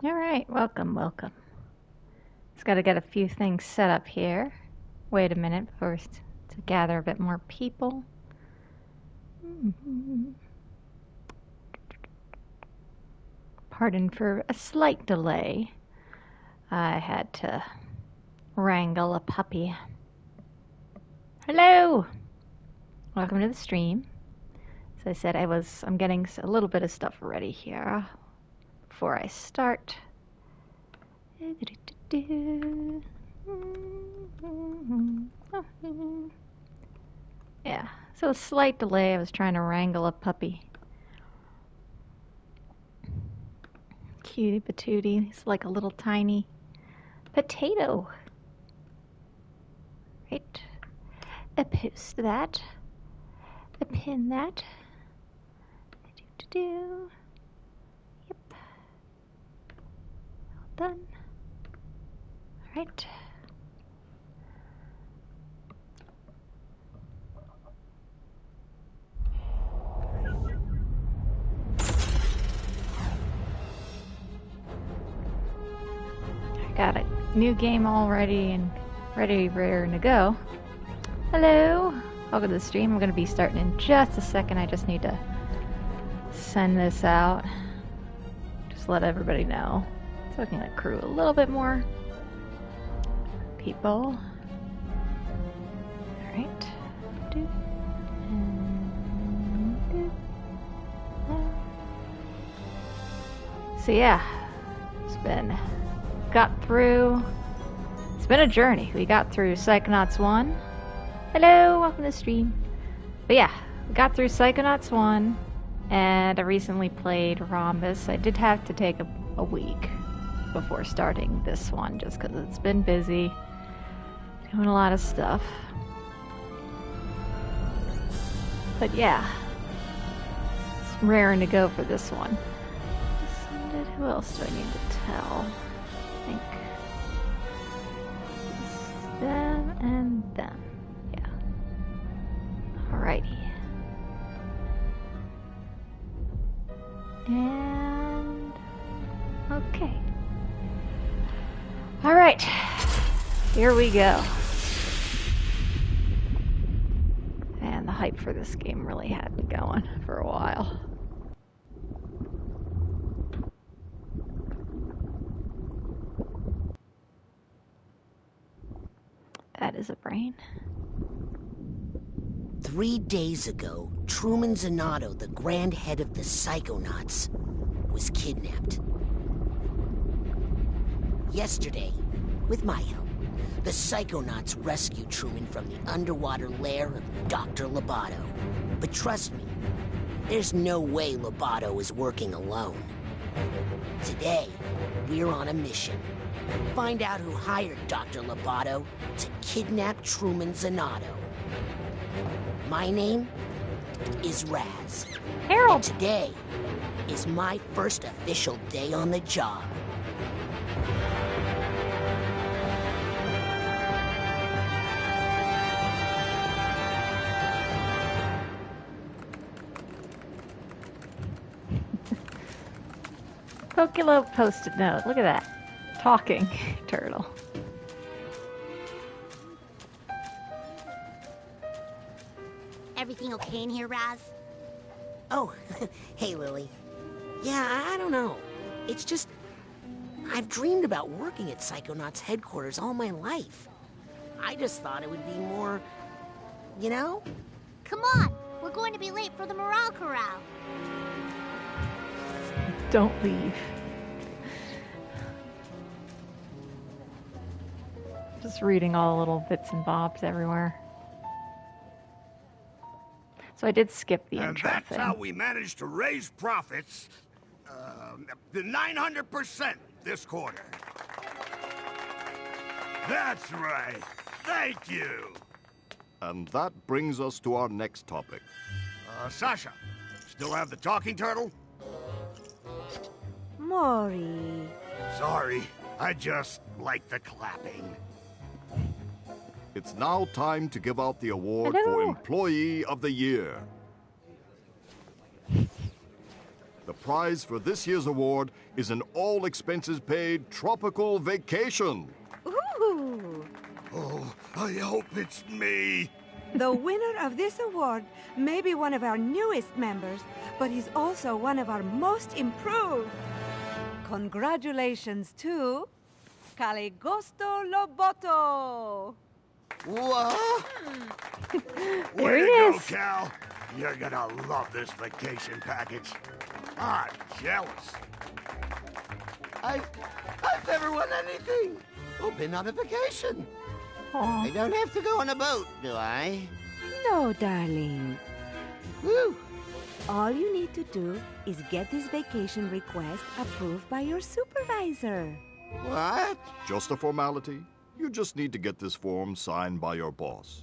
Alright, welcome, welcome. Just gotta get a few things set up here. Wait a minute first to gather a bit more people. Pardon for a slight delay. I had to wrangle a puppy. Hello! Welcome to the stream. As I said, I'm getting a little bit of stuff ready here before I start. Yeah, so a slight delay. I was trying to wrangle a puppy. Cutie patootie. He's like a little tiny potato. Right. I post that. I pin that. Yep. All done. All right. I got a new game all ready and raring to go. Hello. Welcome to the stream. I'm going to be starting in just a second. I just need to send this out. Just let everybody know. So I can accrue a little bit more people. Alright. So yeah, it's been a journey. We got through Psychonauts 1. Hello, welcome to the stream. But yeah, we got through Psychonauts 1, and I recently played Rhombus. I did have to take a week before starting this one, just because it's been busy, doing a lot of stuff. But yeah, it's raring to go for this one. Who else do I need to tell? I think it's them and them. Yeah. Alrighty. And okay. Alright. Here we go. And the hype for this game really had me going for a while. That is a brain. 3 days ago, Truman Zanotto, the grand head of the Psychonauts, was kidnapped. Yesterday, with my help, the Psychonauts rescued Truman from the underwater lair of Dr. Loboto. But trust me, there's no way Loboto is working alone. Today, we're on a mission. Find out who hired Dr. Loboto to kidnap Truman Zanotto. My name is Raz. Harold. And today is my first official day on the job. Pokilo post-it note. Look at that. Talking turtle. Everything okay in here, Raz? Oh, hey, Lily. Yeah, I don't know. It's just, I've dreamed about working at Psychonauts headquarters all my life. I just thought it would be more, you know? Come on! We're going to be late for the Morale Corral. Don't leave. Just reading all the little bits and bobs everywhere. So I did skip the And intro that's thing. how we managed to raise profits The 900% this quarter. That's right. Thank you. And that brings us to our next topic. Sasha, still have the talking turtle? Maury. Sorry, I just like the clapping. It's now time to give out the award for Hello. Employee of the Year. The prize for this year's award is an all-expenses-paid tropical vacation. Ooh! Oh, I hope it's me. The winner of this award may be one of our newest members, but he's also one of our most improved. Congratulations to Caligosto Loboto. What? There Way he to go, is. Cal. You're gonna love this vacation package. I'm jealous. I've never won anything. Or been on a vacation. Aw. I don't have to go on a boat, do I? No, darling. Woo! All you need to do is get this vacation request approved by your supervisor. What? Just a formality. You just need to get this form signed by your boss.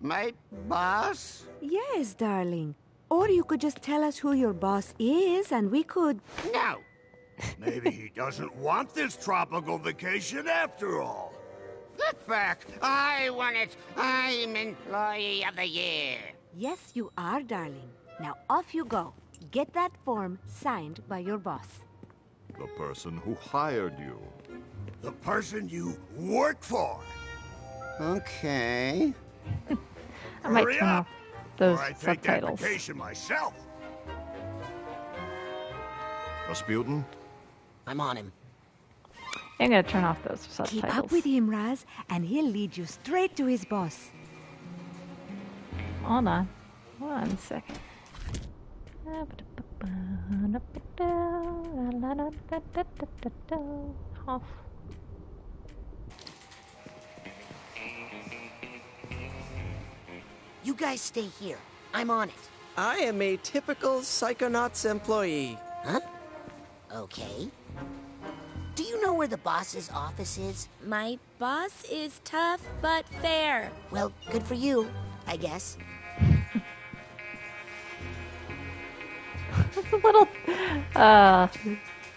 My boss? Yes, darling. Or you could just tell us who your boss is and we could... No. Maybe he doesn't want this tropical vacation after all. Get back. I want it. I'm Employee of the Year. Yes, you are, darling. Now off you go. Get that form signed by your boss. The person who hired you. The person you work for. Okay. I might Hurry turn up, off those or I take that subtitles. vacation myself. Rasputin? I'm on him. I'm gonna turn off those subtitles. Keep up with him, Raz, and he'll lead you straight to his boss. Hold on. 1 second. Off. You guys stay here. I'm on it. I am a typical Psychonauts employee. Huh? Okay. Do you know where the boss's office is? My boss is tough but fair. Well, good for you, I guess. It's a little,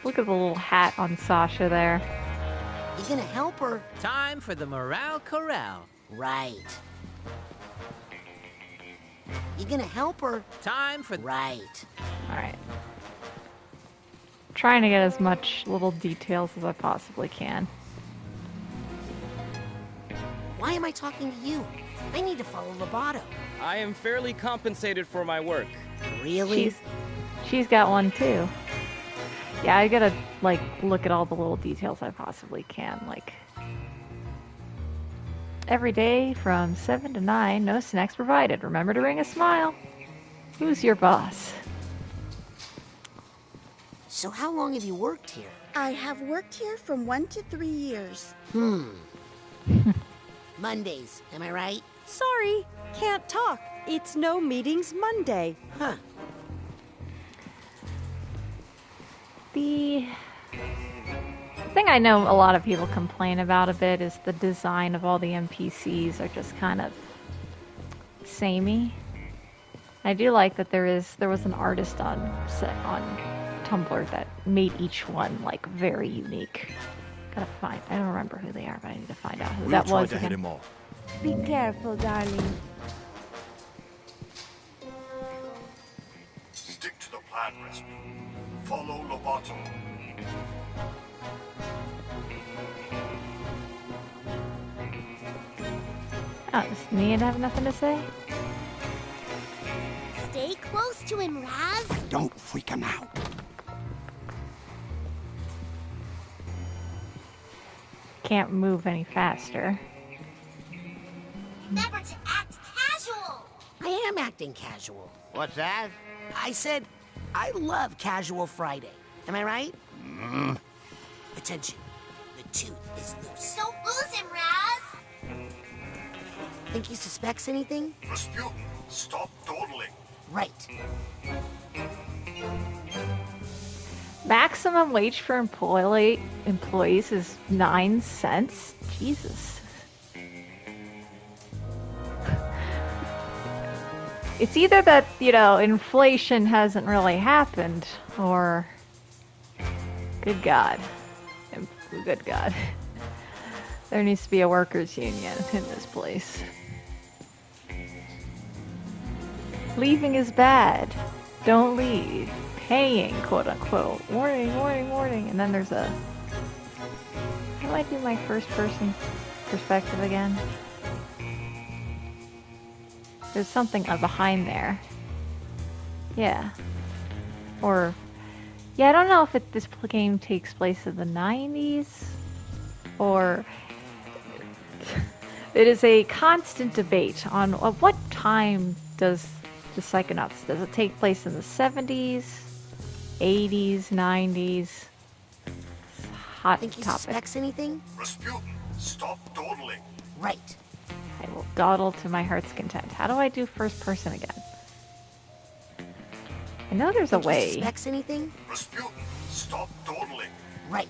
look at the little hat on Sasha there. You gonna help her? Time for the Morale Corral. Right. You gonna help her? Time for... Right. Alright. Trying to get as much little details as I possibly can. Why am I talking to you? I need to follow Loboto. I am fairly compensated for my work. Really? She's got one too. Yeah, I gotta, like, look at all the little details I possibly can, like... Every day from 7 to 9, no snacks provided. Remember to bring a smile. Who's your boss? So how long have you worked here? I have worked here from 1 to 3 years. Mondays, am I right? Sorry, can't talk. It's no meetings Monday. Huh. The thing I know a lot of people complain about a bit is the design of all the NPCs are just kind of samey. I do like that there was an artist on Tumblr that made each one like very unique. Gotta find. I don't remember who they are, but I need to find out who that was. Again. off. Be careful, darling. Stick to the plan, Rasputin. Follow Loboto. Oh, does Nia have nothing to say? Stay close to him, Raz. Don't freak him out. Can't move any faster. Remember to act casual. I am acting casual. What's that? I said I love Casual Friday. Am I right? Attention. The tooth is loose. Don't lose him, Raz. Think he suspects anything? Rasputin, stop dawdling. Right. Maximum wage for employees is 9 cents? Jesus. It's either that, you know, inflation hasn't really happened, or... Good God. Good God. There needs to be a workers' union in this place. Leaving is bad. Don't leave. Paying, quote unquote. Warning, warning, warning. And then there's a... How do I do my first person perspective again? There's something behind there. Yeah. Or... Yeah, I don't know if this game takes place in the 90s, or... It is a constant debate on what time does the Psychonauts... Does it take place in the 70s, 80s, 90s? Hot Think he topic. suspects anything? Rasputin, stop dawdling. Right. I will dawdle to my heart's content. How do I do first person again? I know there's a Think he way. suspects anything? Rasputin, stop dawdling. Right.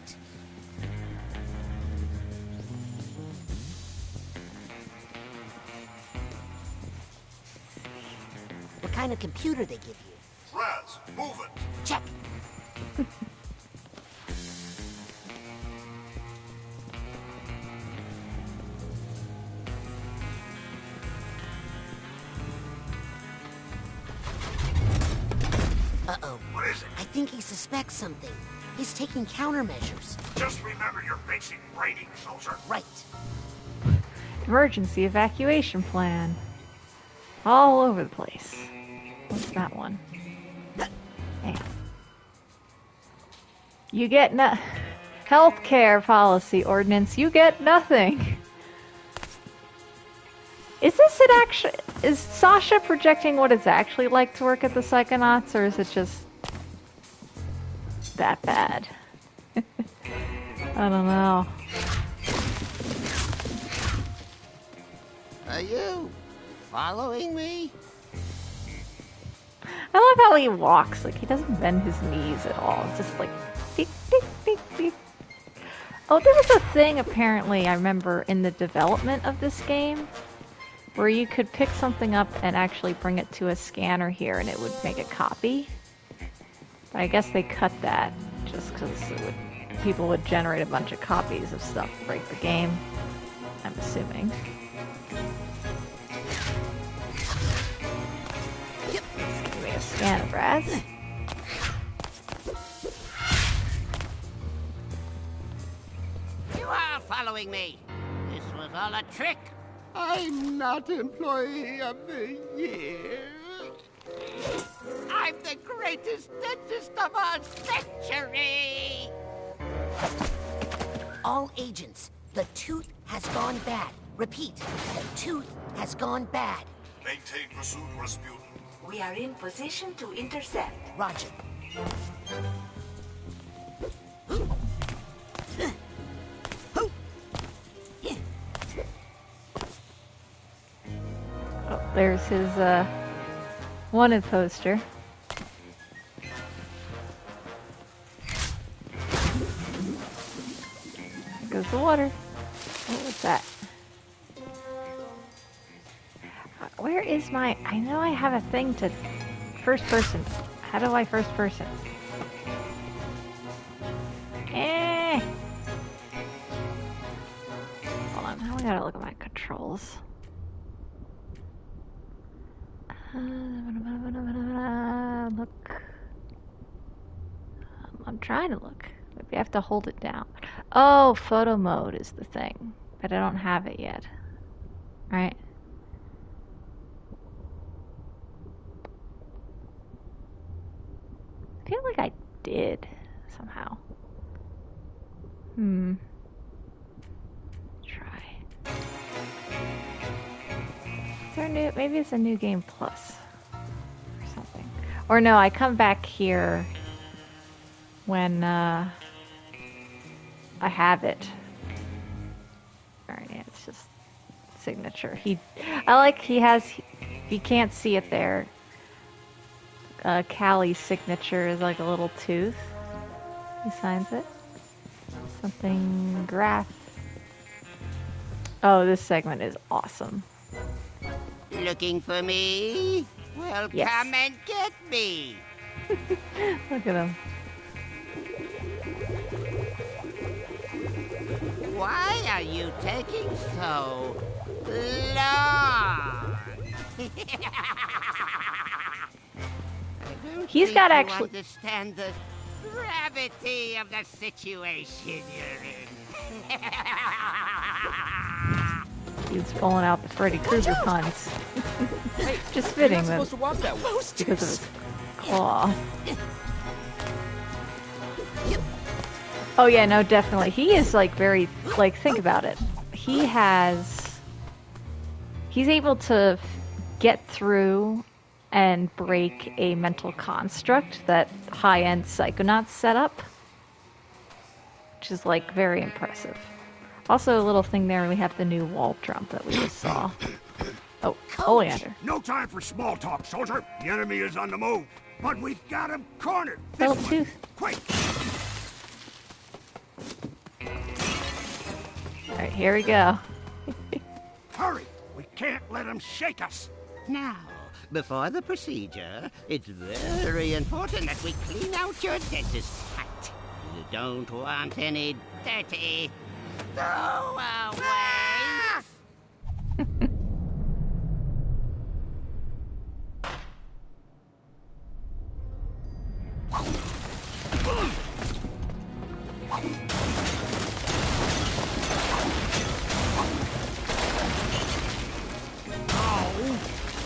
What kind of computer they give you? Raz, move it. Check. Uh-oh. What is it? I think he suspects something. He's taking countermeasures. Just remember your basic training, soldier. Right. Emergency evacuation plan. All over the place. What's that one? Hey. You get no... Healthcare policy ordinance. You get nothing. Is this it actually... Is Sasha projecting what it's actually like to work at the Psychonauts, or is it just... that bad? I don't know. Are you following me? I love how he walks. Like, he doesn't bend his knees at all. It's just like... Beep, beep, beep, beep. Oh, there was a thing, apparently, I remember, in the development of this game, where you could pick something up and actually bring it to a scanner here, and it would make a copy. But I guess they cut that, just because people would generate a bunch of copies of stuff to break the game, I'm assuming. Yep. Just give me a scan of Raz. You are following me. This was all a trick. I'm not Employee of the Year. I'm the greatest dentist of our century. All agents, the tooth has gone bad. Repeat, the tooth has gone bad. Maintain pursuit, Rasputin. We are in position to intercept. Roger. Oh, there's his, wanted poster. There goes the water. Oh, what's that? Where is my... I know I have a thing to... First person. How do I first person? Eh! Hold on, now I gotta look at my controls. Look. I'm trying to look. Maybe I have to hold it down. Oh, photo mode is the thing. But I don't have it yet. Right? I feel like I did, somehow. Try. Is there a new... Maybe it's a new game plus. Or something. Or no, I come back here when, I have it. Alright, yeah, it's just signature. I like he can't see it there. Callie's signature is like a little tooth. He signs it. Something graph. Oh, this segment is awesome. Looking for me? Well, Yes. come and get me. Look at him. Why are you taking so long? He's got actually understand the gravity of the situation you're in. He's pulling out the Freddy Krueger puns. Hey, Just you're fitting not them supposed to walk that way. because of his claw. Oh yeah, no, definitely. He is like very, like, think about it. He's able to get through and break a mental construct that high-end Psychonauts set up, which is like very impressive. Also, a little thing there, we have the new wall jump that we just saw. Oh, Oleander. No time for small talk, soldier. The enemy is on the move. But we've got him cornered. Felt This way. tooth. Quick. Alright, here we go. Hurry. We can't let him shake us. Now, before the procedure, it's very important that we clean out your dentist hut. You don't want any dirty throwaways.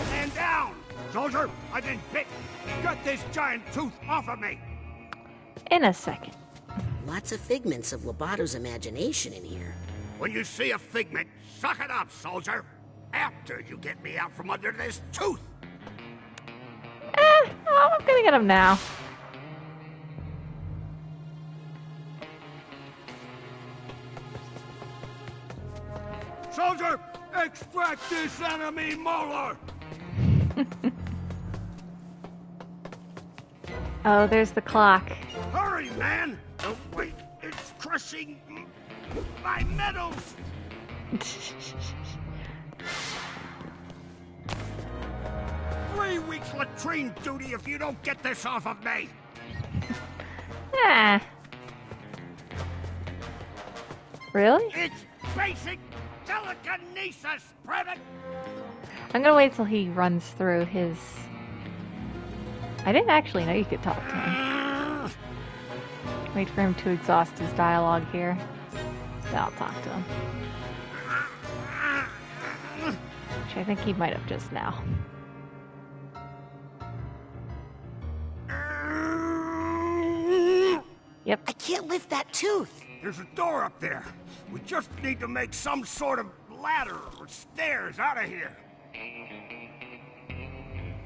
Stand down. Soldier, I've been bit. Get this giant tooth off of me. In a second. Lots of figments of Lobato's imagination in here. When you see a figment, suck it up, soldier. After you get me out from under this tooth. Oh, I'm gonna get him now. Soldier, extract this enemy molar. Oh, there's the clock. Hurry, man. Oh, wait, it's crushing my metals. 3 weeks latrine duty if you don't get this off of me. Ah. Really? It's basic telekinesis, Privet. I'm gonna wait till he runs through his... I didn't actually know you could talk to him. Wait for him to exhaust his dialogue here. Then I'll talk to him. Which I think he might have just now. Yep. I can't lift that tooth. There's a door up there. We just need to make some sort of ladder or stairs out of here.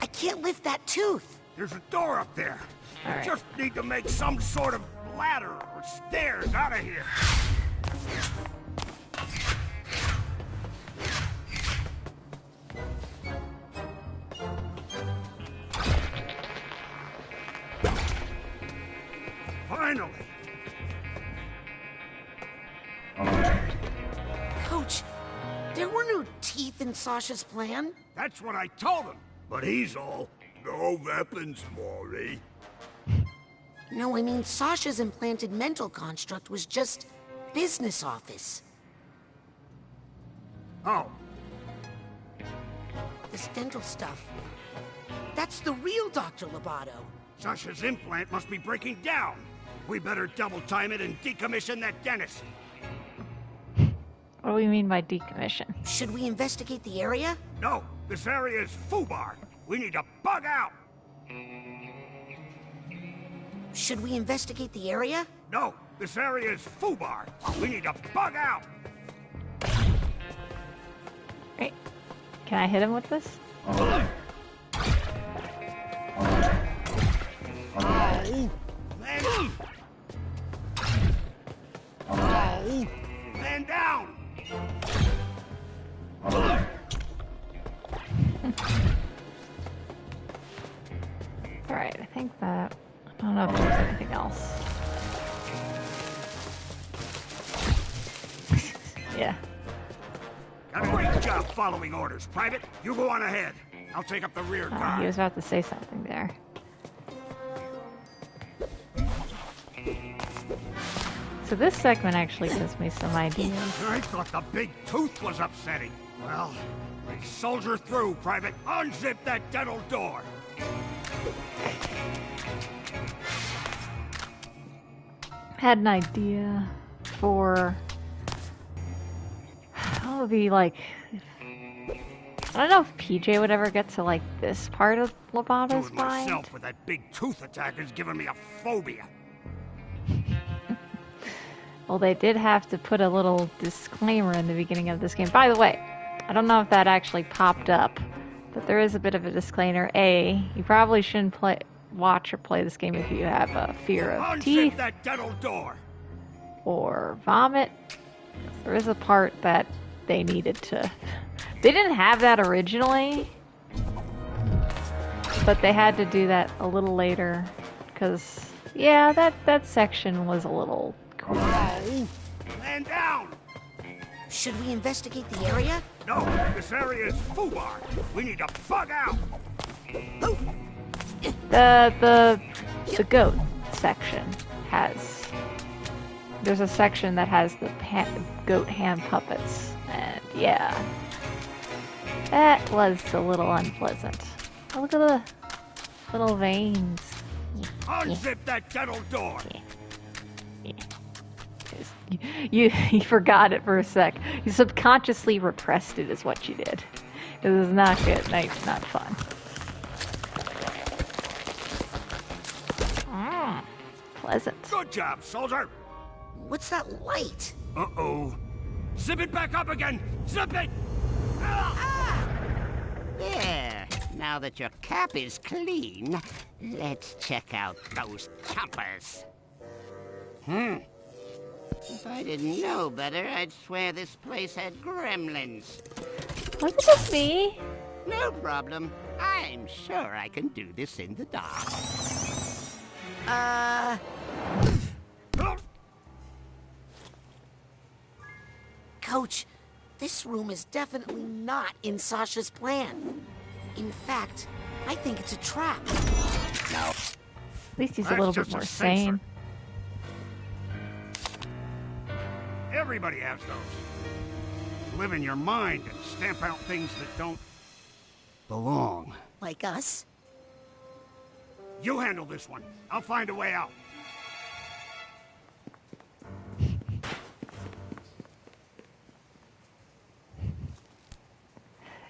I can't lift that tooth. There's a door up there. All right. We just need to make some sort of ladder or stairs out of here. Finally. Coach, there were no teeth in Sasha's plan. That's what I told him. But he's all, no weapons, Maury. No, I mean, Sasha's implanted mental construct was just business office. Oh, This dental stuff. That's the real Dr. Lobato. Sasha's implant must be breaking down. We better double time it and decommission that dentist. What do we mean by decommission? Should we investigate the area? No, this area is foobar. We need to bug out. Should we investigate the area? No, this area is foobar. We need to bug out. Right. Can I hit him with this? Oh, man. Oh, man down. Alright, I think that... I don't know if there's anything else. Yeah. Got a great job following orders, Private. You go on ahead. I'll take up the rear guard. He was about to say something there. So this segment actually gives me some ideas. I thought the big tooth was upsetting. Well, we soldier through, Private. Unzip that dental door. Had an idea for... What would be like... I don't know if PJ would ever get to like this part of Lobato's Doing mind. myself with that big tooth attack is giving me a phobia. Well, they did have to put a little disclaimer in the beginning of this game. By the way, I don't know if that actually popped up, but there is a bit of a disclaimer. A, you probably shouldn't watch or play this game if you have a fear of teeth that dental door. or vomit. There is a part that they needed to... They didn't have that originally, but they had to do that a little later, because, yeah, that section was a little... Oh, land down! Should we investigate the area? No, this area is foobar. We need to bug out. Oh. The goat section has... There's a section that has the goat hand puppets, and yeah, that was a little unpleasant. Oh, look at the little veins. Unzip that dental door. You forgot it for a sec. You subconsciously repressed it is what you did. It was not good. Not fun. Pleasant. Good job, soldier. What's that light? Uh-oh. Zip it back up again. Zip it. There. Now that your cap is clean, let's check out those chompers. If I didn't know better, I'd swear this place had gremlins. Was it just me? No problem. I'm sure I can do this in the dark. Coach, this room is definitely not in Sasha's plan. In fact, I think it's a trap. No. At least he's a little bit more sane. Everybody has those. Live in your mind and stamp out things that don't belong. Like us? You handle this one. I'll find a way out.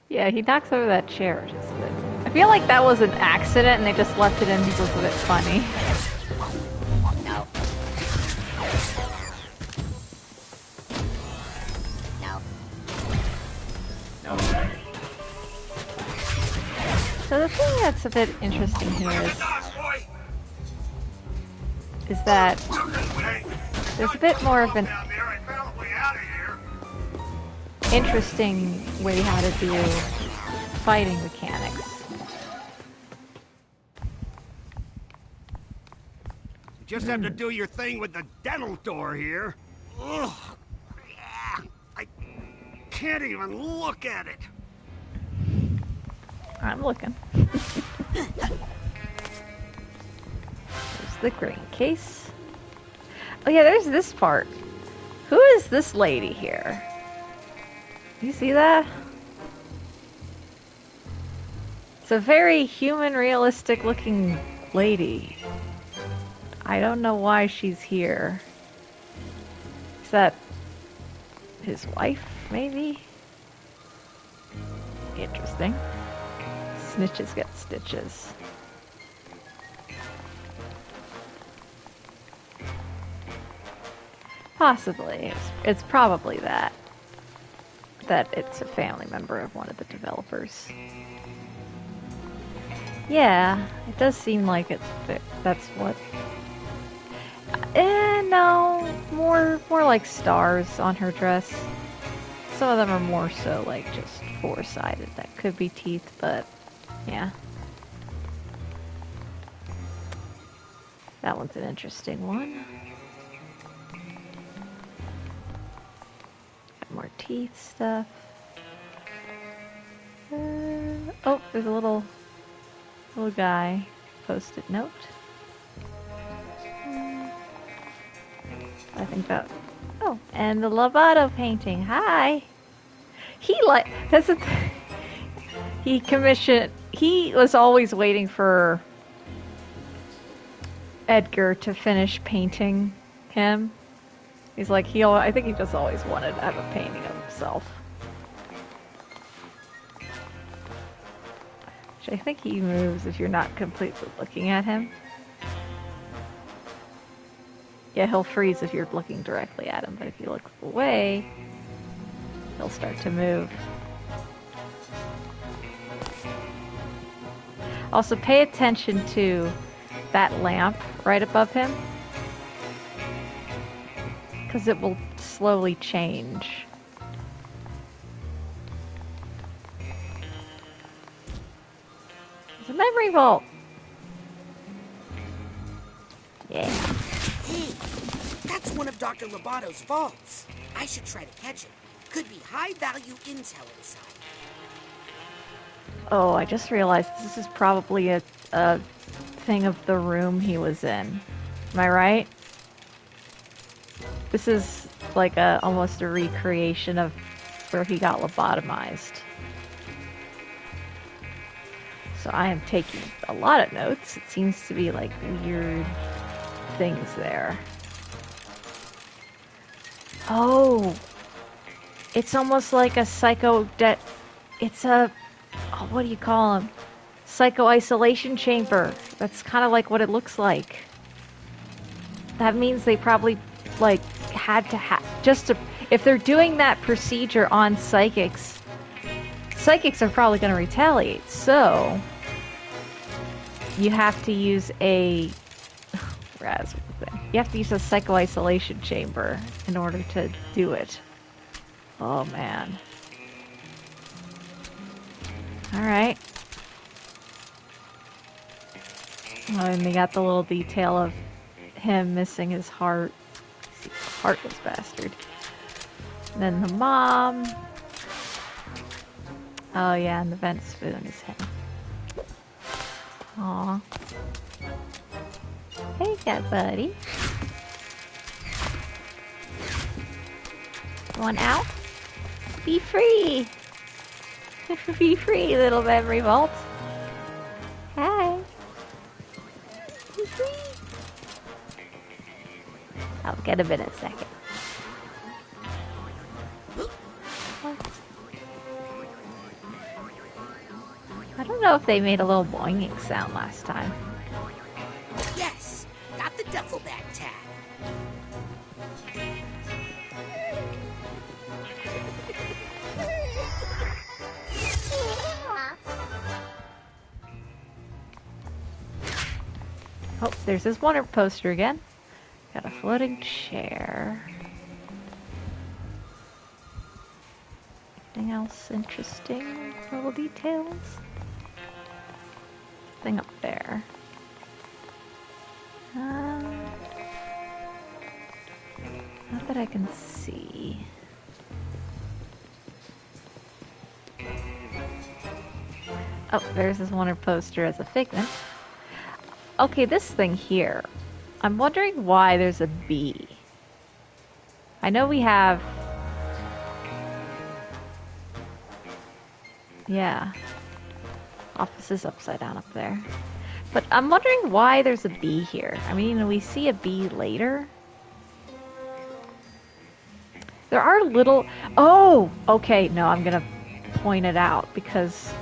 Yeah, he knocks over that chair. I feel like that was an accident and they just left it in because it was a bit funny. No. No. So the thing that's a bit interesting here is that there's a bit more of an interesting way how to do fighting mechanics. You just have to do your thing with the dental door here. Ugh. Yeah. I can't even look at it. I'm looking. There's the green case. Oh yeah, there's this part. Who is this lady here? You see that? It's a very human, realistic looking lady. I don't know why she's here. Is that his wife, maybe? Interesting. Snitches get stitches. Possibly. It's probably that it's a family member of one of the developers. Yeah, it does seem like that's what... no, more like stars on her dress. Some of them are more so like just four-sided. That could be teeth, but yeah. That one's an interesting one. more teeth stuff. Oh, there's a little guy. Post-it note. I think that. Oh, and the Lovato painting. Hi. That's a. He commissioned. He was always waiting for Edgar to finish painting him. He's like I think he just always wanted to have a painting of himself. Which I think he moves if you're not completely looking at him. Yeah, he'll freeze if you're looking directly at him, but if you look away, he'll start to move. Also, pay attention to that lamp right above him, because it will slowly change. It's a memory vault! Yeah. Hey, that's one of Dr. Lobato's vaults. I should try to catch it. Could be high-value intel inside. Oh, I just realized this is probably a thing of the room he was in. Am I right? This is like almost a recreation of where he got lobotomized. So I am taking a lot of notes. It seems to be like weird things there. Oh! It's almost like a it's a... Oh, what do you call them? Psycho-isolation chamber. That's kind of like what it looks like. That means they probably, like, had to if they're doing that procedure on psychics are probably going to retaliate. So, you have to use you have to use a psycho-isolation chamber in order to do it. Oh, man. Alright. Oh, and they got the little detail of him missing his heart. Heartless bastard. And then the mom. Oh yeah, and the vent spoon is him. Aw. Hey, cat buddy. Want out? Be free! Be free, little memory vault. Hi. Be free. I'll get him in a second. I don't know if they made a little boinging sound last time. Yes! Got the duffel bag tag. Oh, there's this Wonder poster again. Got a floating chair. Anything else interesting? Little details? Thing up there. Not that I can see. Oh, there's this Wonder poster as a figment. Okay, this thing here. I'm wondering why there's a bee. I know we have... Yeah. Office is upside down up there. But I'm wondering why there's a bee here. I mean, we see a bee later. There are little... Oh! Okay, no, I'm gonna point it out because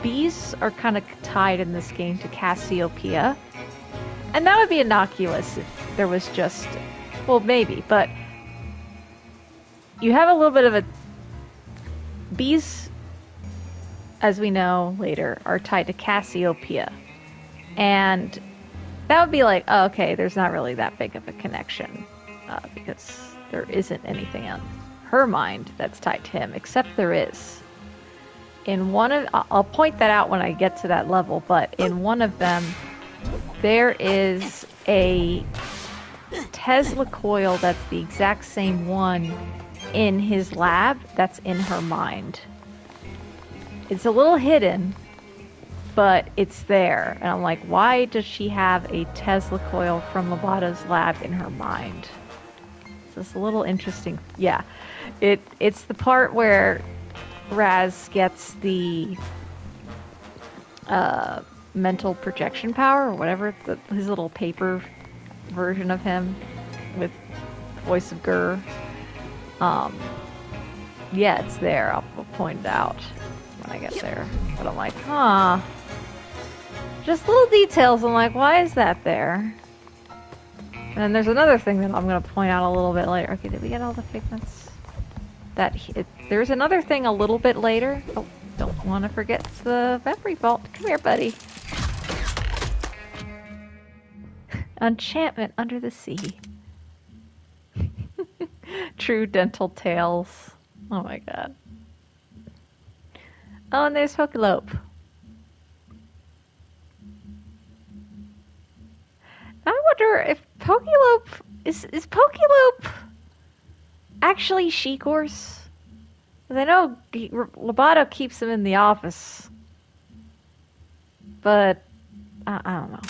bees are kind of tied in this game to Cassiopeia. And that would be innocuous if there was just... Well, maybe, but... You have a little bit of a... Bees, as we know later, are tied to Cassiopeia. And that would be like, oh, okay, there's not really that big of a connection. Because there isn't anything on her mind that's tied to him, except there is. In one of... I'll point that out when I get to that level, but in one of them... There is a Tesla coil that's the exact same one in his lab that's in her mind. It's a little hidden, but it's there. And I'm like, why does she have a Tesla coil from Lobato's lab in her mind? It's a little interesting. Yeah, it's the part where Raz gets the mental projection power, or whatever, his little paper version of him with voice of Gurr. Yeah, it's there. I'll point it out when I get there. But I'm like, huh. Just little details. I'm like, why is that there? And then there's another thing that I'm going to point out a little bit later. Okay, did we get all the figments? There's another thing a little bit later. Oh, don't want to forget the memory vault. Come here, buddy. Enchantment under the sea. True dental tales. Oh my god. Oh, and there's Pokelope. I wonder if Pokelope is Pokelope actually She-Course? Because I know Lobato keeps him in the office, but I don't know.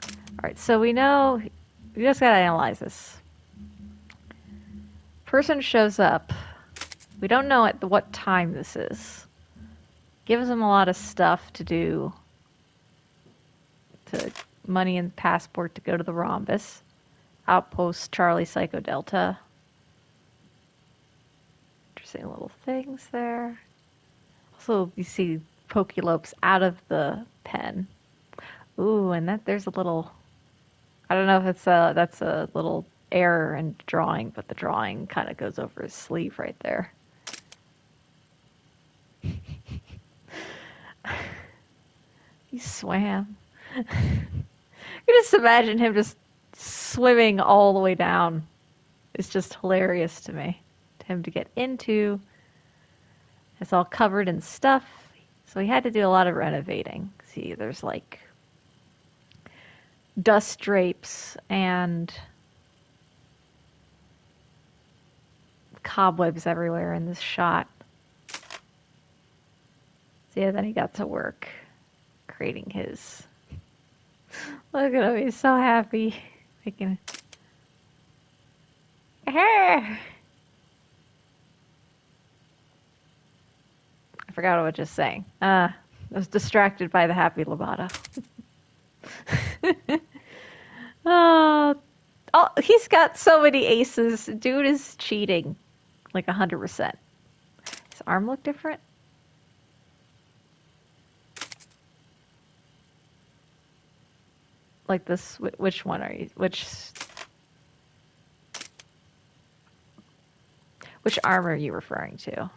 All right, so we know we just gotta analyze this. Person shows up. We don't know at what time this is. Gives him a lot of stuff to do. To money and passport to go to the Rhombus. Outpost Charlie Psycho Delta. Interesting little things there. Also, you see Pokelopes out of the pen. Ooh, and there's a little... I don't know if that's a little error in drawing, but the drawing kind of goes over his sleeve right there. He swam. You just imagine him just swimming all the way down. It's just hilarious to me. To him to get into. It's all covered in stuff. So he had to do a lot of renovating. See, there's like dust drapes and cobwebs everywhere in this shot. So yeah, then he got to work creating his... Look at him, he's so happy. Making I forgot what I was just saying. I was distracted by the happy Lobato. Oh, he's got so many aces. Dude is cheating. Like 100%. His arm look different? Like this, which one are you, which arm are you referring to?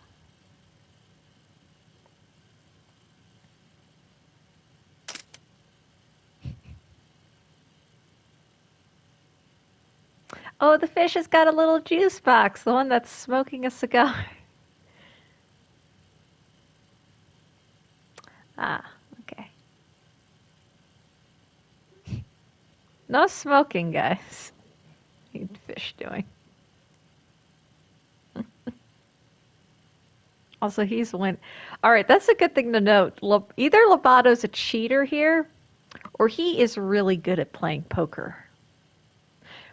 Oh, the fish has got a little juice box, the one that's smoking a cigar. Ah, okay. No smoking, guys. What's the fish doing? Also, he's win. All right, that's a good thing to note. Either Lobato's a cheater here, or he is really good at playing poker.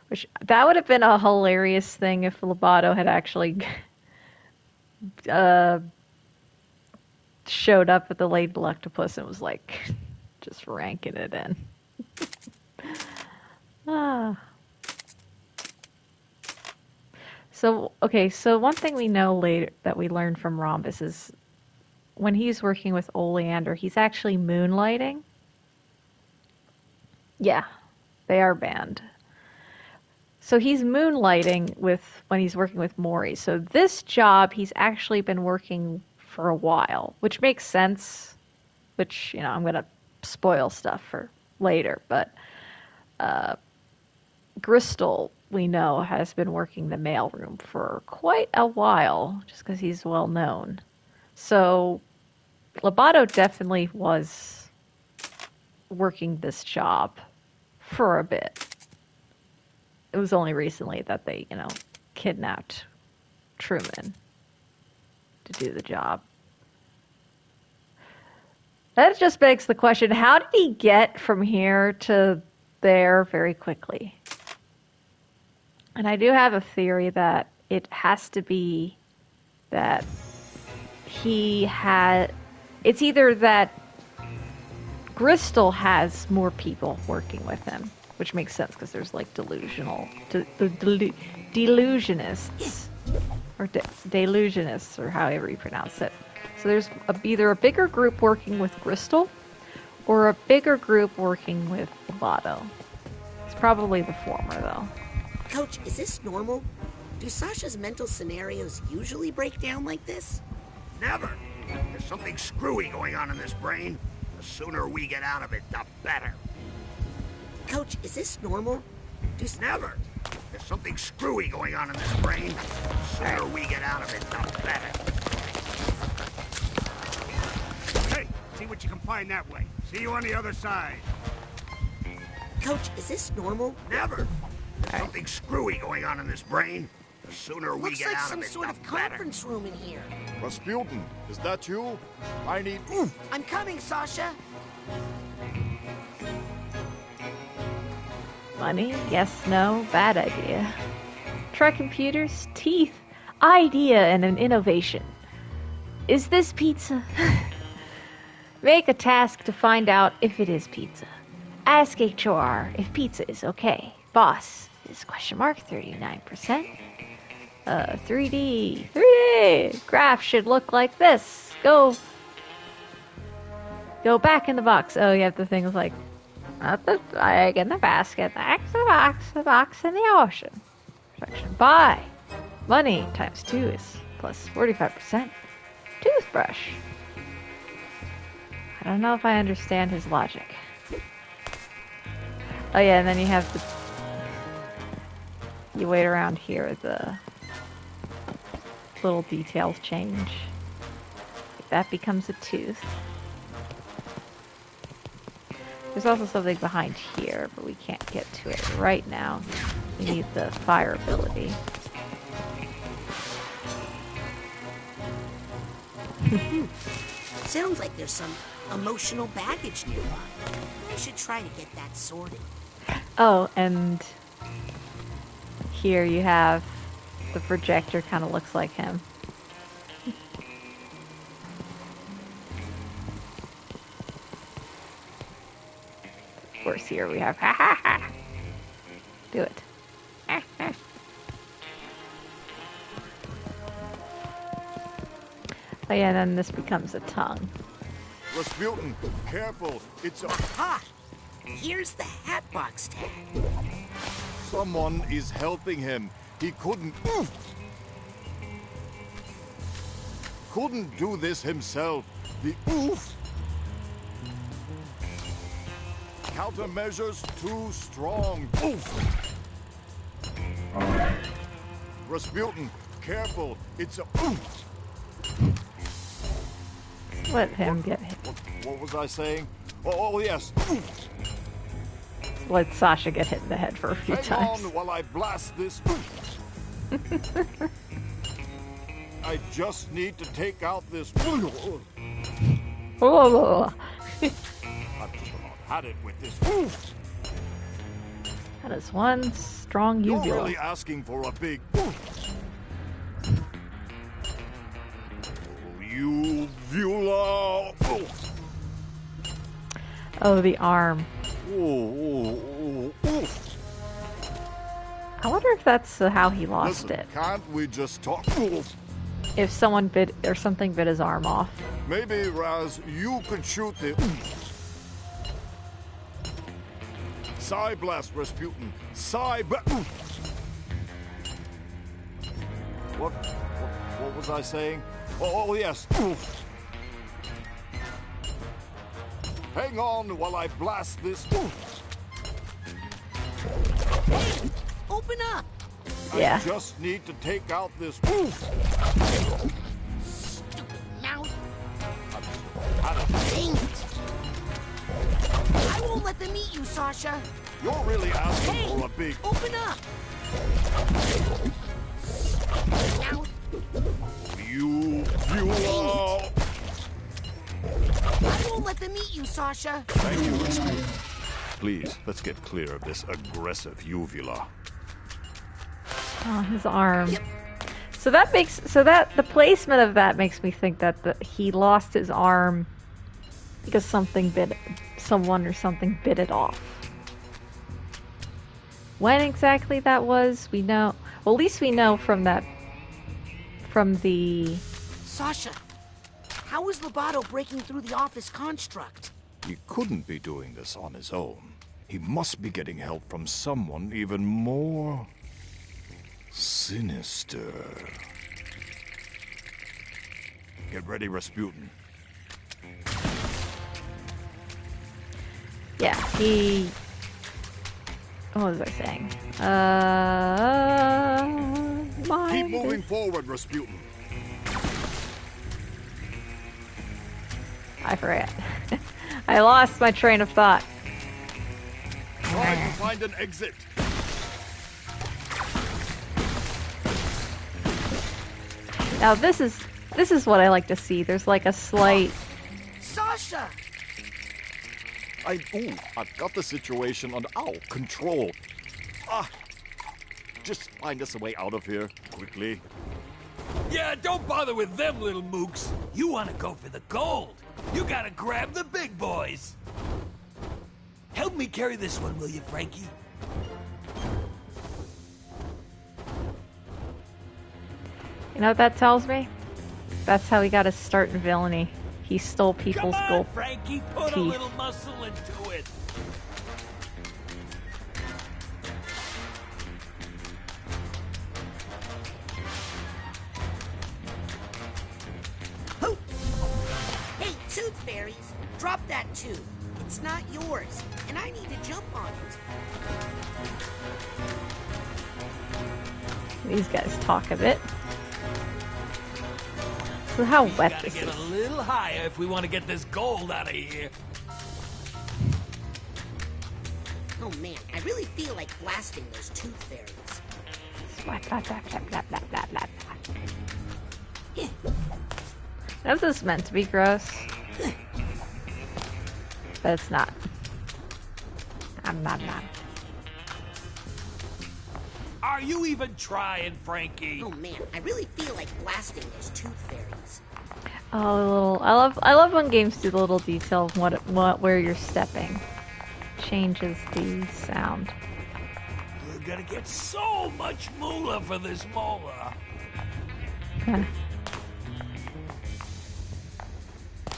Which that would have been a hilarious thing if Lobato had actually showed up at the Lady Electopus and was like just ranking it in. So, okay, so one thing we know later that we learned from Rhombus is when he's working with Oleander, he's actually moonlighting. Yeah, they are banned. So he's moonlighting when he's working with Mori. So this job, he's actually been working for a while, which makes sense, which, you know, I'm going to spoil stuff for later, but Gristle, we know, has been working the mailroom for quite a while, just because he's well known. So Lobato definitely was working this job for a bit. It was only recently that they, you know, kidnapped Truman to do the job. That just begs the question, how did he get from here to there very quickly? And I do have a theory that it has to be that it's either that Bristol has more people working with him, which makes sense because there's like delusionists, or delusionists, or however you pronounce it. So there's either a bigger group working with Bristol, or a bigger group working with Lovato. It's probably the former, though. Coach, is this normal? Do Sasha's mental scenarios usually break down like this? Never. There's something screwy going on in this brain. The sooner we get out of it, the better. Coach, is this normal? Never. There's something screwy going on in this brain. The sooner we get out of it, the better. Hey, see what you can find that way. See you on the other side. Coach, is this normal? Never. There's something screwy going on in this brain. The sooner we get out of it, the better. Looks like some sort of conference room in here. Rasputin, is that you? I need... I'm coming, Sasha. Money? Yes, no, bad idea. Try computers, teeth, idea, and an innovation. Is this pizza? Make a task to find out if it is pizza. Ask HR if pizza is okay. Boss is question mark 39%. 3D graph should look like this. Go back in the box. Oh, you have the things like not the egg in the basket, the X in the box, the box in the ocean. Section buy. Money times 2 is plus 45%. Toothbrush. I don't know if I understand his logic. Oh yeah, and then you have you wait around here, the little details change. That becomes a tooth. There's also something behind here, but we can't get to it right now. We need the fire ability. Sounds like there's some emotional baggage nearby. I should try to get that sorted. Oh, and here you have the projector, kind of looks like him. Of course, here we have ha ha ha. Do it. Oh yeah, then this becomes a tongue. Rasputin, careful, it's a... Aha! Here's the Hatbox tag. Someone is helping him. He couldn't do this himself. The countermeasures too strong. Rasputin, careful, it's a... Let him get hit. What was I saying? Oh yes. Let Sasha get hit in the head for a few times. Hang on while I blast this. I just need to take out this. I've just about had it with this. That is one strong uvula. You're really asking for a big... Uvula. Oh, the arm. I wonder if that's how he lost it. Can't we just talk? If someone bit or something bit his arm off. Maybe, Raz, you could shoot the... Psy blast, Rasputin. Psy blast. What was I saying? Oh yes. Hang on while I blast this. Hey, open up. Yeah. I just need to take out this. Stupid mouth. Dang it. I won't let them eat you, Sasha. You're really asking Hey, for a big... open up. Now, Uvula! I won't let them eat you, Sasha. Thank you, Rasputin. Please, let's get clear of this aggressive uvula. Oh, his arm. So the placement of that makes me think that he lost his arm because someone or something bit it off. When exactly that was, we know. Well, at least we know from the. Sasha, how is Lobato breaking through the office construct? He couldn't be doing this on his own. He must be getting help from someone even more sinister. Get ready, Rasputin. Yeah, he. What was I saying? Keep moving forward, Rasputin. I forgot. I lost my train of thought. Try to find an exit. Now this is what I like to see. There's like a slight. Sasha! I've got the situation under control. Just find us a way out of here, quickly. Yeah, don't bother with them little mooks. You want to go for the gold. You gotta grab the big boys. Help me carry this one, will you, Frankie? You know what that tells me? That's how he got his start in villainy. He stole people's Come on, gold Frankie, put teeth. a little muscle into it. Hey, Tooth Fairies, drop that tube. It's not yours, and I need to jump on it. These guys talk a bit. So how wet Gotta this get is. a little higher if we want to get this gold out of here. Oh man, I really feel like blasting those Tooth Fairies. This is meant to be gross. But it's not. I'm not. Are you even trying, Frankie? Oh man, I really feel like blasting those Tooth Fairies. Oh, I love when games do the little detail of where you're stepping. Changes the sound. We're gonna get so much moolah for this molar.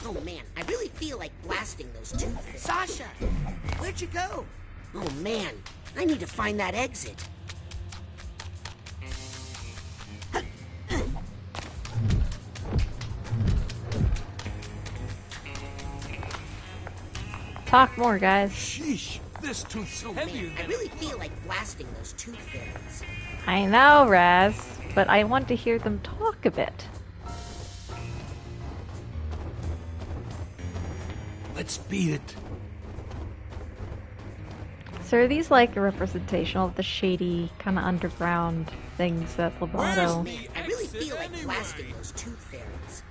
Oh man, I really feel like blasting those Tooth Fairies. Sasha, where'd you go? Oh man, I need to find that exit. Talk more, guys. Sheesh, this tooth's so heavy. I really feel like blasting those Tooth Fairies. I know, Raz, but I want to hear them talk a bit. Let's beat it. So are these like a representation of the shady, kind of underground things that Lobato... I really feel like blasting those Tooth Fairies.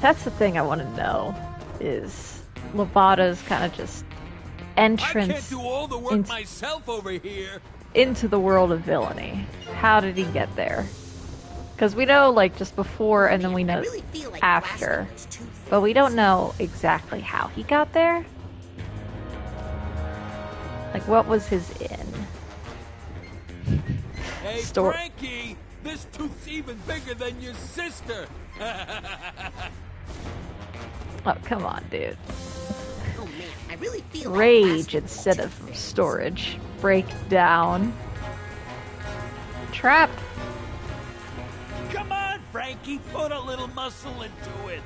That's the thing I want to know, is Lobato's kind of just entrance I can't do all the work myself over here. into the world of villainy. How did he get there? Because we know, like, just before, and then we know after. But we don't know exactly how he got there. Like, what was his in? Hey, Frankie, this tooth's even bigger than your sister. Oh, come on, dude. Oh man, I really feel Rage instead of storage. Break down. Trap. Come on, Frankie, put a little muscle into it.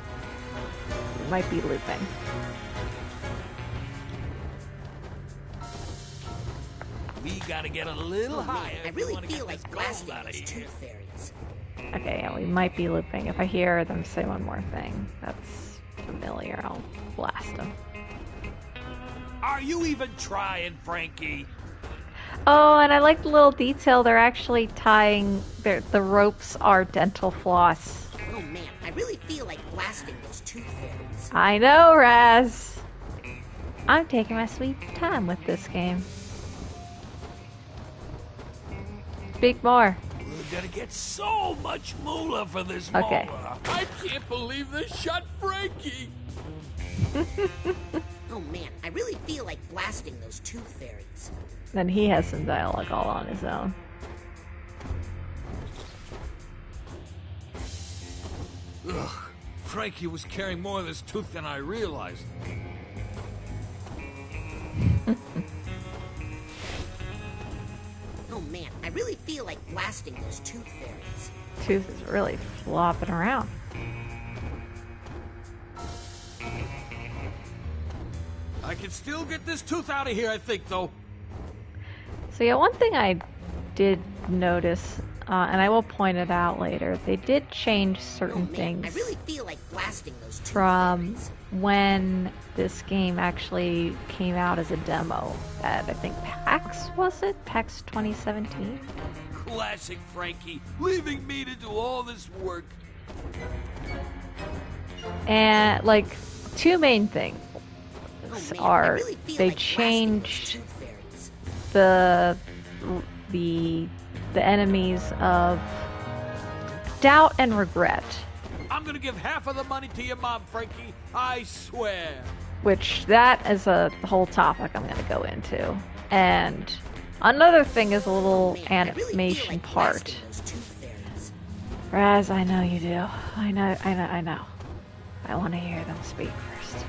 Might be looping. We gotta get a little higher. I really feel like blasting those Tooth Fairies. Okay, yeah, we might be looping. If I hear them say one more thing that's familiar, I'll blast them. Are you even trying, Frankie? Oh, and I like the little detail. They're actually tying the ropes are dental floss. Oh man, I really feel like blasting those tooth fairies. I know, Raz. I'm taking my sweet time with this game. Speak more. We're gonna get so much moolah for this Okay. mola. I can't believe they shot Frankie. Oh man, I really feel like blasting those tooth fairies. Then he has some dialogue all on his own. Ugh, Frankie was carrying more of this tooth than I realized. Oh man, I really feel like blasting those tooth fairies. Tooth is really flopping around. I can still get this tooth out of here, I think, though. So yeah, one thing I did notice, and I will point it out later, they did change certain things I really feel like blasting those tooth from fairies. when this game actually came out as a demo at, I think, PAX, was it? PAX 2017? Classic Frankie, leaving me to do all this work. And, like, two main things Oh, man, I are really feel they like blasting those changed tooth fairies. the enemies of doubt and regret, I'm gonna give half of the money to your mom, Frankie. I swear. which that is a whole topic I'm going to go into. And another thing is a little Man, I really feel animation like part. blasting those tooth fairies. Raz, I know you do. I know. I want to hear them speak first.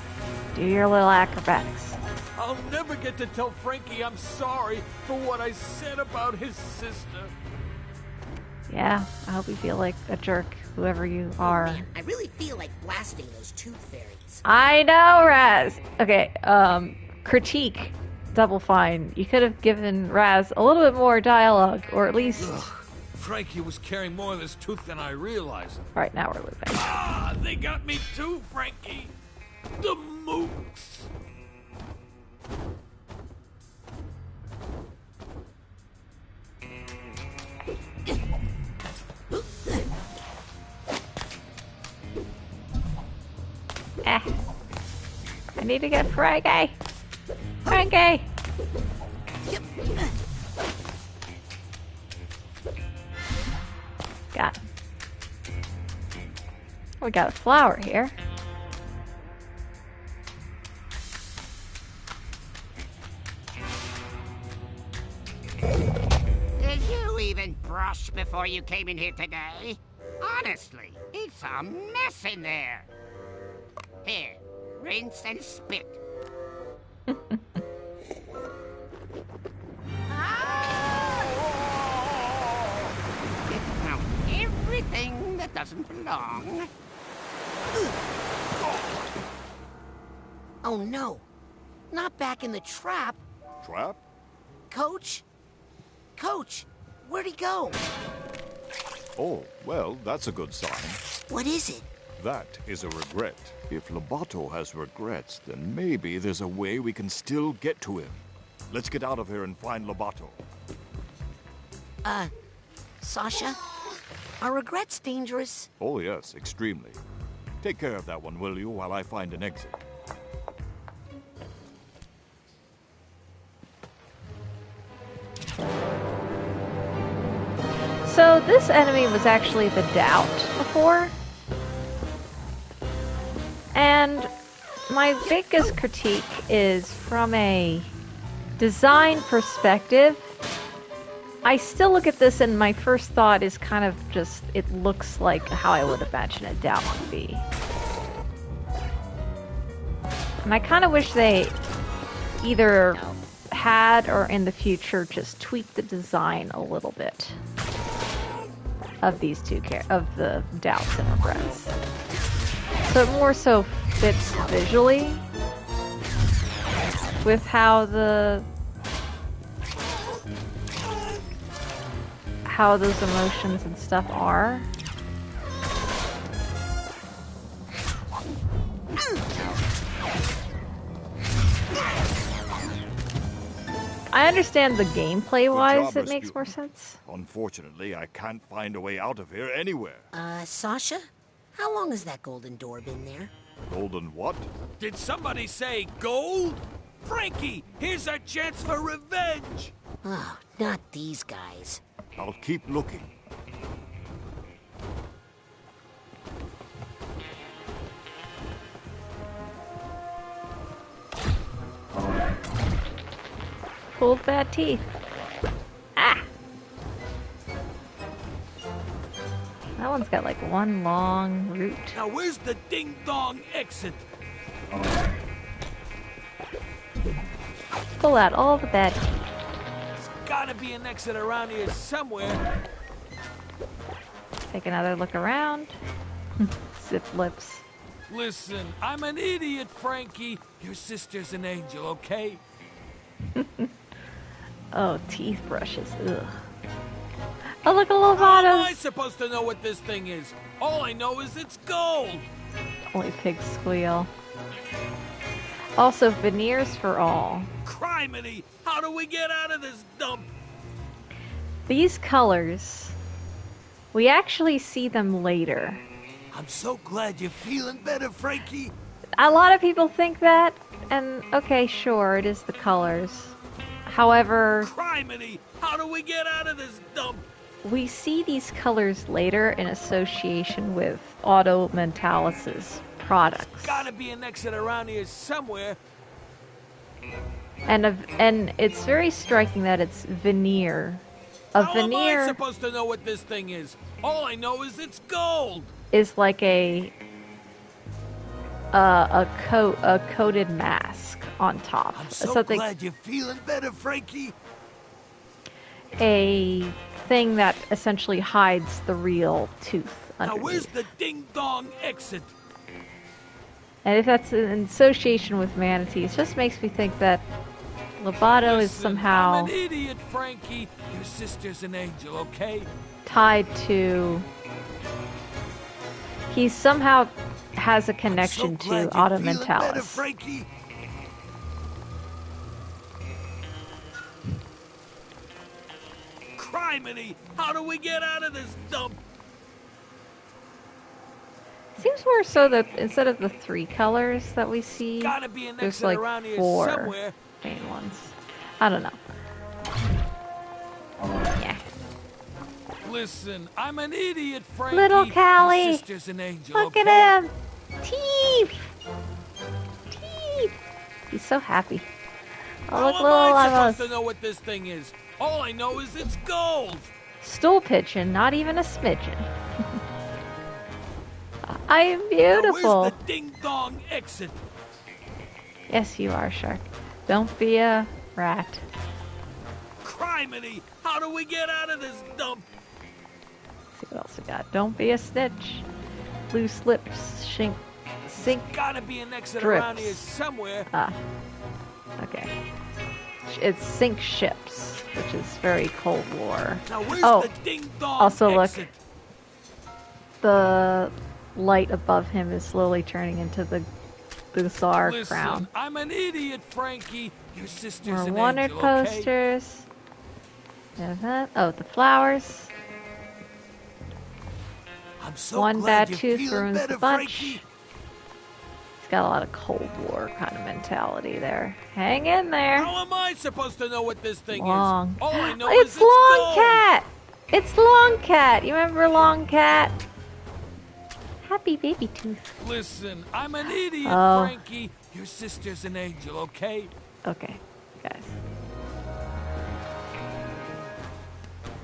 Do your little acrobatics. I'll never get to tell Frankie I'm sorry for what I said about his sister. Yeah, I hope you feel like a jerk, whoever you are. Man, I really feel like blasting those tooth fairies. I know, Raz. Okay, critique. Double Fine. You could have given Raz a little bit more dialogue, or at least... Ugh, Frankie was carrying more of this tooth than I realized. Right, now we're looping. Ah, they got me too, Frankie. The mooks. I need to get Frankie. Frankie. Got him. We got a flower here. Did you even brush before you came in here today? Honestly, it's a mess in there. Here, rinse and spit. Get out everything that doesn't belong. Oh no, not back in the trap. Trap? Coach? Coach, where'd he go? Oh, well, that's a good sign. What is it? That is a regret. If Lobato has regrets, then maybe there's a way we can still get to him. Let's get out of here and find Lobato. Sasha? Are regrets dangerous? Oh, yes, extremely. Take care of that one, will you, while I find an exit. So this enemy was actually the Doubt before. And my biggest critique is from a design perspective. I still look at this and my first thought is kind of just, it looks like how I would imagine a Doubt would be. And I kind of wish they either had or in the future just tweaked the design a little bit of these two of the Doubts and Regrets. So it more so fits visually with how those emotions and stuff are. I understand the gameplay-wise, job, it makes Rasputin. more sense. Unfortunately, I can't find a way out of here anywhere. Sasha? How long has that golden door been there? Golden what? Did somebody say gold? Frankie, here's our chance for revenge! Oh, not these guys. I'll keep looking. Pulled bad teeth. Ah! That one's got like one long root. Now where's the ding-dong exit? Pull out all the bad teeth. There's gotta be an exit around here somewhere. Take another look around. Zip lips. Listen, I'm an idiot, Frankie. Your sister's an angel, okay? Oh, teeth brushes. Ugh. Oh, look at How am I Lovatos. supposed to know what this thing is? All I know is it's gold. Only pigs squeal. Also, veneers for all. Criminy! How do we get out of this dump? These colors, we actually see them later. I'm so glad you're feeling better, Frankie. A lot of people think that, and okay, sure, it is the colors. However, Criminy! How do we get out of this dump? we see these colors later in association with Auto Mentalis's products. Gotta be an exit around here somewhere. And it's very striking that it's veneer. A How am I veneer supposed to know what this thing is? All I know is it's gold. is like a coated mask on top. I'm so Something, glad you're feeling better, Frankie. a thing that essentially hides the real tooth Now underneath. where's the ding-dong exit? And if that's in association with manatees, just makes me think that Lovato is Listen, somehow I'm an idiot, Frankie. Your sister's an angel, okay? tied to. He somehow has a connection I'm so glad to you're Auto feeling better, Mentalis. Frankie. Criminy! How do we get out of this dump? Seems more so that instead of the 3 colors that we see, Gotta be an there's exit like around here 4 somewhere. main ones. I don't know. Yeah. Listen, I'm an idiot, Frankie. Little Callie. Your sister's an angel, Look okay? at him! Teeth! Teeth! He's so happy. Oh, look, How little am I Lavos. supposed to know what this thing is? All I know is it's gold. Stool pigeon, not even a smidgen. I am Now beautiful. where's the ding-dong exit? Yes, you are, Shark. Don't be a rat. Criminy! How do we get out of this dump? Let's see what else we got. Don't be a snitch. Loose lips, sink. Gotta be an exit Drips. around here somewhere. Ah, okay. It's sink ships, which is very Cold War. Now where's Oh, the ding-dong also look. exit? The light above him is slowly turning into the Tsar Listen, crown. I'm an idiot, Frankie. Your sister's More an wanted angel, okay? posters. Oh, the flowers. I'm so One glad bad you're tooth feeling ruins better, the bunch. Frankie. He's got a lot of Cold War kind of mentality there. Hang in there. How am I supposed to know what this thing Long. is? All I know It's is Long gold. Cat. It's Long Cat. You remember Long Cat? Happy baby tooth. Listen, I'm an idiot, Oh. Frankie. Your sister's an angel, okay? Okay, guys.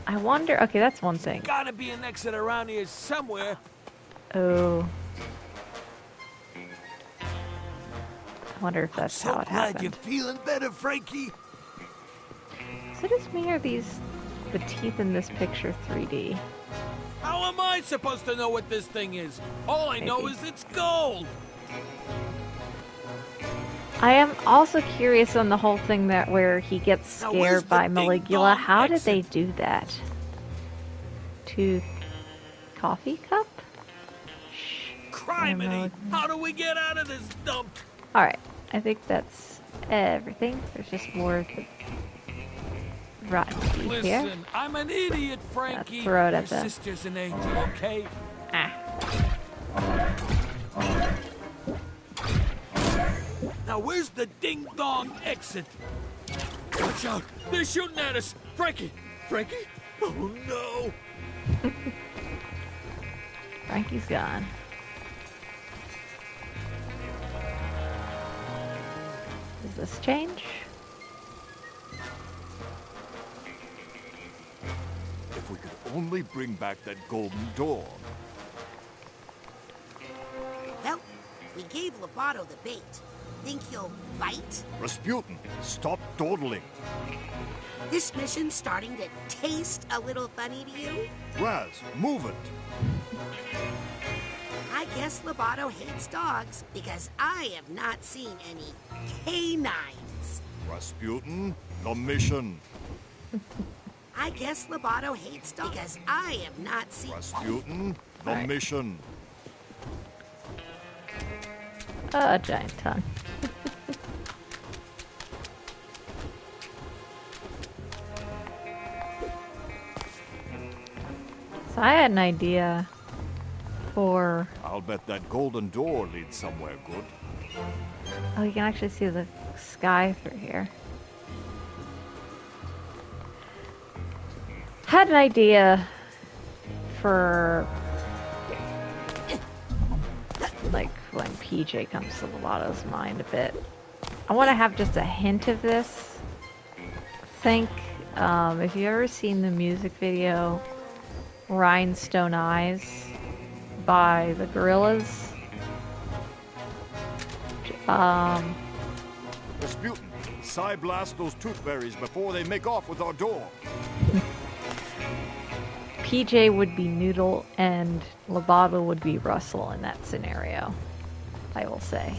I wonder. Okay, that's one thing. Gotta be an exit around here somewhere. Oh. I wonder if that's So how it glad you're happened. feeling better, Frankie. Is it just me or these the teeth in this picture 3D? How am I supposed to know what this thing is? All I know Maybe. is it's gold. I am also curious on the whole thing that where he gets Now, where's scared by the Maligula. ding-dong How did they exit? do that? To coffee cup? Criminy! How do we get out of this dump? Alright, I think that's everything. There's just more rotten teeth here. Listen, I'm an idiot, Frankie. Throw it Your at them. sister's an angel, okay? Ah. Now where's the ding-dong exit? Watch out! They're shooting at us! Frankie! Frankie? Oh no! Frankie's gone. Does this change? If we could only bring back that golden door. Well, we gave Lobato the bait. Think he'll bite? Rasputin, stop dawdling. This mission's starting to taste a little funny to you? Raz, move it. I guess Lobato hates dogs because I have not seen any canines. Rasputin, the mission. I guess Lobato hates dogs because I have not seen... Rasputin, the mission. Oh, a giant tongue. So I had an idea for... I'll bet that golden door leads somewhere good. Oh, you can actually see the sky through here. Had an idea for... like when PJ comes to Lobato's mind a bit. I want to have just a hint of this. Think, if you've ever seen the music video Rhinestone Eyes by the Gorillaz. Rasputin, Psy blast those toothberries before they make off with our door. PJ would be Noodle and Lobato would be Russell in that scenario, I will say.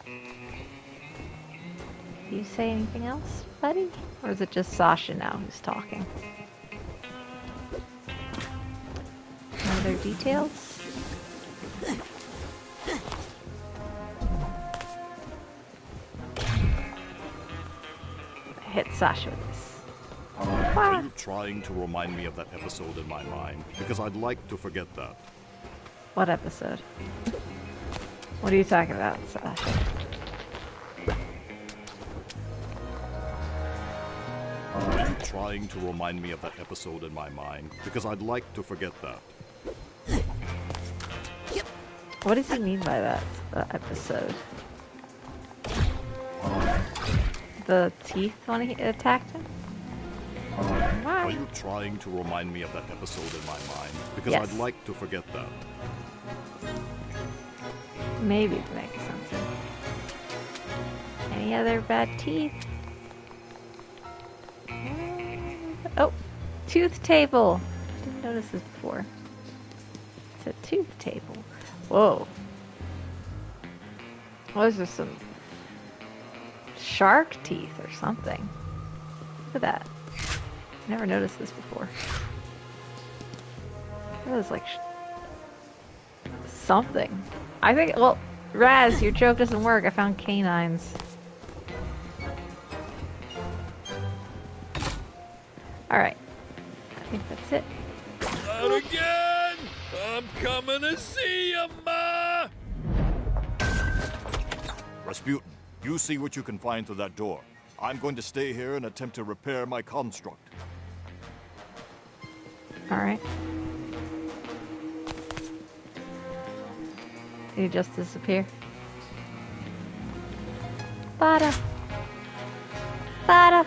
Do you say anything else, buddy? Or is it just Sasha now who's talking? Other details? Hit Sasha with this. Are you trying to remind me of that episode in my mind? Because I'd like to forget that. What episode? What are you talking about, Sasha? Are you trying to remind me of that episode in my mind? Because I'd like to forget that. What does he mean by that episode? The teeth when he attacked him? Why? Are you trying to remind me of that episode in my mind? Because Yes. I'd like to forget that. Maybe it makes sense. Any other bad teeth? Oh, tooth table. Didn't notice this before. It's a tooth table. Whoa. Those are some shark teeth or something. Look at that. Never noticed this before. That was like something. I think, well, Raz, your joke doesn't work. I found canines. Alright. I think that's it. Out again! I'm coming to see you, Ma! Rasputin, you see what you can find through that door. I'm going to stay here and attempt to repair my construct. Alright. Did he just disappear? Bada. Bada.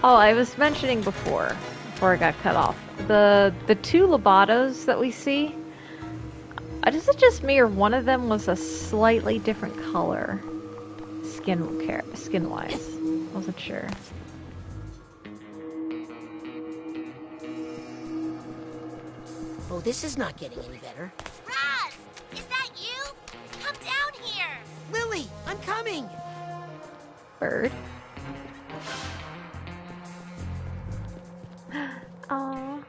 Oh, I was mentioning before I got cut off. The two Lobatos that we see, is it just me or one of them was a slightly different color skin-wise? Wasn't sure. Oh, this is not getting any better. Raz! Is that you? Come down here! Lily, I'm coming! Bird. Aww.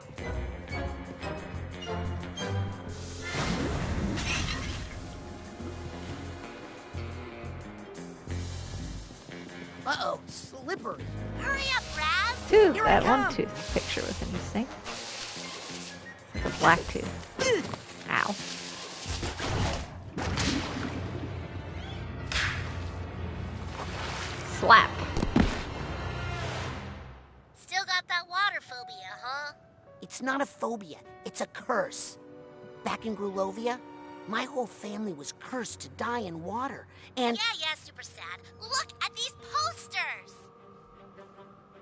Uh-oh, slippery. Hurry up, Raz! Tooth, Here I that one come. tooth picture was interesting. The black tooth. Ow. Slap. Still got that water phobia, huh? It's not a phobia, it's a curse. Back in Grulovia, my whole family was cursed to die in water, and... Yeah, super sad. Look at these posters!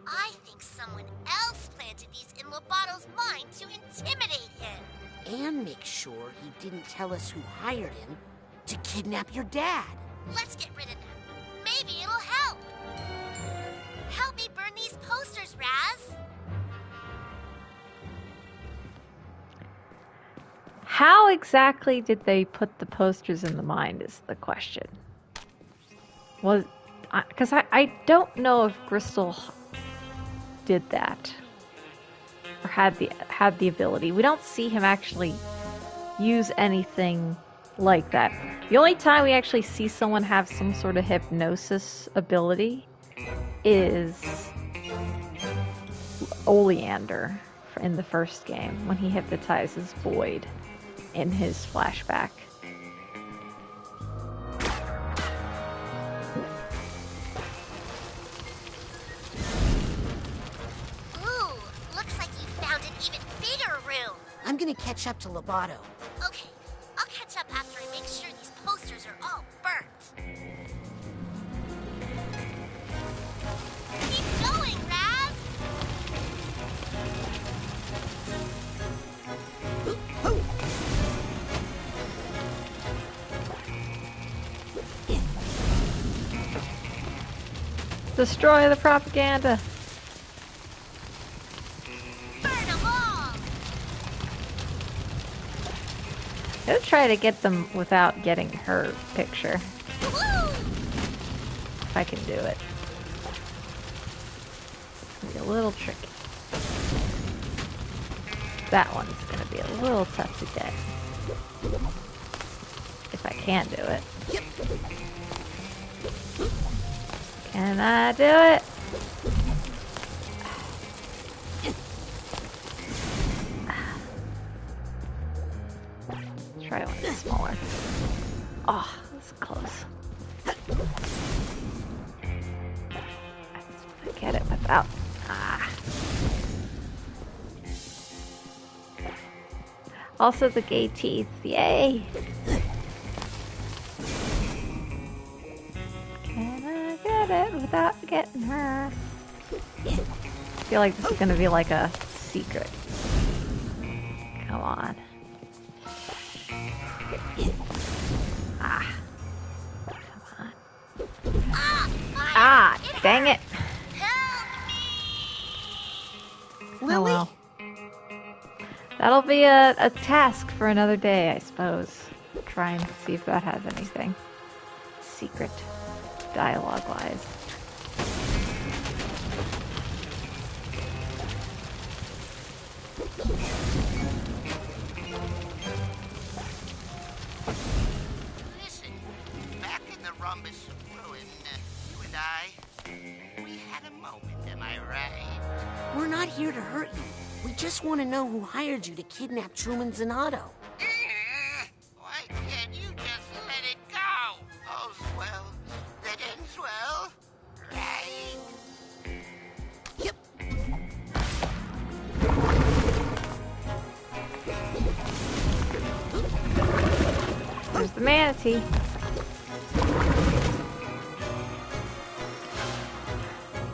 I think someone else planted these in Lobato's mind to intimidate him. And make sure he didn't tell us who hired him to kidnap your dad. Let's get rid of them. Maybe it'll help. Help me burn these posters, Raz. How exactly did they put the posters in the mind is the question. Was... Because I don't know if Gristle did that. Or had the ability. We don't see him actually use anything like that. The only time we actually see someone have some sort of hypnosis ability is Oleander in the first game when he hypnotizes Boyd in his flashback. Ooh, looks like you found an even bigger room. I'm gonna catch up to Lobato. Okay, I'll catch up after I make sure these posters are all burnt. Keep going, Raz! Destroy the propaganda! Burn them all! I'll try to get them without getting her picture. Woo! If I can do it. It's gonna be a little tricky. That one's gonna be a little tough to get. If I can do it. Can I do it? Try one that's smaller. Oh, that's close. I get it without. Also the gay teeth. Yay! Can I get it without getting her? I feel like this is gonna be like a secret. Come on. Come on. Dang it. Oh well. That'll be a task for another day, I suppose. Try and see if that has anything. Secret. Dialogue-wise. Listen, back in the rhombus of ruin, you and I, we had a moment, am I right? We're not here to hurt you. We just want to know who hired you to kidnap Truman Zanotto. Why can't you just let it go? All's well that ends well, right? Yep. There's the manatee.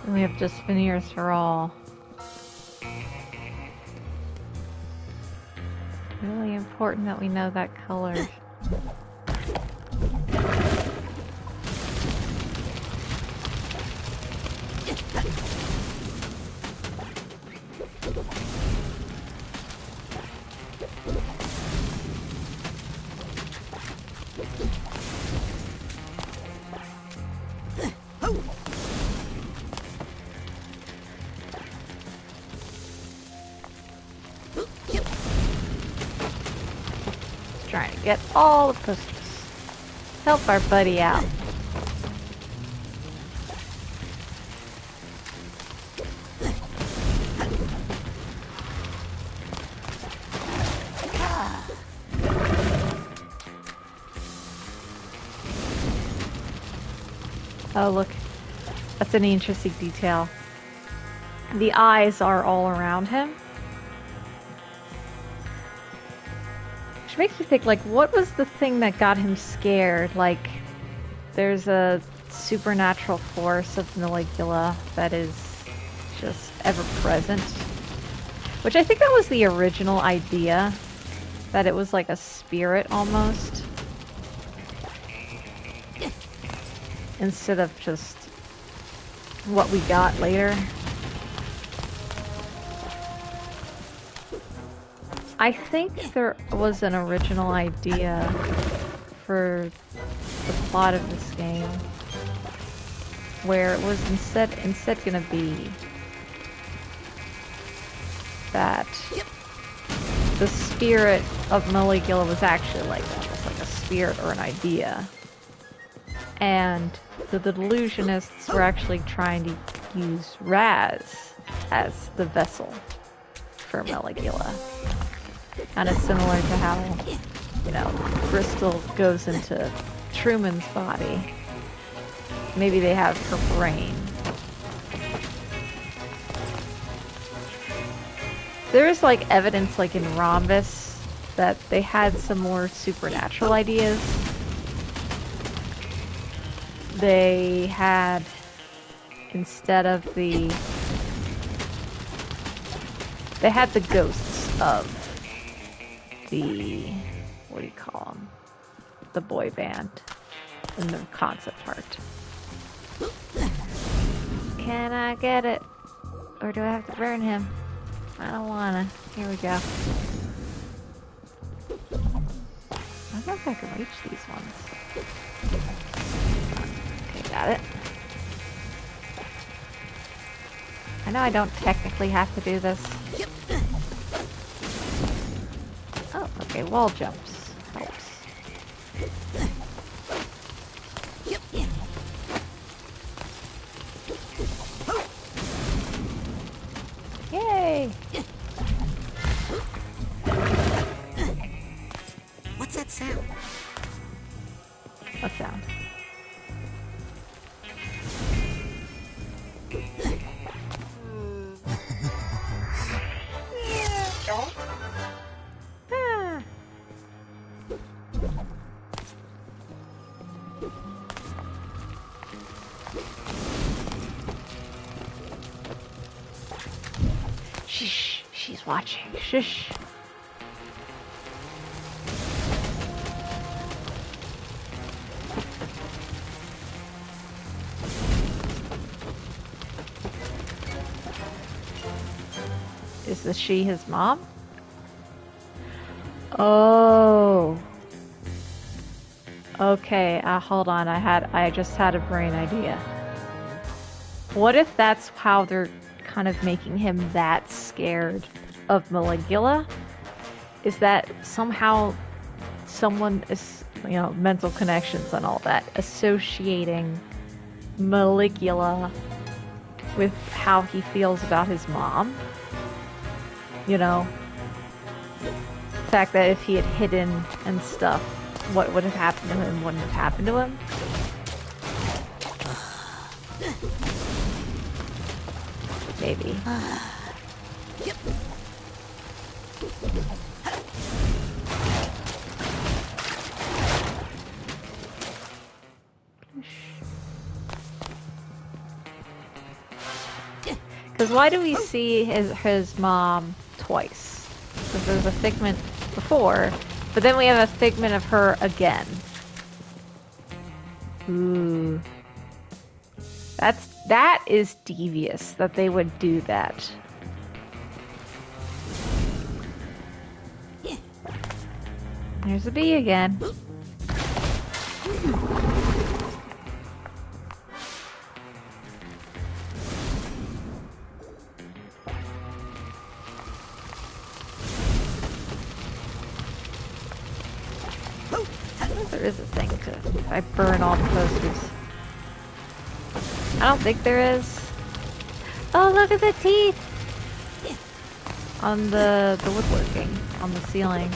And we have just veneers for all. Really important that we know that color. Trying to get all the posters. Help our buddy out. Oh, look. That's an interesting detail. The eyes are all around him. Which makes me think, like, what was the thing that got him scared? Like, there's a supernatural force of Maligula that is just ever present. Which I think that was the original idea. That it was like a spirit almost. Instead of just what we got later. I think there was an original idea for the plot of this game where it was instead gonna be that the spirit of Maligula was actually like almost like a spirit or an idea, and the delusionists were actually trying to use Raz as the vessel for Maligula. Kind of similar to how, you know, Crystal goes into Truman's body. Maybe they have her brain. There's like evidence like in Rhombus that they had some more supernatural ideas. They had, instead of the... They had the ghosts of the... What do you call them? The boy band in the concept art. Can I get it? Or do I have to burn him? I don't wanna. Here we go. I don't know if I can reach these ones. Okay, got it. I know I don't technically have to do this. Oh, okay, wall jumps. Helps. Yay! What's that sound? What sound? Ah. Shh, she's watching. Shush. Is this she his mom? Oh. Okay, hold on. I just had a brain idea. What if that's how they're kind of making him that scared of Maligula? Is that somehow someone is, you know, mental connections and all that, associating Maligula with how he feels about his mom? You know, the fact that if he had hidden and stuff, what would have happened to him wouldn't have happened to him. Maybe. Because why do we see his mom twice? Because there's a figment before, but then we have a figment of her again. Ooh. That is devious that they would do that. There's a bee again. There is a thing to if I burn all the posters. I don't think there is. Oh, look at the teeth! On the woodworking, on the ceiling.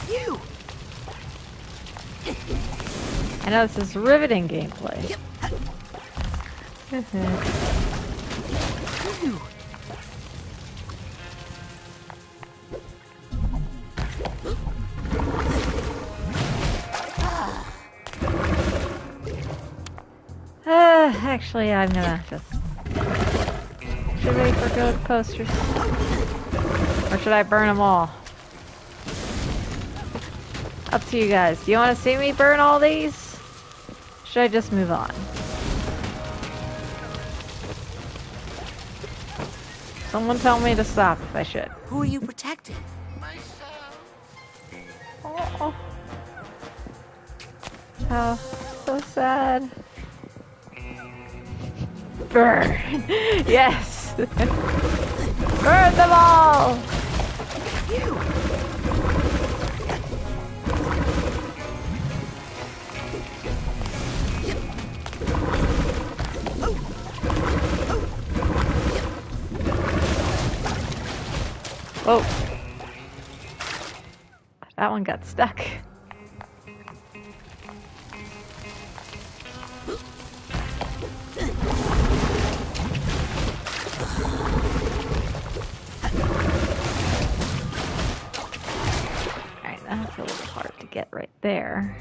You! know this is riveting gameplay. Actually, I'm gonna just... Should I forgo the posters? Or should I burn them all? Up to you guys. Do you want to see me burn all these? Should I just move on? Someone tell me to stop if I should. Who are you protecting? Oh. Oh, so sad. Burn! Yes! Burn them all! Whoa. That one got stuck. Alright, that's a little hard to get right there.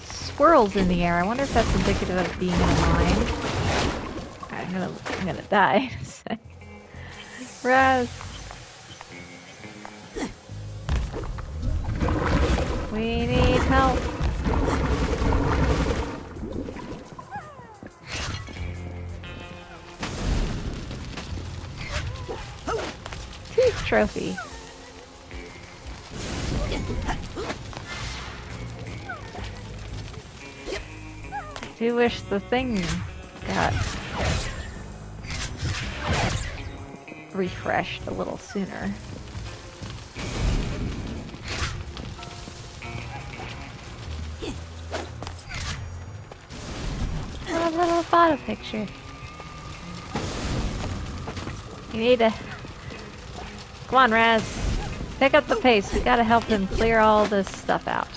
Swirls in the air. I wonder if that's indicative of being in a mine. I'm gonna die. Raz! We need help. Trophy. I do wish the thing got refreshed a little sooner. A little photo picture. You need to... Come on, Raz. Pick up the pace. We gotta help him clear all this stuff out.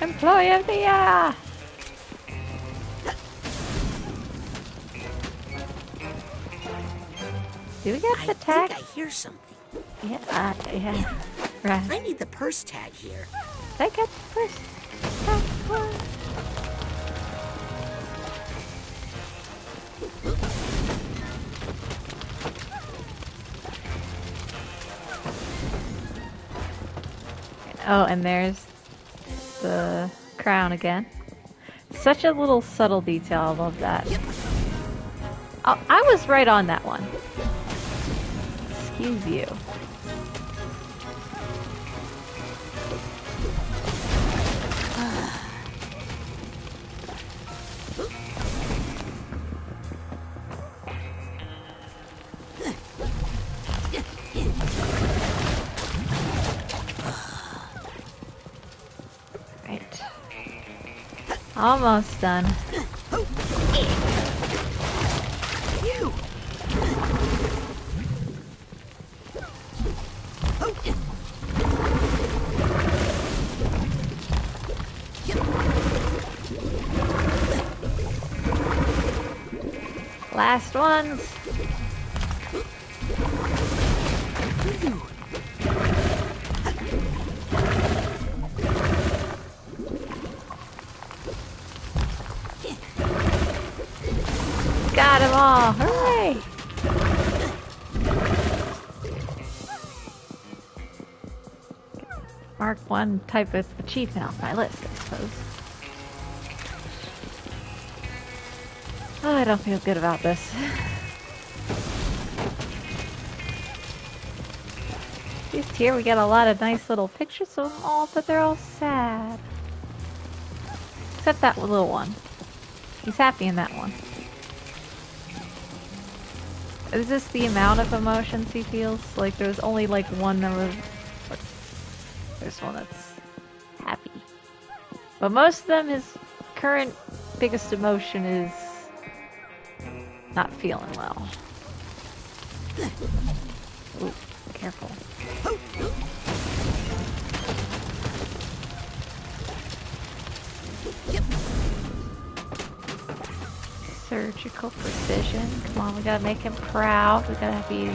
Employee of the year! Do we get the tag? I think I hear something. Yeah, yeah. Right. I need the purse tag here. I got the purse tag. Oh, and there's the crown again. Such a little subtle detail. I love that. Oh, I was right on that one. Excuse you. Right. Almost done. Last ones. Got them all. Hooray! Mark one type of achievement off my list, I suppose. Oh, I don't feel good about this. Just here we get a lot of nice little pictures of them all, but they're all sad. Except that little one. He's happy in that one. Is this the amount of emotions he feels? Like there's only like one number. There's one that's happy. But most of them, his current biggest emotion is not feeling well. Ooh. Careful. Surgical precision. Come on, we gotta make him proud. We gotta be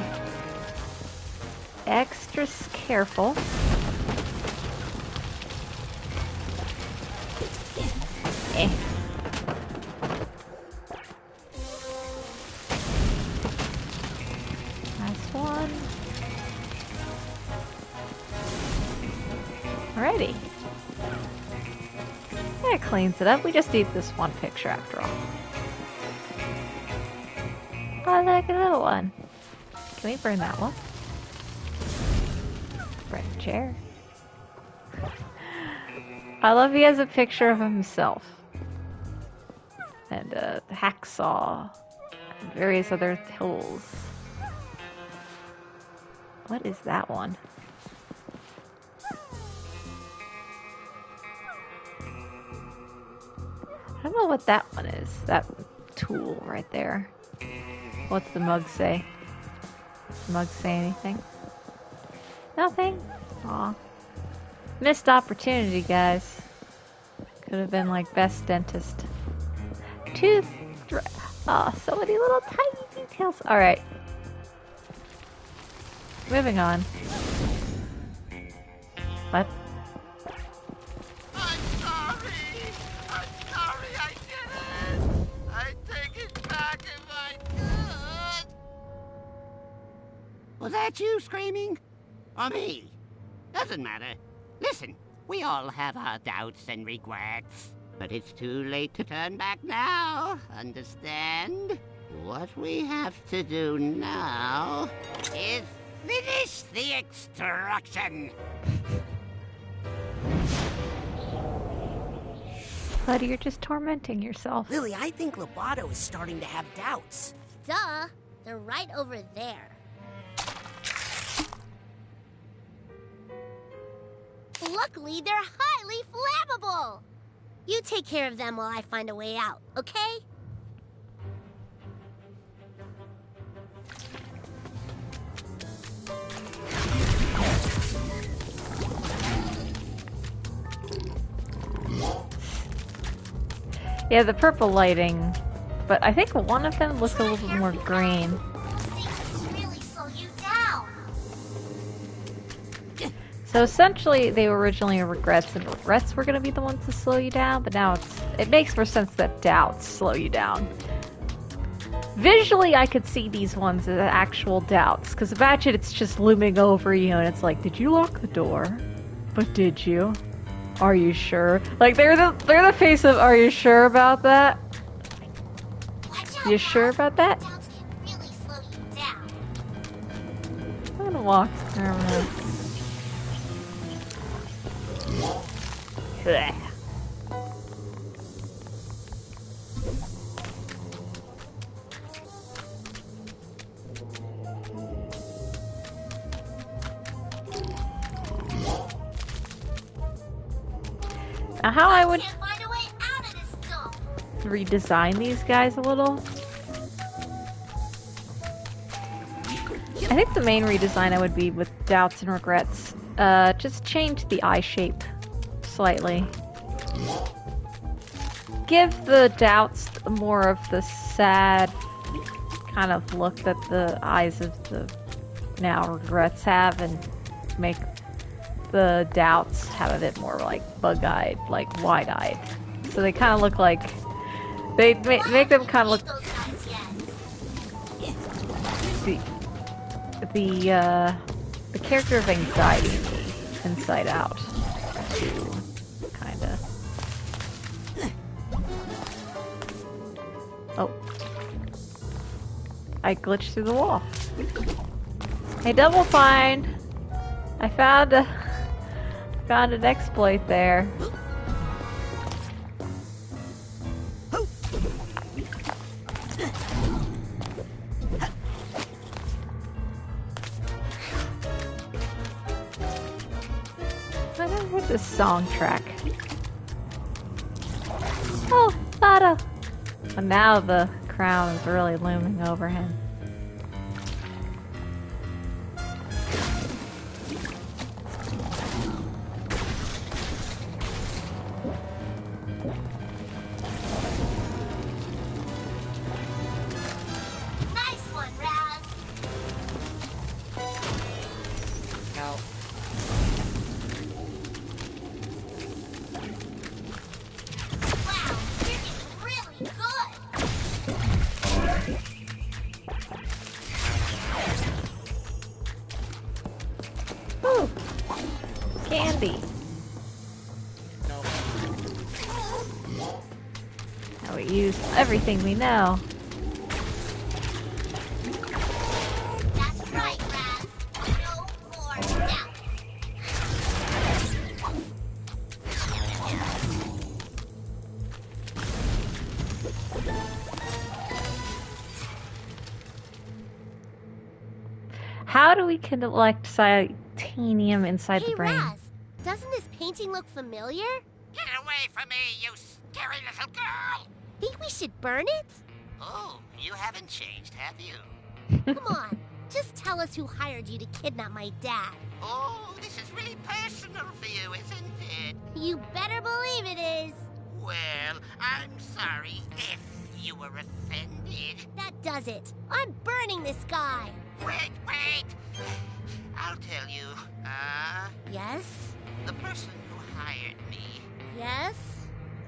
extra careful. Eh. Last one. Alrighty. That cleans it up. We just need this one picture after all. Oh, look, a little one. Can we burn that one? Burn the chair. I love he has a picture of himself. And a hacksaw. And various other tools. What is that one? I don't know what that one is. That tool right there. What's the mug say? Does the mug say anything? Nothing? Aw. Missed opportunity, guys. Could have been like best dentist. Aw, so many little tiny details. Alright. Moving on. What? I'm sorry I did it. I take it back if I could. Was that you screaming? Or me? Doesn't matter. Listen, we all have our doubts and regrets. But it's too late to turn back now, understand? What we have to do now is finish the extraction. Buddy, you're just tormenting yourself. Lily, I think Lobato is starting to have doubts. Duh, they're right over there. Luckily, they're highly flammable. You take care of them while I find a way out, okay? Yeah, the purple lighting, but I think one of them looks a little bit more green. Those things can really slow you down. So essentially, they were originally regrets, and regrets were going to be the ones to slow you down, but now it makes more sense that doubts slow you down. Visually, I could see these ones as actual doubts, because imagine it's just looming over you, and it's like, did you lock the door? But did you? Are you sure? Like, they're the face of, are you sure about that? You sure about that? Doubts can really slow you down. I'm gonna walk. Blech. Now how I would Can't find a way out of this dump. redesign these guys a little. I think the main redesign I would be with doubts and regrets. Just change the eye shape slightly. Give the doubts more of the sad kind of look that the eyes of the now regrets have, and make the doubts have a bit more like bug-eyed, like wide-eyed. So they kind of look like they make them kind of look the character of anxiety in Inside Out. Kinda. Oh. I glitched through the wall. Hey, Double Fine! I found an exploit there. I don't hear this song track. Oh, Lotto! And now the crown is really looming over him. everything we know. That's right, Raz. No more doubt. How do we collect titanium inside the brain? Raz, doesn't this painting look familiar? Get away from me, you scary little girl! Think we should burn it? Oh, you haven't changed, have you? Come on, just tell us who hired you to kidnap my dad. Oh, this is really personal for you, isn't it? You better believe it is. Well, I'm sorry if you were offended. That does it. I'm burning this guy. Wait! I'll tell you. Yes? The person who hired me Yes?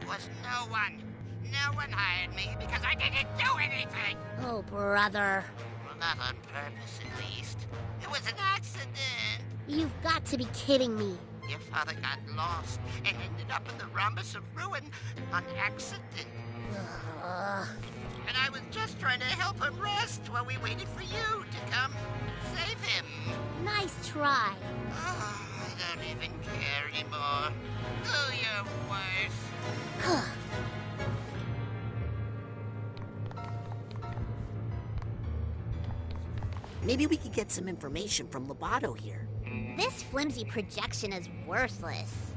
was no one. No one hired me because I didn't do anything. Oh, brother. Well, not on purpose, at least. It was an accident. You've got to be kidding me. Your father got lost and ended up in the rhombus of ruin on accident. And I was just trying to help him rest while we waited for you to come save him. Nice try. Oh, I don't even care anymore. Do your worst. Maybe we could get some information from Lobato here. This flimsy projection is worthless.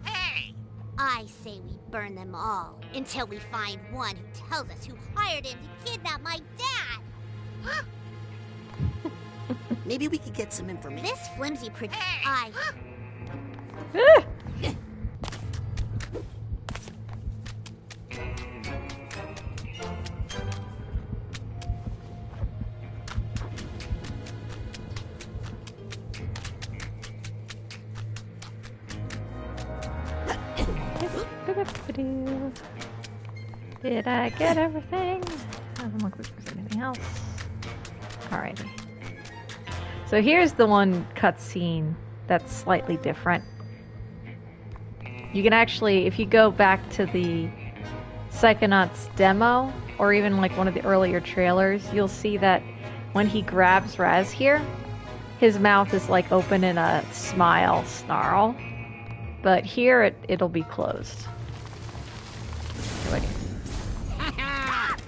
Hey! I say we burn them all until we find one who tells us who hired him to kidnap my dad. Maybe we could get some information. This flimsy projection. Did I get everything? Doesn't look like there's anything else. Alrighty. So here's the one cutscene that's slightly different. You can actually, if you go back to the Psychonauts demo, or even like one of the earlier trailers, you'll see that when he grabs Raz here, his mouth is like open in a smile snarl. But here it'll be closed. Here we go.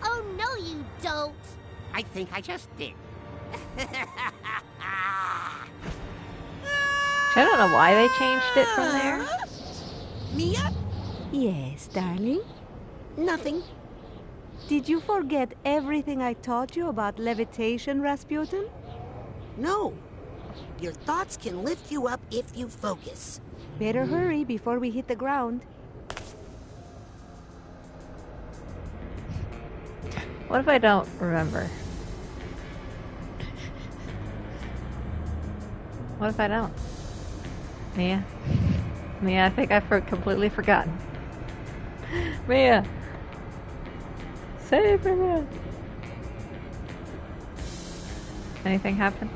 Oh, no, you don't. I think I just did. I don't know why they changed it from there. Mia? Yes, darling? Nothing. Did you forget everything I taught you about levitation, Rasputin? No. Your thoughts can lift you up if you focus. Better hurry before we hit the ground. What if I don't remember? What if I don't? Mia? Mia, I think I've completely forgotten. Mia! Save me, Mia! Anything happen?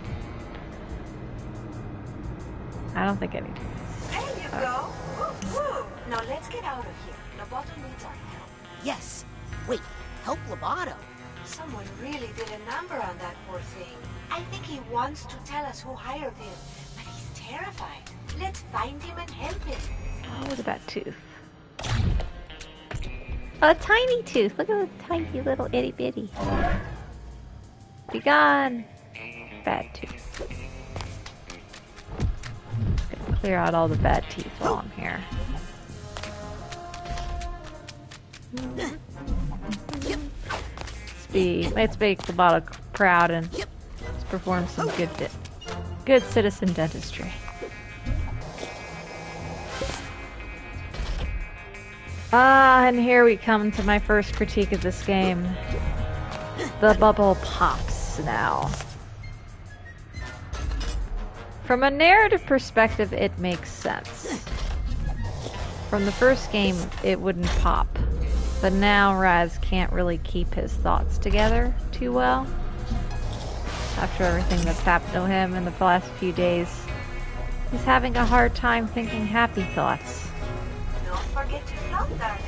I don't think anything. There you go. Woo-woo. Now let's get out of here. Lobato needs our help. Yes. Wait, help Lobato. Someone really did a number on that poor thing. I think he wants to tell us who hired him, but he's terrified. Let's find him and help him. Oh, look at that tooth. A tiny tooth. Look at the tiny little itty bitty. Be gone. Bad tooth. Gonna clear out all the bad teeth while I'm here. Let's make Lobato proud and let's perform some good citizen dentistry. And here we come to my first critique of this game. The bubble pops now. From a narrative perspective, it makes sense. From the first game, it wouldn't pop. But now Raz can't really keep his thoughts together too well. After everything that's happened to him in the last few days, he's having a hard time thinking happy thoughts. Don't forget to float, darling.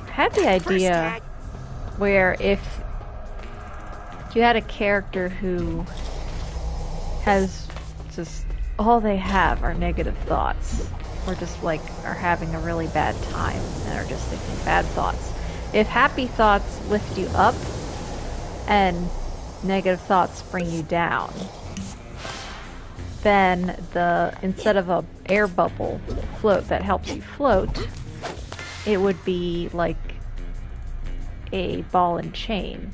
I had the idea where if you had a character who has just all they have are negative thoughts, or just like are having a really bad time and are just thinking bad thoughts. If happy thoughts lift you up and negative thoughts bring you down, then instead of a air bubble float that helps you float, it would be like a ball and chain,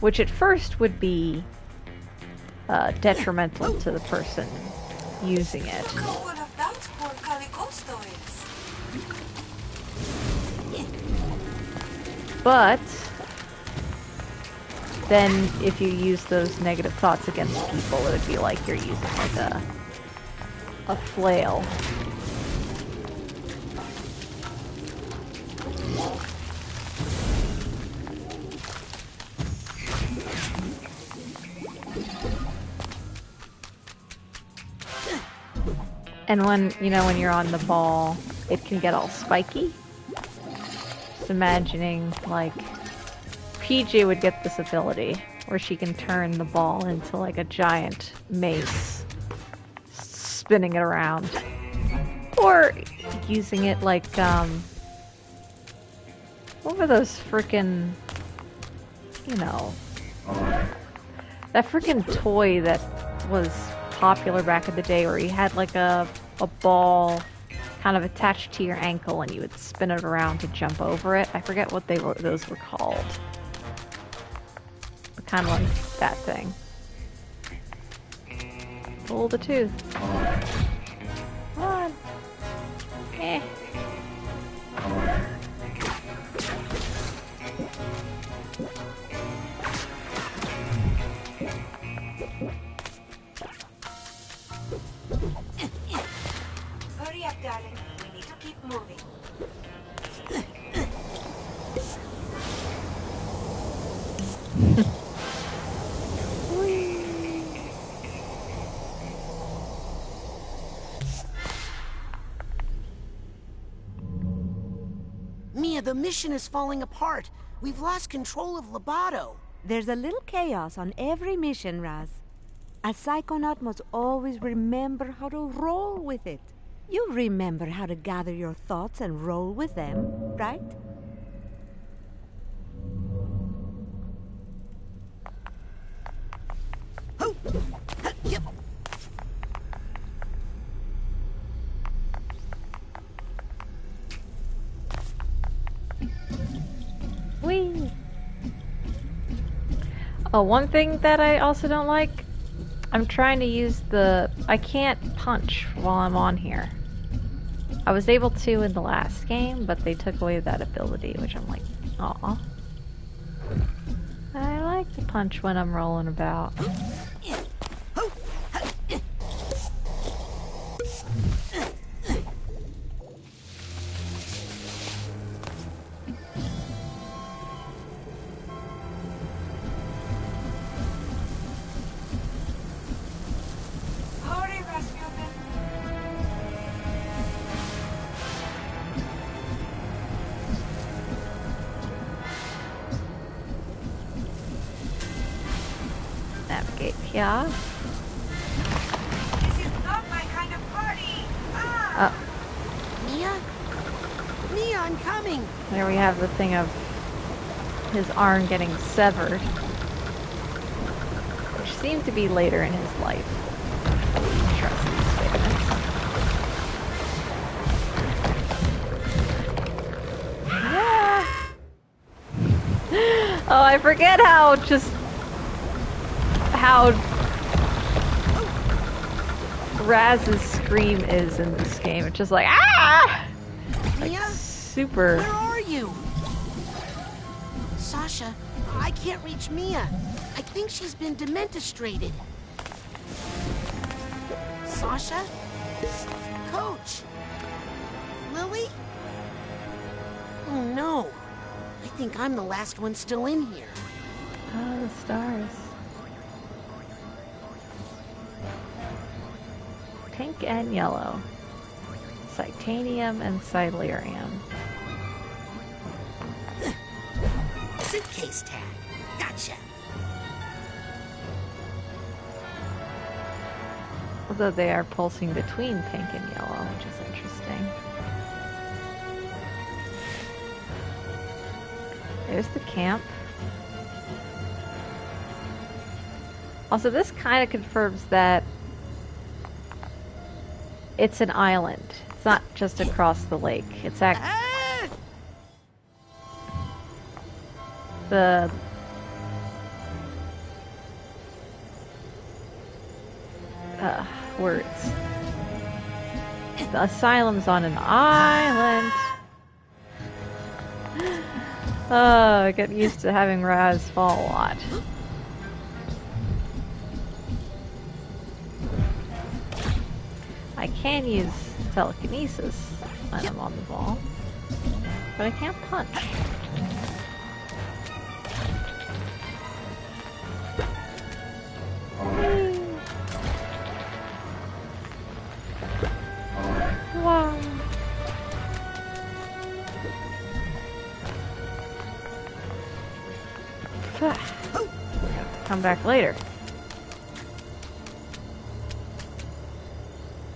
which at first would be detrimental to the person using it. Look how one of that poor Calicosto is. But then if you use those negative thoughts against people, it would be like you're using like a flail. And when you're on the ball, it can get all spiky. Just imagining, like, PJ would get this ability where she can turn the ball into like a giant mace, spinning it around. Or using it like, what were those frickin', that frickin' toy that was popular back in the day where you had like a ball kind of attached to your ankle and you would spin it around to jump over it. I forget what those were called. But kind of like that thing. Pull the tooth. Come on. Eh. Hurry up, darling. We need to keep moving. Mia, the mission is falling apart. We've lost control of Lobato. There's a little chaos on every mission, Raz. A psychonaut must always remember how to roll with it. You remember how to gather your thoughts and roll with them, right? Yep. Whee! Oh, one thing that I also don't like, I'm trying to use I can't punch while I'm on here. I was able to in the last game, but they took away that ability, which I'm like, aw. I like to punch when I'm rolling about. Hurry, Rasputin. Navigate here. This is not my kind of party. Ah! Mia? Mia, I'm coming! There we have the thing of his arm getting severed, which seemed to be later in his life. Trust these statements. Yeah. Oh, I forget how Raz's scream is in this game. It's just like, ah! Like, Mia? super. Where are you? Sasha, I can't reach Mia. I think she's been dementostrated. Sasha? Coach? Lily? Oh no. I think I'm the last one still in here. Oh, the stars. Pink and yellow. Titanium and Silurium. Suitcase tag. Gotcha. Although they are pulsing between pink and yellow, which is interesting. There's the camp. Also, this kind of confirms that it's an island. It's not just across the lake. It's the words. The asylum's on an island. Oh, I get used to having Raz fall a lot. I can use telekinesis when I'm on the ball, but I can't punch. Wow. Come back later.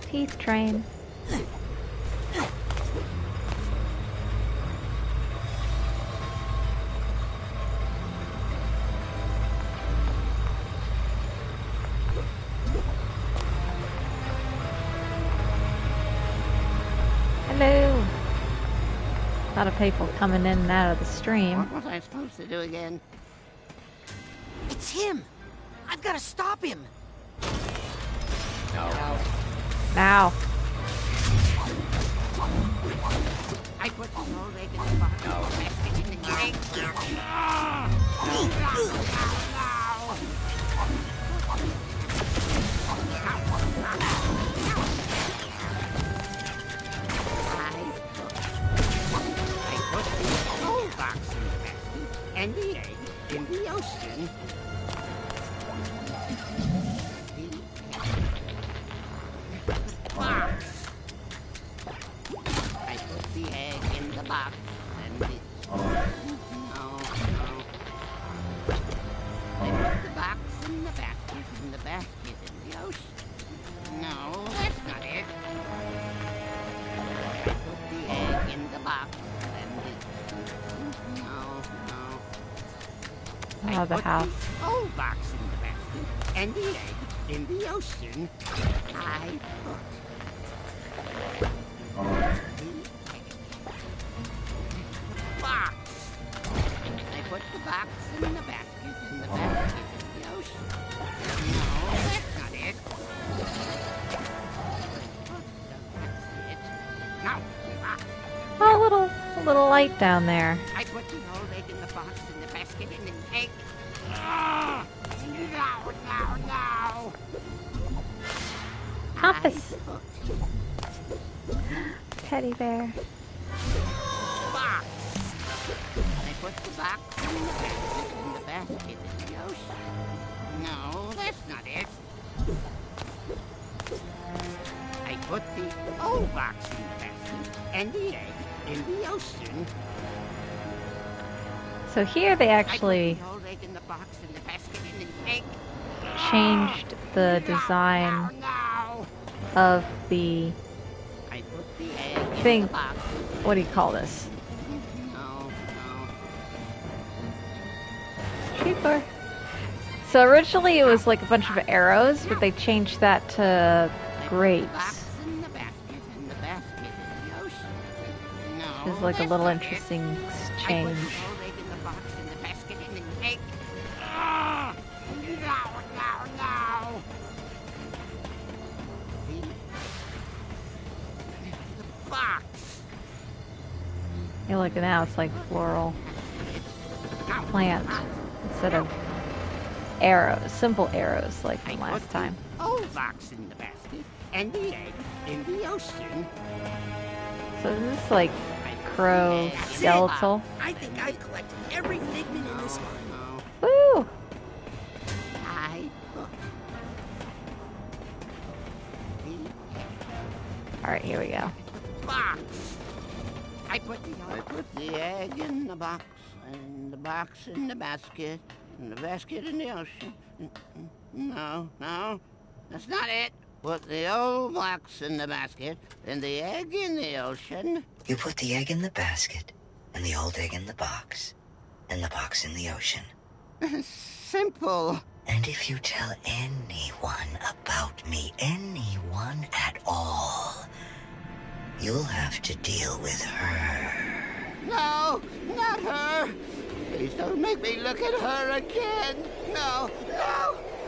Teeth train. Hello. A lot of people coming in and out of the stream. What was I supposed to do again? It's him! I've got to stop him! Now. I put the whole leg in the box. No. I put the whole box in the basket and the egg in the ocean. Box. I put the egg in the box and the... No. I put the box in the basket in the ocean. No, that's not it. I put the egg in the box and the... No. Oh, the house. The old box in the basket and the egg in the ocean. I put... Box. I put the box in the basket in the ocean. No, that's not it. That's it. No. Oh, a little light down there. I put the whole egg in the box in the basket and the egg. No. Compass. Teddy bear. Box. I put the box in the basket in the ocean. No, that's not it. I put the old box in the basket and the egg in the ocean. So here they actually changed the design of the thing. What do you call this? Cheaper. So originally it was like a bunch of arrows, but they changed that to grapes. It's like a little interesting change. You're looking now, it's like floral plant instead of arrows, simple arrows like from last time. Old box in the basket and the egg in the ocean. So this is like crow skeletal. I think I've collected every figment in this one. Woo! here we go. Box. I put the egg in the box, and the box in the basket, and the basket in the ocean. No, that's not it. Put the old box in the basket, and the egg in the ocean. You put the egg in the basket, and the old egg in the box, and the box in the ocean. Simple. And if you tell anyone about me, anyone at all, you'll have to deal with her. No, not her. Please don't make me look at her again. No,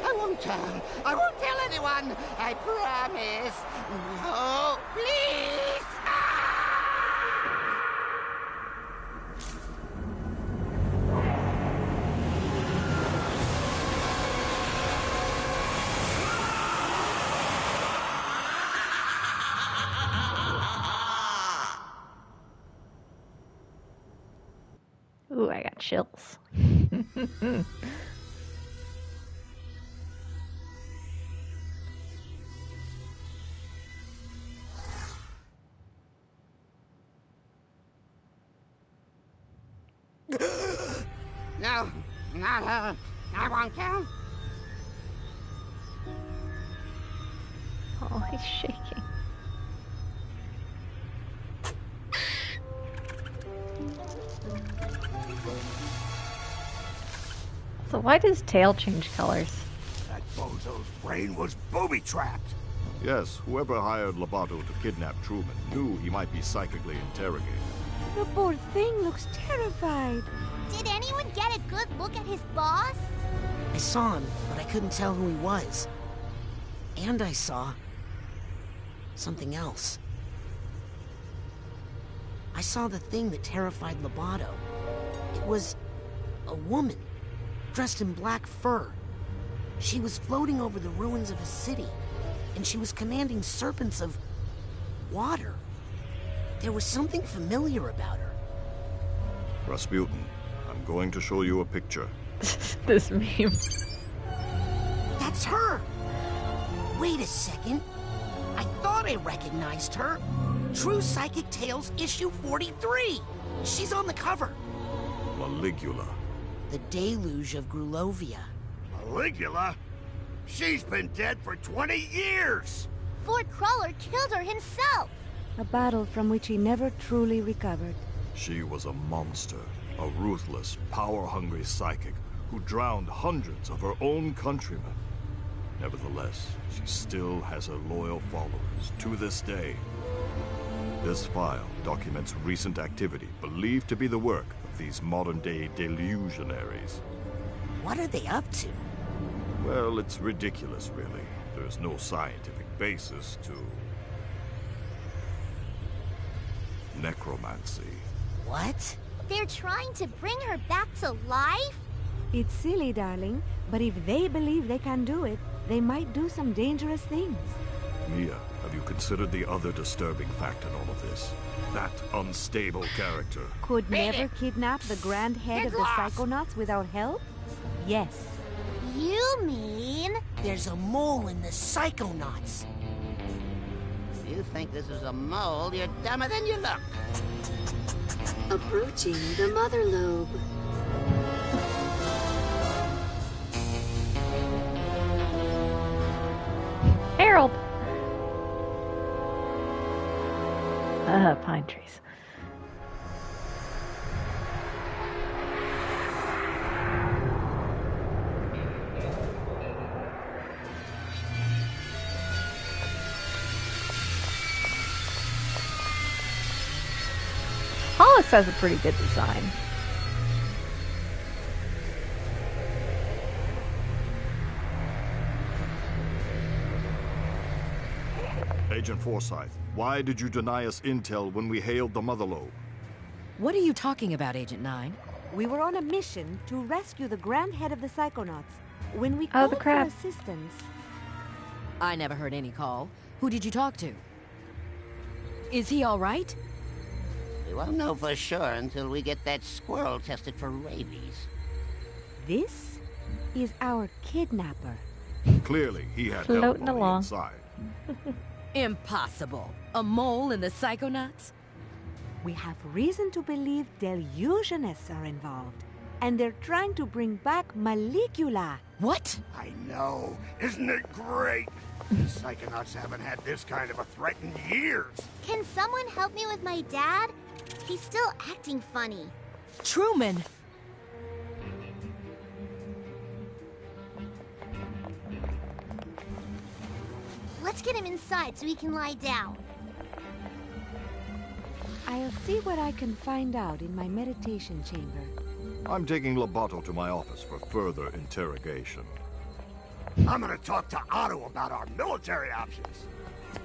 I won't tell. I won't tell anyone. I promise. No, please. Ooh, I got chills. No, not her. I won't tell. Oh, he's shaking. So why does tail change colors? That bozo's brain was booby-trapped. Yes, whoever hired Lobato to kidnap Truman knew he might be psychically interrogated. The poor thing looks terrified. Did anyone get a good look at his boss? I saw him, but I couldn't tell who he was. And I saw something else. I saw the thing that terrified Lobato. It was a woman, dressed in black fur. She was floating over the ruins of a city, and she was commanding serpents of water. There was something familiar about her. Rasputin, I'm going to show you a picture. This meme. That's her! Wait a second. I thought I recognized her. True Psychic Tales issue 43. She's on the cover. Maligula. The Deluge of Grulovia. Maligula? She's been dead for 20 years! Fort Crawler killed her himself! A battle from which he never truly recovered. She was a monster, a ruthless, power-hungry psychic who drowned hundreds of her own countrymen. Nevertheless, she still has her loyal followers to this day. This file documents recent activity believed to be the work of these modern-day delusionaries. What are they up to? Well, it's ridiculous, really. There's no scientific basis to necromancy. What? They're trying to bring her back to life? It's silly, darling, but if they believe they can do it, they might do some dangerous things. Mia, have you considered the other disturbing fact in all of this? That unstable character. Could never kidnap the grand head of the Psychonauts without help? Yes. You mean... There's a mole in the Psychonauts. If you think this is a mole, you're dumber than you look. Approaching the mother lobe. Harold! Pine trees. Hollis has a pretty good design. Agent Forsyth, why did you deny us intel when we hailed the Mother Lobe? What are you talking about, Agent 9? We were on a mission to rescue the grand head of the Psychonauts. When we called for assistance... I never heard any call. Who did you talk to? Is he all right? We won't know for sure until we get that squirrel tested for rabies. This is our kidnapper. Clearly, he had floating help on along. the inside. Impossible. A mole in the Psychonauts? We have reason to believe delusionists are involved, and they're trying to bring back Malicula. What? I know. Isn't it great? The Psychonauts haven't had this kind of a threat in years. Can someone help me with my dad? He's still acting funny. Truman! Let's get him inside so he can lie down. I'll see what I can find out in my meditation chamber. I'm taking Lobato to my office for further interrogation. I'm gonna talk to Otto about our military options.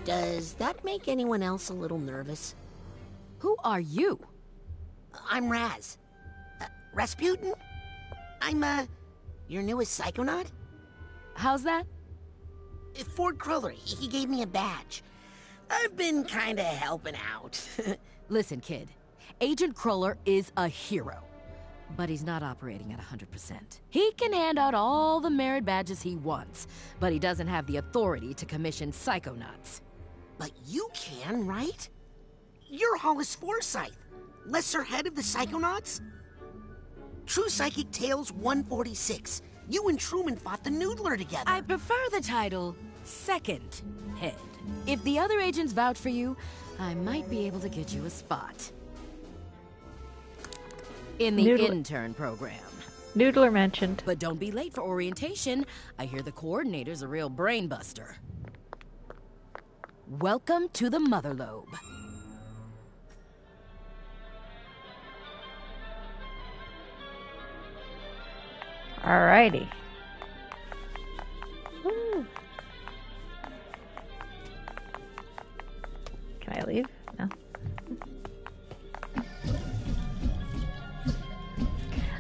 Does that make anyone else a little nervous? Who are you? I'm Raz. Rasputin? I'm, your newest Psychonaut? How's that? Ford Cruller, he gave me a badge. I've been kinda helping out. Listen, kid. Agent Cruller is a hero. But he's not operating at 100%. He can hand out all the merit badges he wants, but he doesn't have the authority to commission Psychonauts. But you can, right? You're Hollis Forsyth, lesser head of the Psychonauts? True Psychic Tales 146. You and Truman fought the Noodler together. I prefer the title Second Head. If the other agents vouch for you, I might be able to get you a spot. In the intern program. Noodler mentioned. But don't be late for orientation. I hear the coordinator's a real brain buster. Welcome to the Mother Lobe. Alrighty. Woo. Can I leave? No.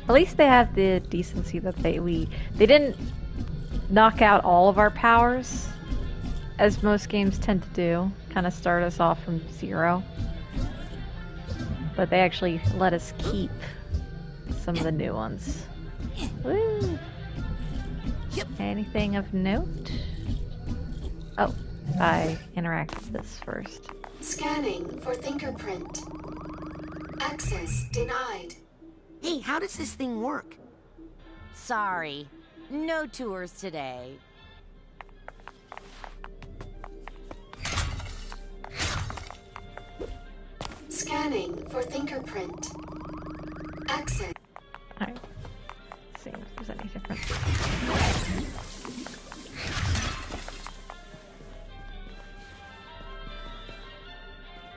At least they have the decency that they didn't knock out all of our powers, as most games tend to do. Kind of start us off from zero. But they actually let us keep some of the new ones. Woo! Anything of note? Oh, I interact with this first. Scanning for fingerprint. Access denied. Hey, how does this thing work? Sorry, no tours today. Scanning for fingerprint. Access. Alright. Let's see if there's any difference.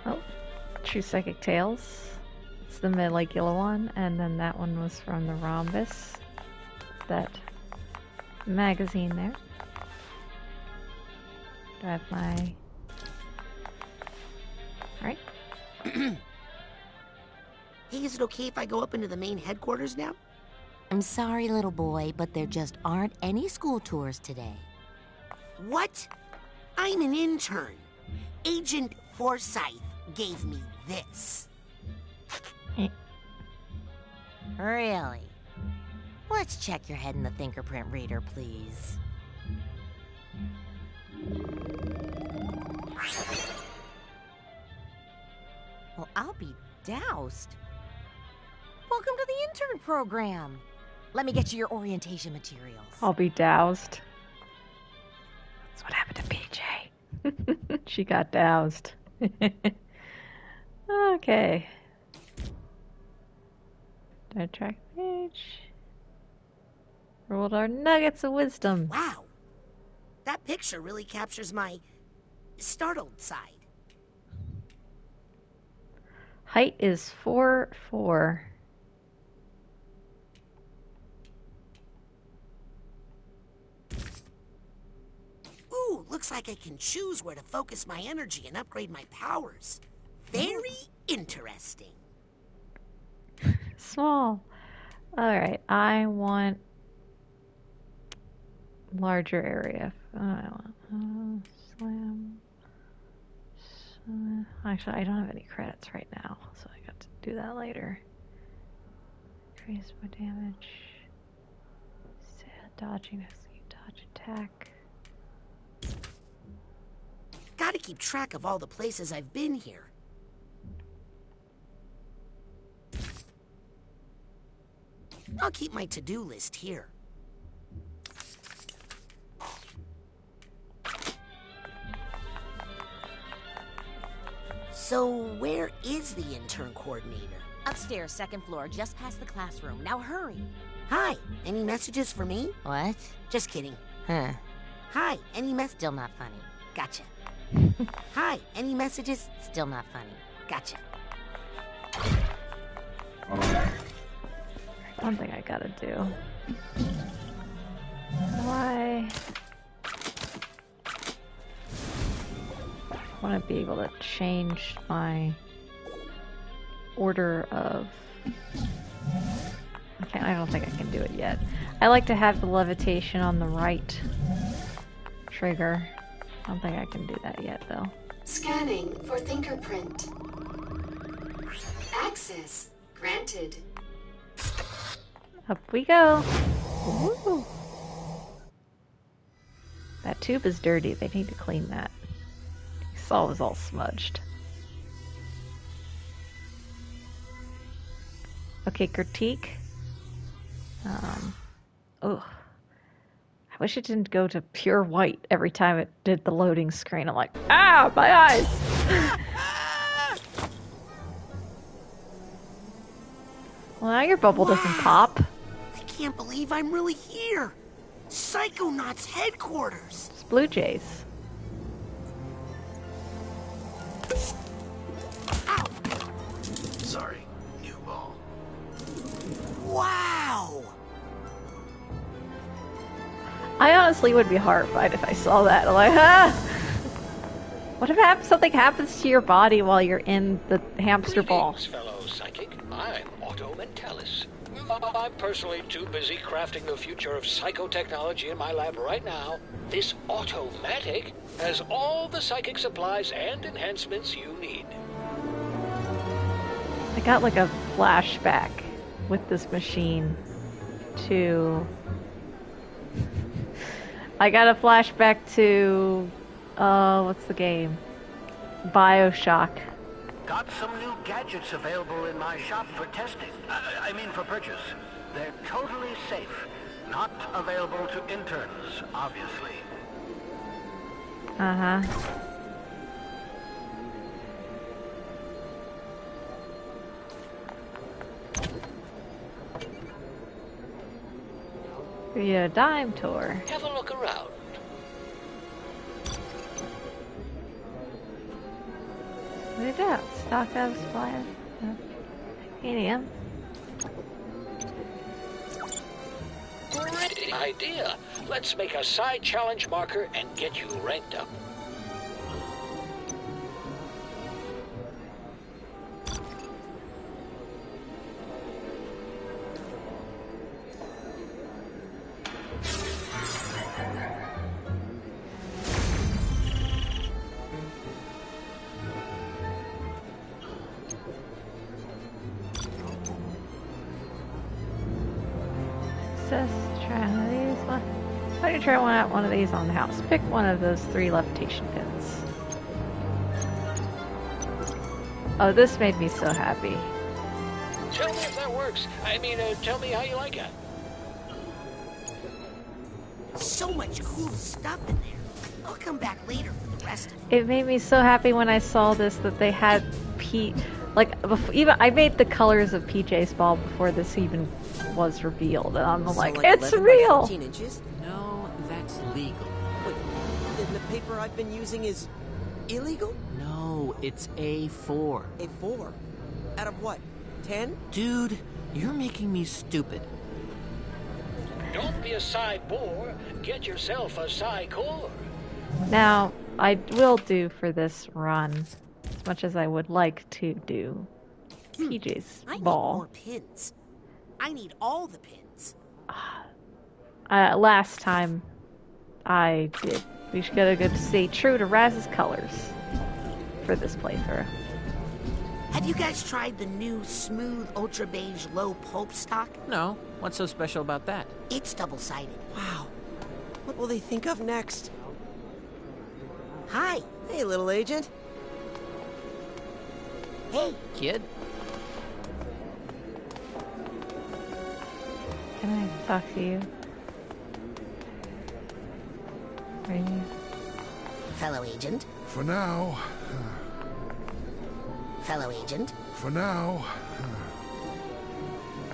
Oh, True Psychic Tales. It's the Malicula one, and then that one was from the Rhombus. That magazine there. Do I have my... Alright. Hey, is it okay if I go up into the main headquarters now? I'm sorry, little boy, but there just aren't any school tours today. What? I'm an intern. Agent Forsyth gave me this. Really? Let's check your head in the fingerprint reader, please. Well, I'll be doused. Welcome to the intern program. Let me get you your orientation materials. I'll be doused. That's what happened to PJ. She got doused. Okay. Do I track page? Rolled our nuggets of wisdom. Wow. That picture really captures my startled side. Height is 4'4". Ooh, looks like I can choose where to focus my energy and upgrade my powers. Very interesting. Small. Alright, I want larger area. I want slam. Actually, I don't have any credits right now, so I got to do that later. Increase my damage. Dodging, dodge attack. gotta keep track of all the places I've been here. I'll keep my to-do list here. So, where is the intern coordinator? Upstairs, second floor, just past the classroom. Now hurry. Hi, any messages for me? What? Just kidding. Huh. Hi, any Still not funny. Gotcha. Hi, any messages? Still not funny. Gotcha. One thing I gotta do. Why? I want to be able to change my order of... I don't think I can do it yet. I like to have the levitation on the right trigger. I don't think I can do that yet, though. Scanning for fingerprint. Access granted. Up we go. Ooh. That tube is dirty. They need to clean that. You saw it was all smudged. Okay, critique. Oh. I wish it didn't go to pure white every time it did the loading screen. I'm like, ah, my eyes! Well, now your bubble doesn't pop. I can't believe I'm really here. Psychonauts headquarters. It's Blue Jays. Ow. Sorry, new ball. Wow. I honestly would be horrified if I saw that. I'm like, ah! What if something happens to your body while you're in the hamster ball? Greetings, fellow psychic. I'm Auto Mentalis. I'm personally too busy crafting the future of psychotechnology in my lab right now. This Automatic has all the psychic supplies and enhancements you need. I got like a flashback with this machine to... I got a flashback to... what's the game? BioShock. Got some new gadgets available in my shop for testing. I mean for purchase. They're totally safe. Not available to interns, obviously. Uh-huh. Yeah, dime tour. Have a look around. What is that? Stock out supplies? Medium. Great idea. Let's make a side challenge marker and get you ranked up. Why don't you try one of these on the house? Pick one of those 3 levitation pins. Oh, this made me so happy. Tell me if that works. I mean, tell me how you like it. So much cool stuff in there. I'll come back later for the rest of it. It made me so happy when I saw this that they had even I made the colors of PJ's ball before this even was revealed, and I'm like, it's real. 14 inches? No, that's legal. Wait, then the paper I've been using is illegal? No, it's A4. A4? Out of what? 10? Dude, you're making me stupid. Don't be a side bore. Get yourself a Psy-Core. Now, I will do for this run, as much as I would like to do, PJ's I need ball. more pins. I need all the pins. Last time I did. We should gotta stay true to Raz's colors for this playthrough. Have you guys tried the new smooth ultra beige low pulp stock? No. What's so special about that? It's double-sided. Wow. What will they think of next? Hi, Hey, little agent. Hey, kid. Can I talk to you? Are you? Fellow agent? For now. Fellow agent? For now.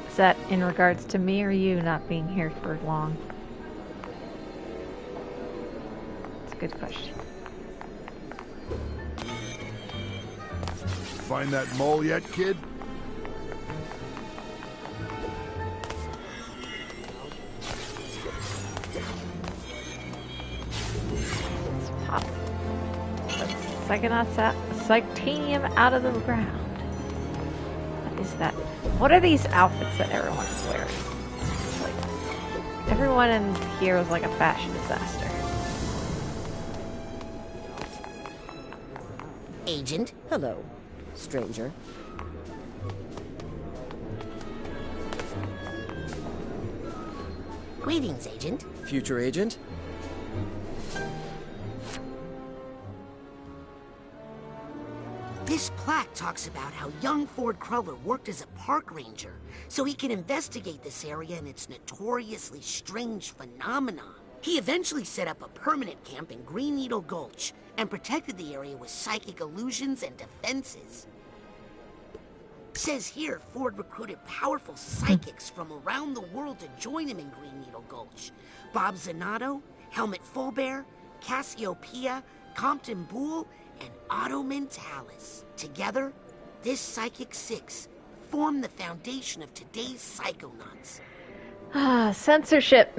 Is that in regards to me or you not being here for long? It's a good question. Find that mole yet, kid? Let's pop Psychonauts out of the ground. What is that? What are these outfits that everyone is wearing? Like, everyone in here is like a fashion disaster. Agent? Hello, stranger. Greetings, Agent. Future agent? This plaque talks about how young Ford Cruller worked as a park ranger so he could investigate this area and its notoriously strange phenomenon. He eventually set up a permanent camp in Green Needle Gulch and protected the area with psychic illusions and defenses. Says here, Ford recruited powerful psychics from around the world to join him in Green Needle Gulch. Bob Zanato, Helmut Fulbear, Cassiopeia, Compton Boole, and Otto Mentalis. Together, this Psychic Six formed the foundation of today's Psychonauts. Ah, censorship.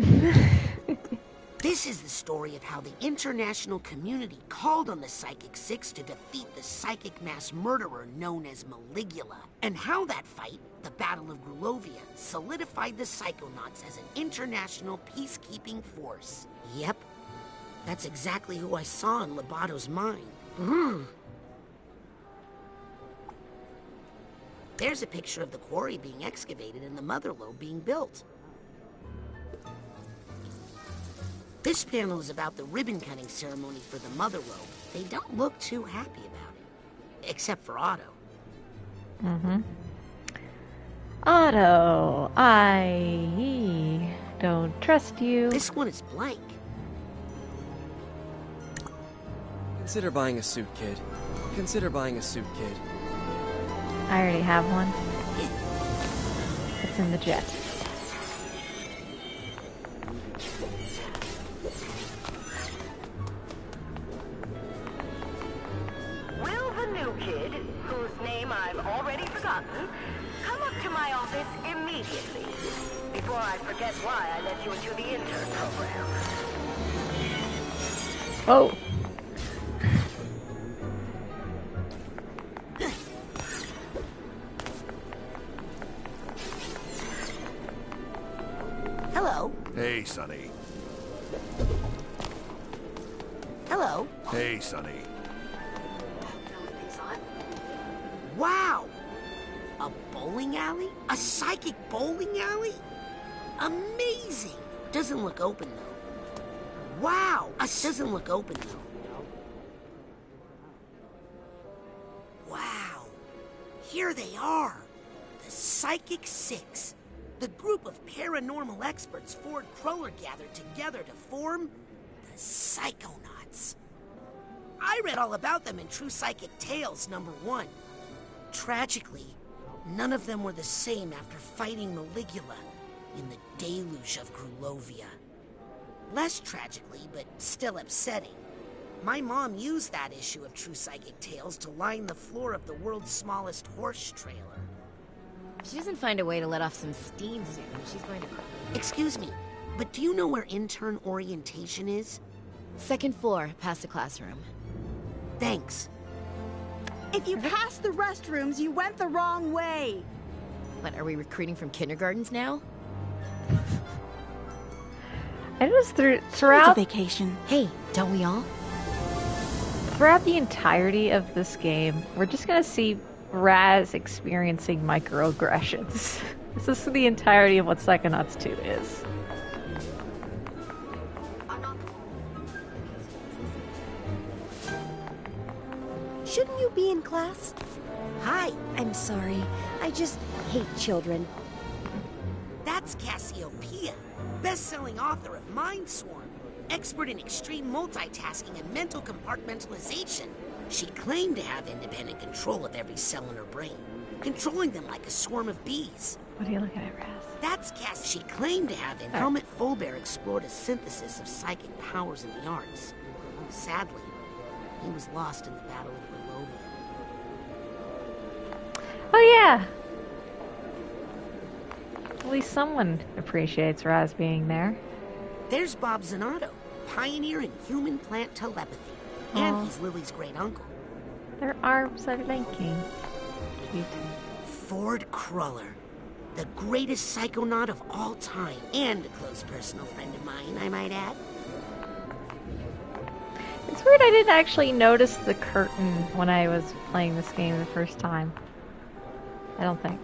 This is the story of how the international community called on the Psychic Six to defeat the psychic mass murderer known as Maligula, and how that fight, the Battle of Grulovia, solidified the Psychonauts as an international peacekeeping force. Yep, that's exactly who I saw in Lobato's mind. There's a picture of the quarry being excavated and the mother lode being built. This panel is about the ribbon-cutting ceremony for the mother lode. They don't look too happy about it. Except for Otto. Mm-hmm. Otto, I don't trust you. This one is blank. Consider buying a suit, kid. Consider buying a suit, kid. I already have one. It's in the jet. Will the new kid, whose name I've already forgotten, come up to my office immediately, before I forget why I let you into the intern program? Oh. Hello. Hey, Sonny. Hello. Hey, Sonny. Wow! A bowling alley? A psychic bowling alley? Amazing! Doesn't look open, though. Wow! Doesn't look open, though. Wow! Here they are! The Psychic Six. The group of paranormal experts Ford Cruller gathered together to form the Psychonauts. I read all about them in True Psychic Tales #1. Tragically, none of them were the same after fighting Maligula in the deluge of Grulovia. Less tragically, but still upsetting, my mom used that issue of True Psychic Tales to line the floor of the world's smallest horse trailer. If she doesn't find a way to let off some steam soon, she's going to... Excuse me, but do you know where intern orientation is? Second floor, past the classroom. Thanks. If you passed the restrooms, you went the wrong way. What, are we recruiting from kindergartens now? I just throughout vacation. Hey, don't we all? Throughout the entirety of this game, we're just gonna see Raz experiencing microaggressions. This is the entirety of what Psychonauts 2 is. Shouldn't you be in class? Hi. I'm sorry. I just hate children. That's Cassiopeia, best-selling author of Mindswarm, expert in extreme multitasking and mental compartmentalization. She claimed to have independent control of every cell in her brain, controlling them like a swarm of bees. What are you looking at, Raz? That's Cass. She claimed to have in Helmut Fulbear explored a synthesis of psychic powers in the arts. Sadly, he was lost in the Battle of Berlovia. Oh yeah. At least someone appreciates Raz being there. There's Bob Zanotto, pioneer in human-plant telepathy. And he's Lily's great-uncle. Their arms are linking. Cute. Ford Cruller, the greatest psychonaut of all time, and a close personal friend of mine, I might add. It's weird I didn't actually notice the curtain when I was playing this game the first time. I don't think.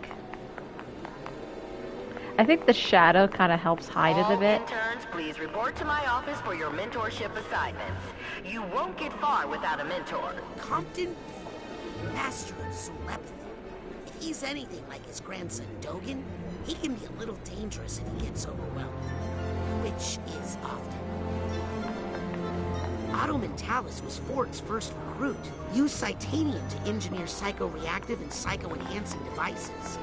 I think the shadow kind of helps hide it a bit. All interns, please report to my office for your mentorship assignments. You won't get far without a mentor. Compton, master of telepathy. If he's anything like his grandson Dogen, he can be a little dangerous if he gets overwhelmed, which is often. Otto Mentalis was Ford's first recruit. Used Psytanium to engineer psycho-reactive and psycho-enhancing devices.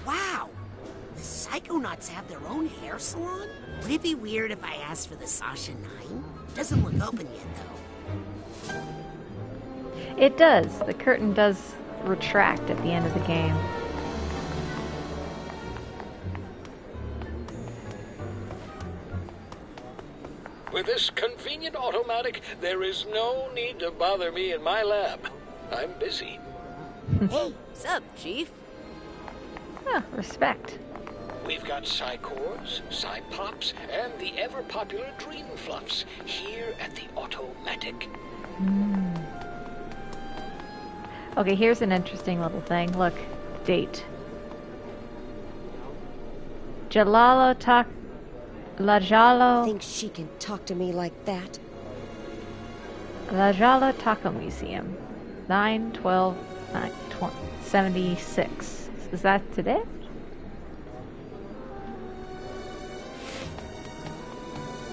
Wow! The Psychonauts have their own hair salon? Would it be weird if I asked for the Sasha 9? Doesn't look open yet, though. It does. The curtain does retract at the end of the game. With this convenient automatic, there is no need to bother me in my lab. I'm busy. Hey, sup, Chief? Ah, respect. We've got Psycores, Psypops, and the ever-popular Dream Fluffs here at the Automatic. Okay, here's an interesting little thing. Look, date. Lajalo. Thinks she can talk to me like that? Lajala Taco Museum. 9/12/76. Is that today?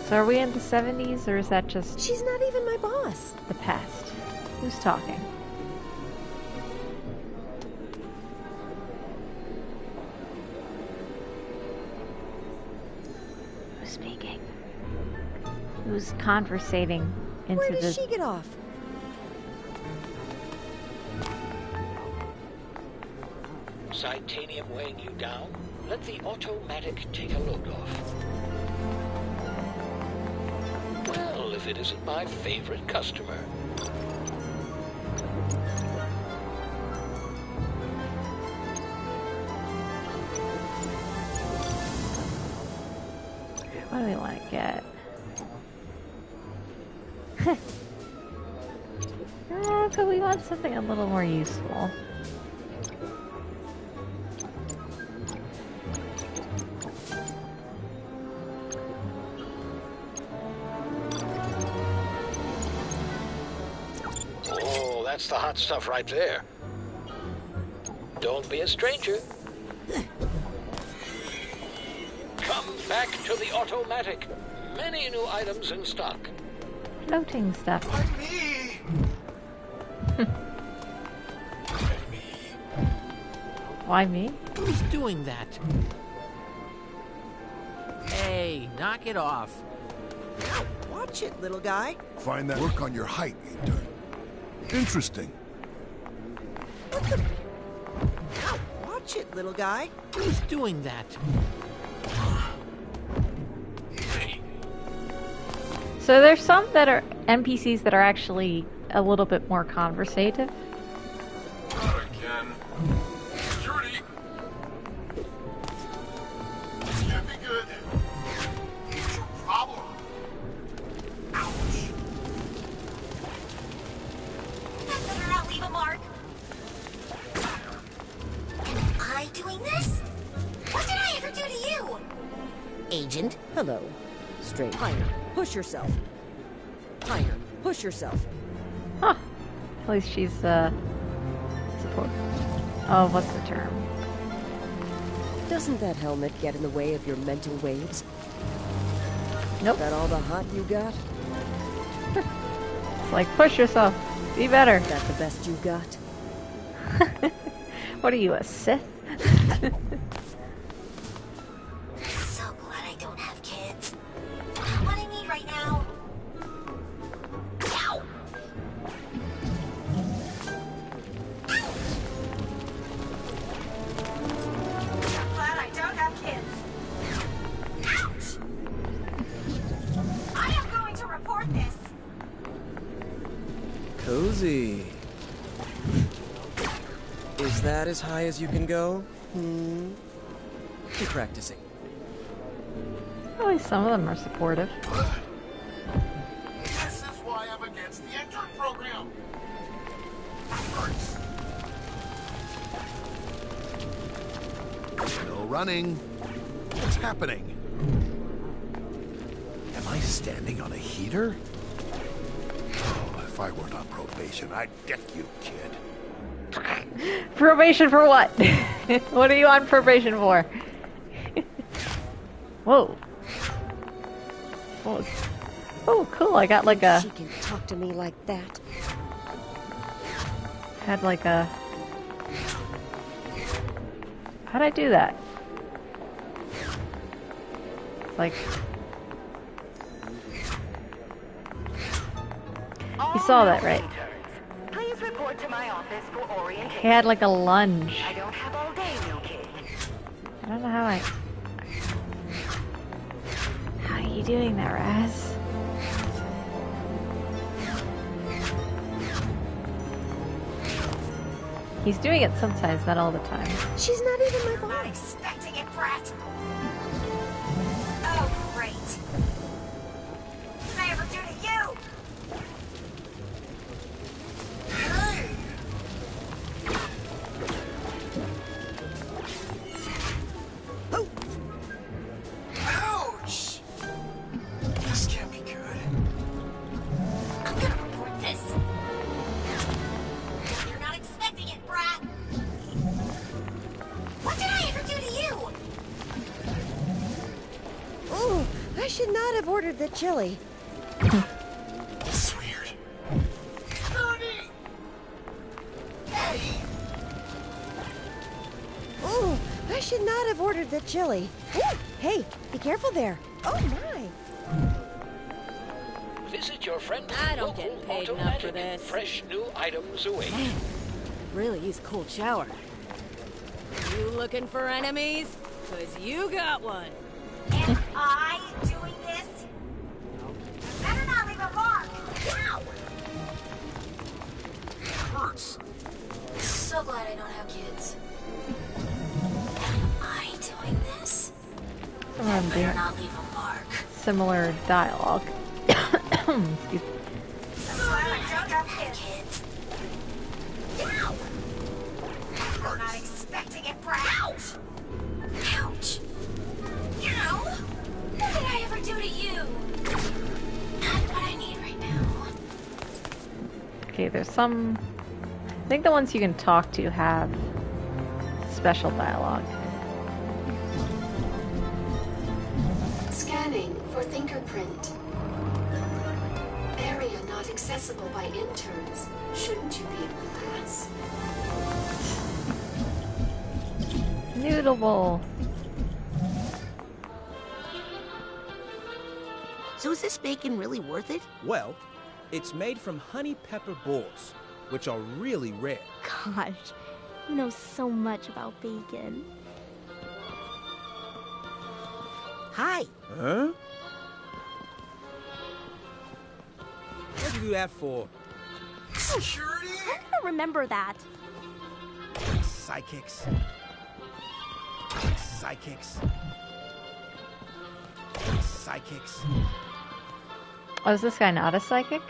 So are we in the 70s, or is that just... She's not even my boss. The past. Who's talking? Who's speaking? Who's conversating into Where does the... she get off? Psytanium weighing you down? Let the Automatic take a load off. Well, if it isn't my favorite customer. What do we want to get? But we want something a little more useful. Oh, that's the hot stuff right there. Don't be a stranger. Come back to the Automatic. Many new items in stock. Floating stuff. Why me? Who's doing that? Hey, knock it off. Watch it, little guy. Find that work on your height, intern. Interesting. Watch it, little guy. Who's doing that? So there's some that are NPCs that are actually a little bit more conversative. Not again. Security. Can't be good. What's your problem? Ouch. That better not leave a mark. Am I doing this? What did I ever do to you? Agent. Hello. Straight. Higher. Push yourself. Higher. Push yourself. Huh. At least she's, support. Oh, what's the term? Doesn't that helmet get in the way of your mental waves? Nope. Is that all the hot you got? It's like, push yourself. Be better. Is that the best you got? What are you, a Sith? So glad I don't have kids. What I need right now. Ow! I'm glad I don't have kids. Ouch! I am going to report this. Cozy. Is that as high as you can go? Keep practicing. At least some of them are supportive. This is why I'm against the intern program. Hurts. No running. What's happening? Am I standing on a heater? Oh, if I weren't on probation, I'd deck you, kid. Probation for what? What are you on probation for? Whoa. Whoa. Oh, cool. I got like a... She can talk to me like that. Had like a... How'd I do that? It's like... You saw that, right? Please report to my office for orientation. He had like a lunge. I don't have all day, new kid. I don't know how I... How are you doing that, Raz? He's doing it sometimes, not all the time. She's not even my boss. Not expecting it, Brat. Oh, great. What did I ever do to you? Ouch! This can't be good. I'm gonna report this. You're not expecting it, Brat. What did I ever do to you? Oh, I should not have ordered the chili. This is weird. Ernie! Hey! Oh, I should not have ordered the chili. Ooh, hey, be careful there. Oh my! Visit your friend. I don't get paid enough for this. Fresh new items await. Man, really use a cold shower. You looking for enemies? 'Cause you got one. Am I doing this? Better not leave a mark. Ow! Hurts. So glad I don't have kids. Am I doing this? Some of them Better do not leave a mark. similar dialogue. Excuse me. So glad I don't have kids. Ow! I'm not expecting it, Brat. Ouch! Ouch! Ow! What did I ever do to you? Not what I need right now. Okay, there's some... I think the ones you can talk to have special dialogue. Scanning for fingerprint. Area not accessible by interns. Shouldn't you be in class? Noodle bowl. So is this bacon really worth it? Well, it's made from honey pepper balls, which are really rare. Gosh, you know so much about bacon. Hi. Huh? What'd you do that for? Security? I'm gonna remember that. Psychics. Psychics. Psychics. Oh, is this guy not a psychic?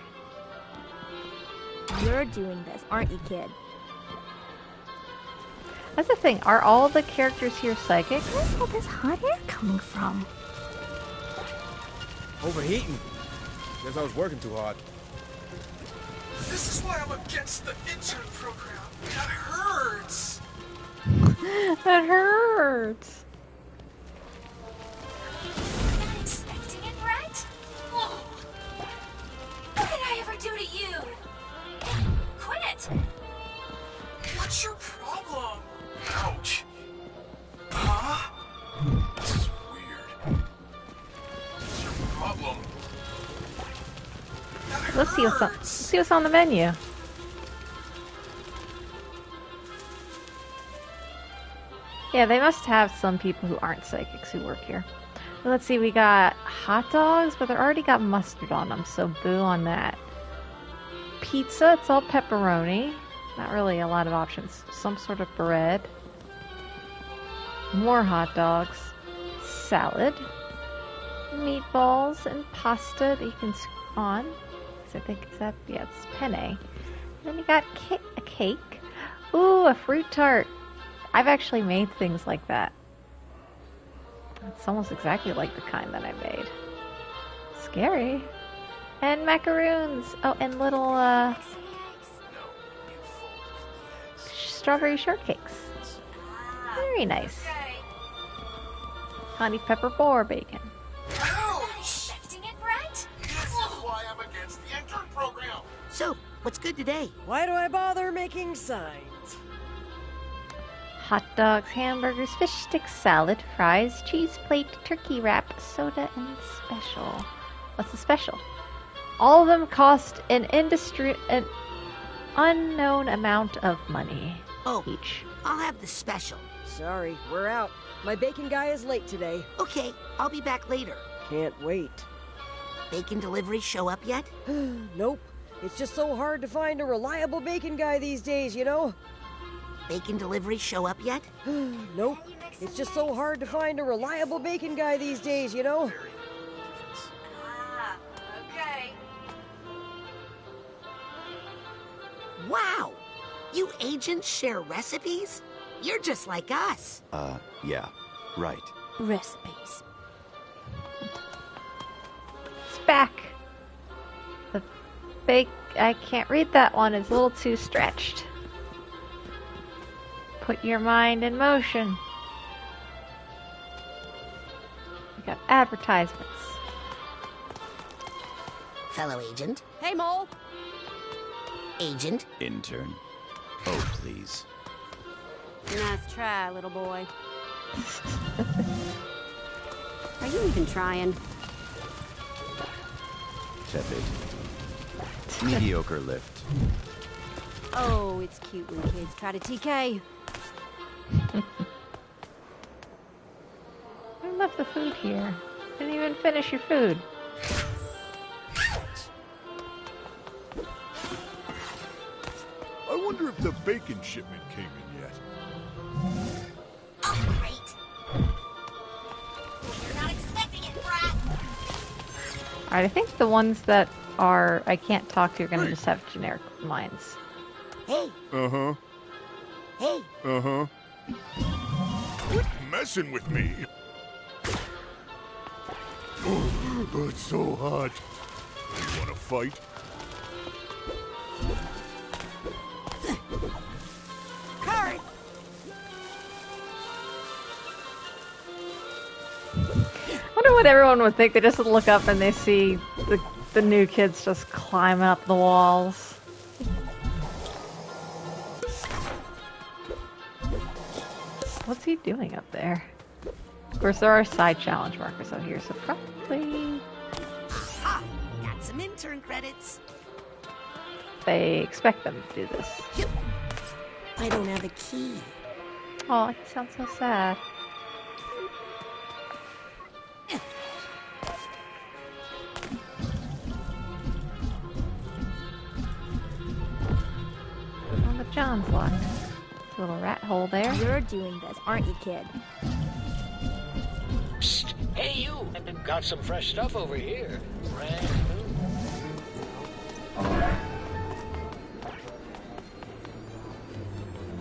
You're doing this, aren't you, kid? That's the thing. Are all the characters here psychic? Where's all this hot air coming from? Overheating. Guess I was working too hard. This is why I'm against the intern program. That hurts. That hurts. Not expecting it, Brett? Oh. What did I ever do to you? Quit it. What's your problem? Ouch. Huh? This is weird. What's your problem? Let's see what's on the menu. Yeah, they must have some people who aren't psychics who work here. Let's see, we got hot dogs, but they already got mustard on them, so boo on that. Pizza, it's all pepperoni. Not really a lot of options. Some sort of bread. More hot dogs. Salad. Meatballs and pasta that you can scoop on. I think it's that, yeah, it's penne. And then you got a cake. Ooh, a fruit tart. I've actually made things like that. It's almost exactly like the kind that I made. Scary. And macaroons. Oh, and little strawberry shortcakes. Very nice. Honey pepper boar bacon. Expecting it, Brett? This is why I'm against the intern program. So, what's good today? Why do I bother making signs? Hot dogs, hamburgers, fish sticks, salad, fries, cheese plate, turkey wrap, soda, and special. What's the special? All of them cost an unknown amount of money each. I'll have the special. Sorry, we're out. My bacon guy is late today. Okay, I'll be back later. Can't wait. Bacon deliveries show up yet? Nope. It's just so hard to find a reliable bacon guy these days, you know? Bacon deliveries show up yet? Nope. It's just so hard to find a reliable bacon guy these days, you know? Okay. Wow! You agents share recipes? You're just like us. Yeah, right. Recipes. It's back. The I can't read that one. It's a little too stretched. Put your mind in motion. We got advertisements. Fellow agent. Hey, Mole. Agent. Intern. Oh, please. Nice try, little boy. Are you even trying? Tepid. Mediocre lift. Oh, it's cute when kids try to TK. I left the food here. Didn't even finish your food. I wonder if the bacon shipment came in yet. Oh, great. You're not expecting it, Brat. Alright, I think the ones that are I can't talk to are gonna just have generic lines. Hey. Uh-huh. Hey. Uh-huh. Quit messing with me. Oh, it's so hot. You wanna fight? Card. I wonder what everyone would think. They just look up and they see the new kids just climbing up the walls. What's he doing up there? Of course, there are side challenge markers out here, so probably Aha! Got some intern credits. they expect them to do this. I don't have a key. Oh, he sounds so sad. Oh, but John's locked. Little rat hole there. You're doing this, aren't you, kid? Psst. Hey, you! Got some fresh stuff over here. Brand new.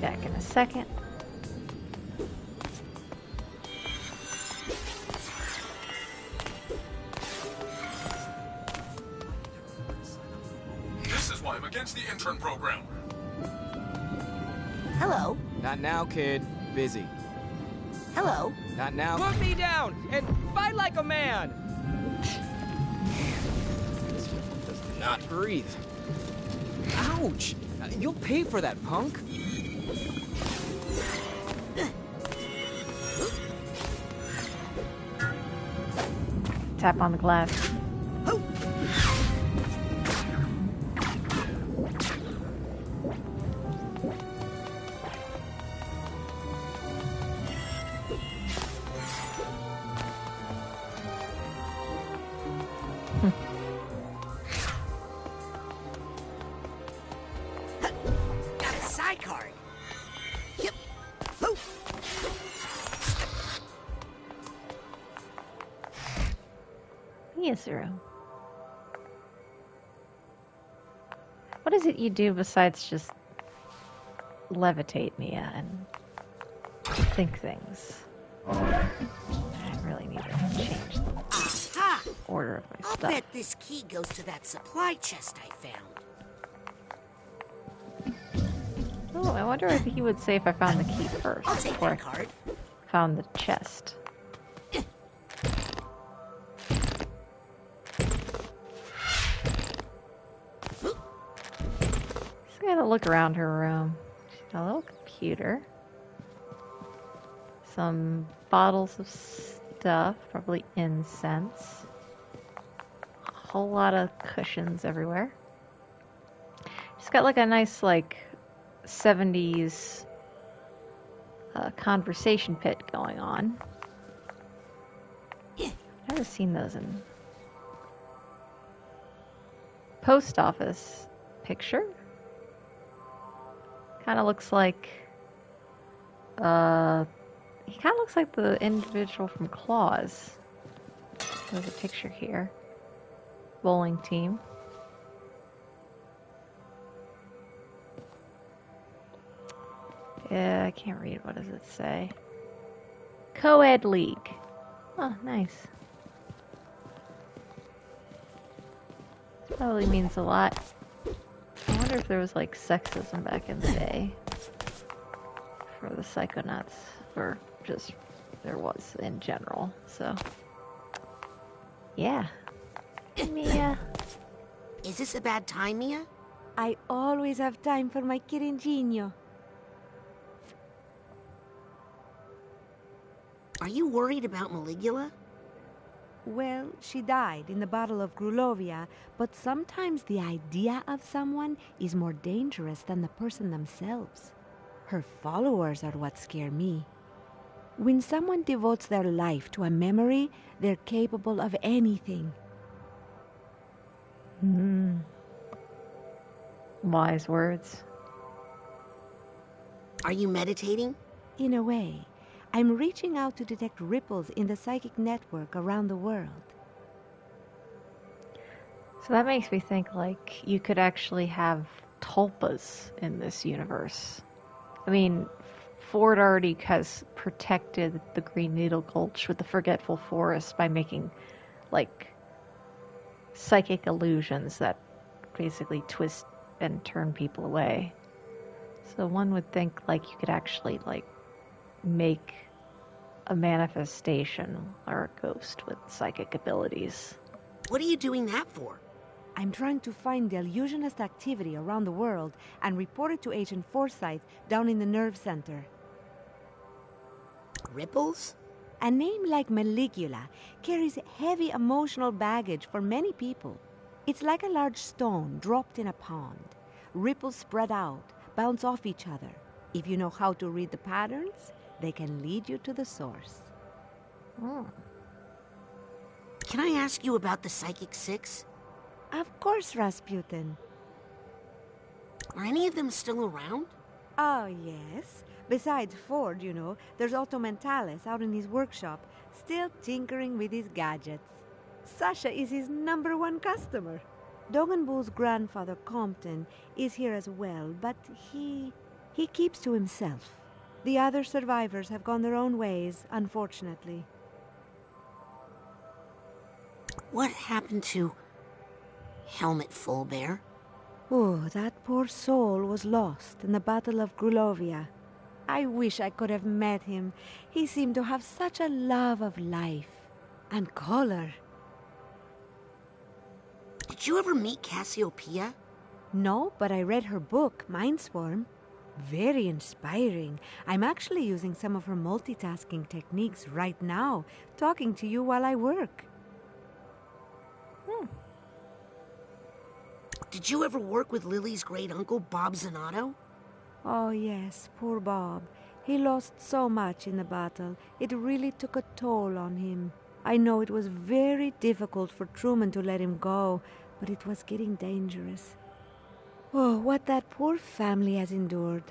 Back in a second. intern program. Hello. Not now, kid. Busy. Hello. Not now. Put me down and fight like a man! This uniform does not breathe. Ouch! You'll pay for that, punk. Tap on the glass. Got a side card. Yep. Oh. Yes, sir. What is it you do besides just levitate Mia and think things? I really need to change the Aha! order of my I'll stuff. bet this key goes to that supply chest I found. Oh, I wonder if he would say if I found the key first I'll take before that card. I found the chest. Just gotta look around her room. She's got a little computer. Some bottles of stuff, probably incense. A whole lot of cushions everywhere. She's got like a nice, like, 70s conversation pit going on. I've never seen those in post office picture. Kind of looks like he kind of looks like the individual from Claws. There's a picture here. Bowling team. Yeah, I can't read. What does it say? Co-ed league. Oh, nice. This probably means a lot. I wonder if there was like sexism back in the day for the Psychonauts, or just there was in general. So, yeah. Mia. Is this a bad time, Mia? I always have time for my Kirinjinho. Are you worried about Maligula? Well, she died in the Battle of Grulovia, but sometimes the idea of someone is more dangerous than the person themselves. Her followers are what scare me. When someone devotes their life to a memory, they're capable of anything. Wise words. Are you meditating? In a way. I'm reaching out to detect ripples in the psychic network around the world. So that makes me think like you could actually have tulpas in this universe. I mean, Ford already has protected the Green Needle Gulch with the Forgetful Forest by making like psychic illusions that basically twist and turn people away. So one would think like you could actually like make a manifestation or a ghost with psychic abilities. What are you doing that for? I'm trying to find the illusionist activity around the world and report it to Agent Forsyth down in the nerve center. Ripples? A name like Maligula carries heavy emotional baggage for many people. It's like a large stone dropped in a pond. Ripples spread out, bounce off each other. If you know how to read the patterns, they can lead you to the source. Can I ask you about the Psychic Six? Of course, Rasputin. Are any of them still around? Oh, yes. Besides Ford, you know, there's Otto Mentalis out in his workshop, still tinkering with his gadgets. Sasha is his #1 customer. Dogenbull's grandfather, Compton, is here as well, but he keeps to himself. The other survivors have gone their own ways, unfortunately. What happened to Helmut Fullbear? Oh, that poor soul was lost in the Battle of Grulovia. I wish I could have met him. He seemed to have such a love of life and color. Did you ever meet Cassiopeia? No, but I read her book, Mindswarm. Very inspiring. I'm actually using some of her multitasking techniques right now, talking to you while I work. Did you ever work with Lily's great-uncle, Bob Zanotto? Oh, yes, poor Bob. He lost so much in the battle. It really took a toll on him. I know it was very difficult for Truman to let him go, but it was getting dangerous. Oh, what that poor family has endured.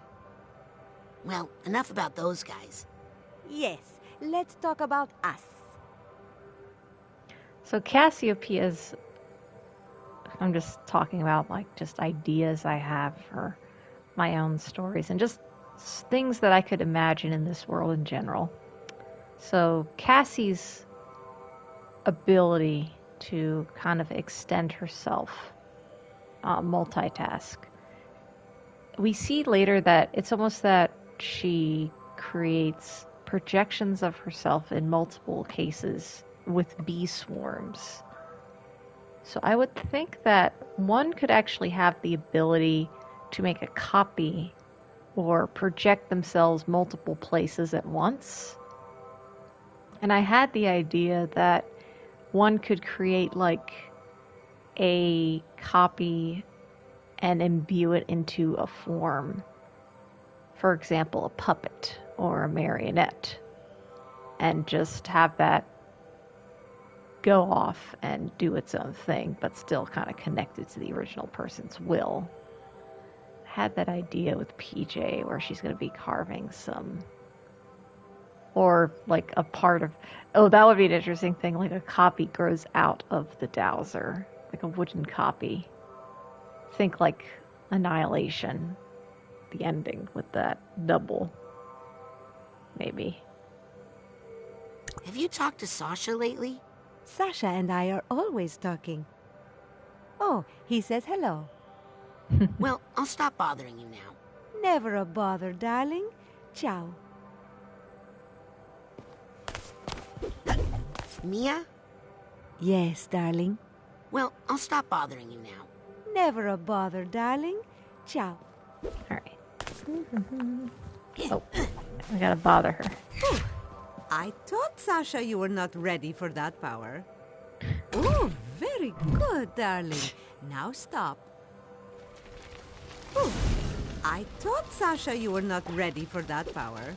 Well, enough about those guys. Yes, let's talk about us. So Cassiopeia's... I'm just talking about, like, just ideas I have for my own stories and just things that I could imagine in this world in general. So Cassie's ability to kind of extend herself, multitask. We see later that it's almost that she creates projections of herself in multiple cases with bee swarms. So I would think that one could actually have the ability to make a copy or project themselves multiple places at once. And I had the idea that one could create like a copy and imbue it into a form. For example, a puppet or a marionette. And just have that go off and do its own thing, but still kind of connected to the original person's will. I had that idea with PJ where she's going to be carving some, or like a part of, oh, that would be an interesting thing, like a copy grows out of the dowser, like a wooden copy. Think like Annihilation, the ending with that double, maybe. Have you talked to Sasha lately? Sasha and I are always talking. Oh, he says hello. Well, I'll stop bothering you now. Never a bother, darling. Ciao. Mia? Yes, darling. Well, I'll stop bothering you now. Never a bother, darling. Ciao. Alright. Oh, I gotta bother her. Ooh, I thought, Sasha, you were not ready for that power. Oh, very good, darling. Now stop. Ooh, I thought, Sasha, you were not ready for that power.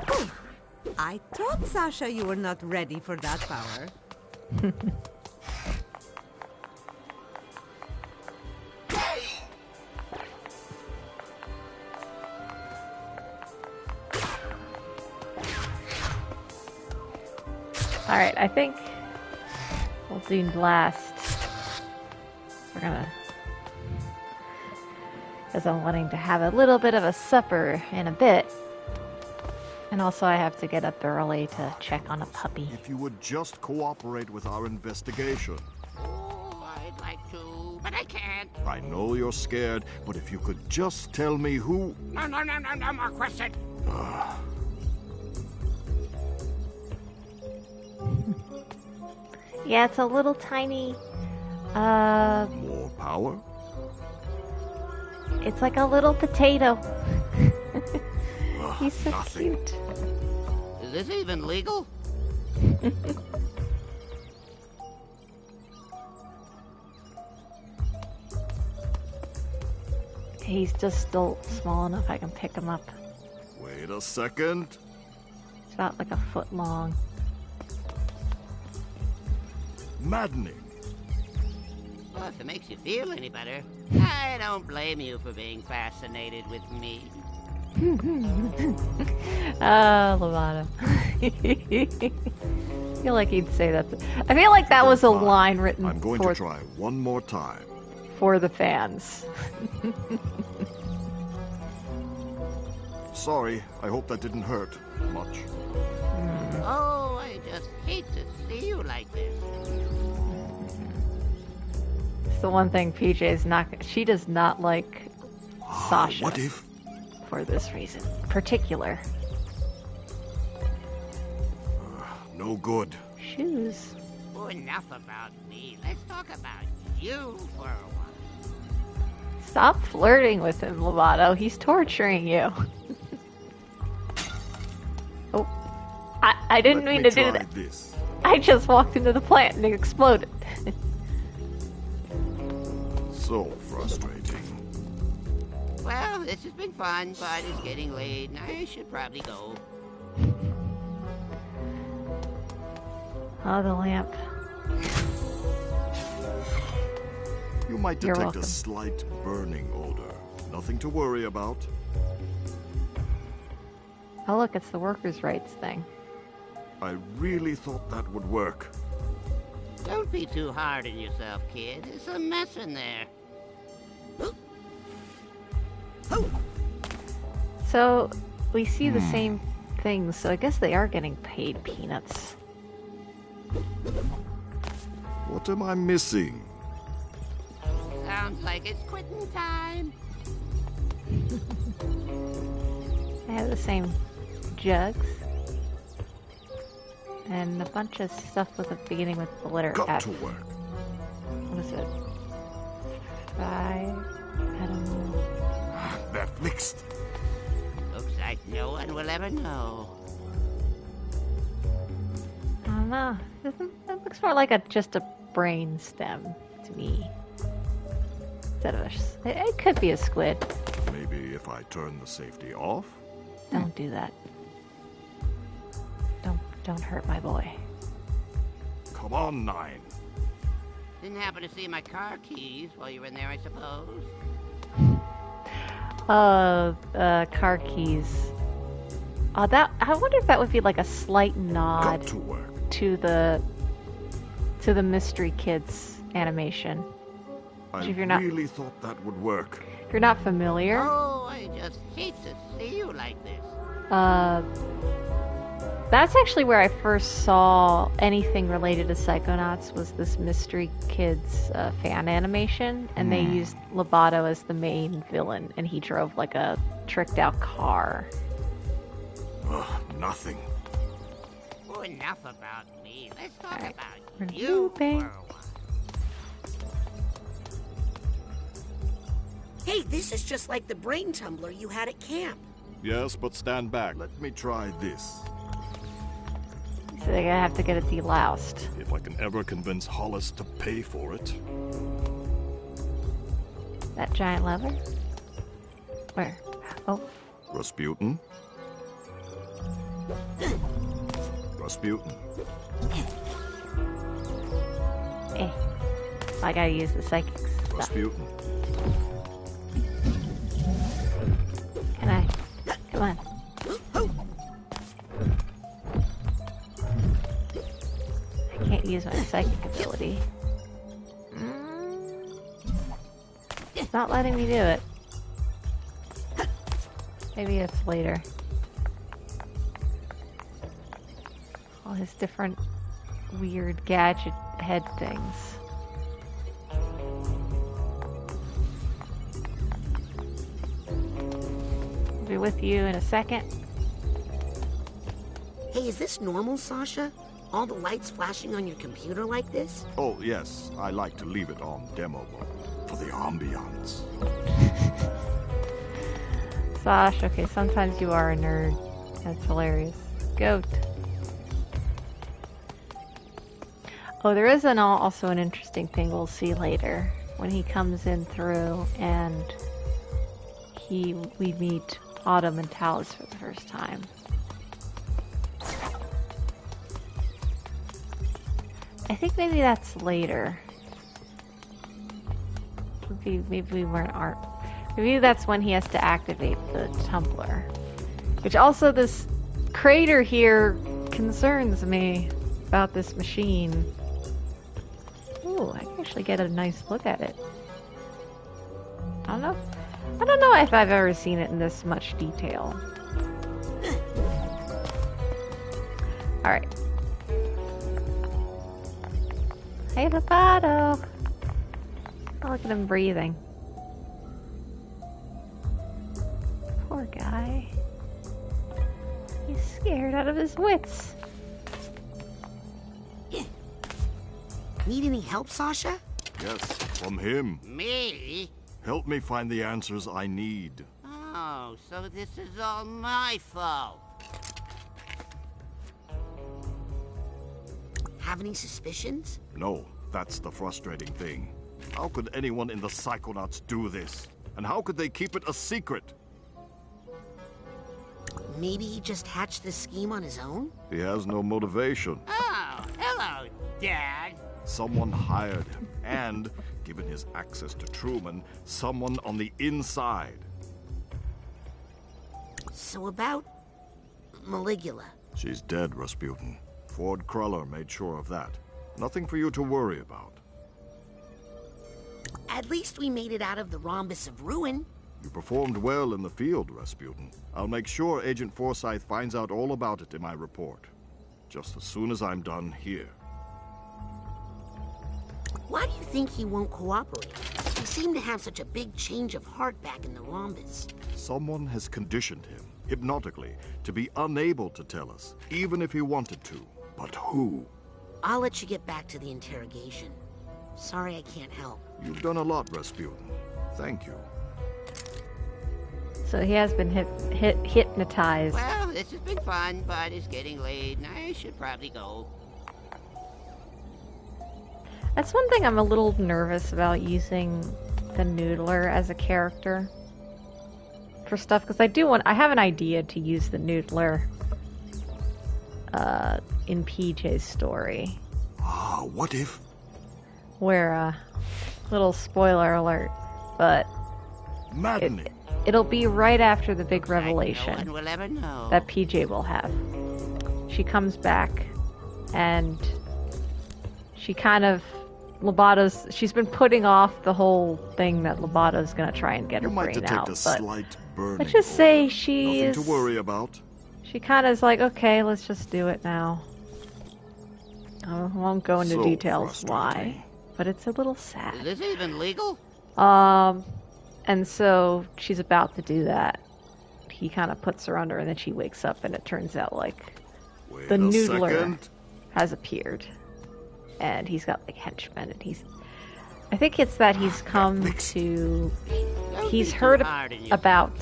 Ooh, I thought, Sasha, you were not ready for that power. Alright, I think we'll do last. We're gonna... because I'm wanting to have a little bit of a supper in a bit. And also I have to get up early to check on a puppy. If you would just cooperate with our investigation. Oh, I'd like to, but I can't. I know you're scared, but if you could just tell me who... No more questions. Yeah, it's a little tiny, More power? it's like a little potato. He's so cute. Is this even legal? He's just still small enough I can pick him up. Wait a second. It's about like a foot long. Maddening. Well, if it makes you feel any better, I don't blame you for being fascinated with me. Lovato. I feel like he'd say that. I feel like that was a line written I'm going to try one more time. For the fans. Sorry, I hope that didn't hurt much. Oh, I just hate to see you like this. It's the one thing PJ is not. She does not like Sasha. What if? For this reason, particular. No good. Shoes. Oh, enough about me. Let's talk about you for a while. Stop flirting with him, Lovato. He's torturing you. Oh, I didn't mean to do that. This. I just walked into the plant and it exploded. So frustrating. Well, this has been fun, but it's getting late, and I should probably go. Oh, the lamp. You might detect a slight burning odor. Nothing to worry about. Oh, look, it's the workers' rights thing. I really thought that would work. Don't be too hard on yourself, kid. There's a mess in there. So, we see the same things, so I guess they are getting paid peanuts. What am I missing? Sounds like it's quitting time. They have the same jugs. And a bunch of stuff with a beginning with the letter Got F. to work. What is it? I don't know. They're fixed. Looks like no one will ever know. I don't know. It looks more like just a brain stem to me. Instead of it could be a squid. Maybe if I turn the safety off? Don't do that. Don't hurt my boy. Come on, 9. Didn't happen to see my car keys while you were in there, I suppose. Car keys. That I wonder if that would be like a slight nod to work. to the Mystery Kids animation. I If you're not, really thought that would work. if you're not familiar, Oh, I just hate to see you like this. that's actually where I first saw anything related to Psychonauts was this Mystery Kids fan animation, and they used Lovato as the main villain, and he drove like a tricked out car. Nothing. Oh, enough about me. Let's talk We're about gonna you move for a it. while. Hey, this is just like the brain tumbler you had at camp. Yes, but stand back. Let me try this. So they're gonna have to get it deloused. If I can ever convince Hollis to pay for it. That giant lever? Where? Oh. Rasputin? Rasputin. I gotta use the psychics. Rasputin. Can I? Come on. I can't use my psychic ability. It's not letting me do it. Maybe it's later. All his different weird gadget head things. I'll be with you in a second. Hey, is this normal, Sasha? All the lights flashing on your computer like this? Oh, yes. I like to leave it on demo mode for the ambiance. Sash, okay, sometimes you are a nerd. That's hilarious. Goat. Oh, there is also an interesting thing we'll see later when he comes in through and we meet Autumn and Talis for the first time. I think maybe that's later. Maybe we aren't. Maybe that's when he has to activate the tumbler. Which also, this crater here concerns me about this machine. Ooh, I can actually get a nice look at it. I don't know if I've ever seen it in this much detail. Alright. Hey, Lovato! Oh, look at him breathing. Poor guy. He's scared out of his wits. Need any help, Sasha? Yes, from him. Me? Help me find the answers I need. Oh, so this is all my fault. Have any suspicions? No, that's the frustrating thing. How could anyone in the Psychonauts do this? And how could they keep it a secret? Maybe he just hatched this scheme on his own? He has no motivation. Oh, hello, Dad. Someone hired him, and, given his access to Truman, someone on the inside. So about Maligula. She's dead, Rasputin. Ford Cruller made sure of that. Nothing for you to worry about. At least we made it out of the rhombus of ruin. You performed well in the field, Rasputin. I'll make sure Agent Forsyth finds out all about it in my report. Just as soon as I'm done here. Why do you think he won't cooperate? He seemed to have such a big change of heart back in the rhombus. Someone has conditioned him, hypnotically, to be unable to tell us, even if he wanted to. But who? I'll let you get back to the interrogation. Sorry I can't help. You've done a lot, Rasputin. Thank you. So he has been hypnotized. Well, this has been fun, but it's getting late, and I should probably go. That's one thing I'm a little nervous about using the Noodler as a character for stuff, because I have an idea to use the Noodler in PJ's story. Ah, what if? Where, little spoiler alert, but maddening. It'll be right after the big revelation No one will ever know. that PJ will have. She comes back, and she kind of she's been putting off the whole thing that Lobato's gonna try and get her brain out. A slight burning. Let's just say she Nothing to worry about. She kind of is like, okay, let's just do it now. I won't go into details why, but it's a little sad. Is this even legal? And so she's about to do that. He kind of puts her under, and then she wakes up, and it turns out like the Noodler has appeared. And he's got like henchmen, and I think it's that he's come to, he's heard about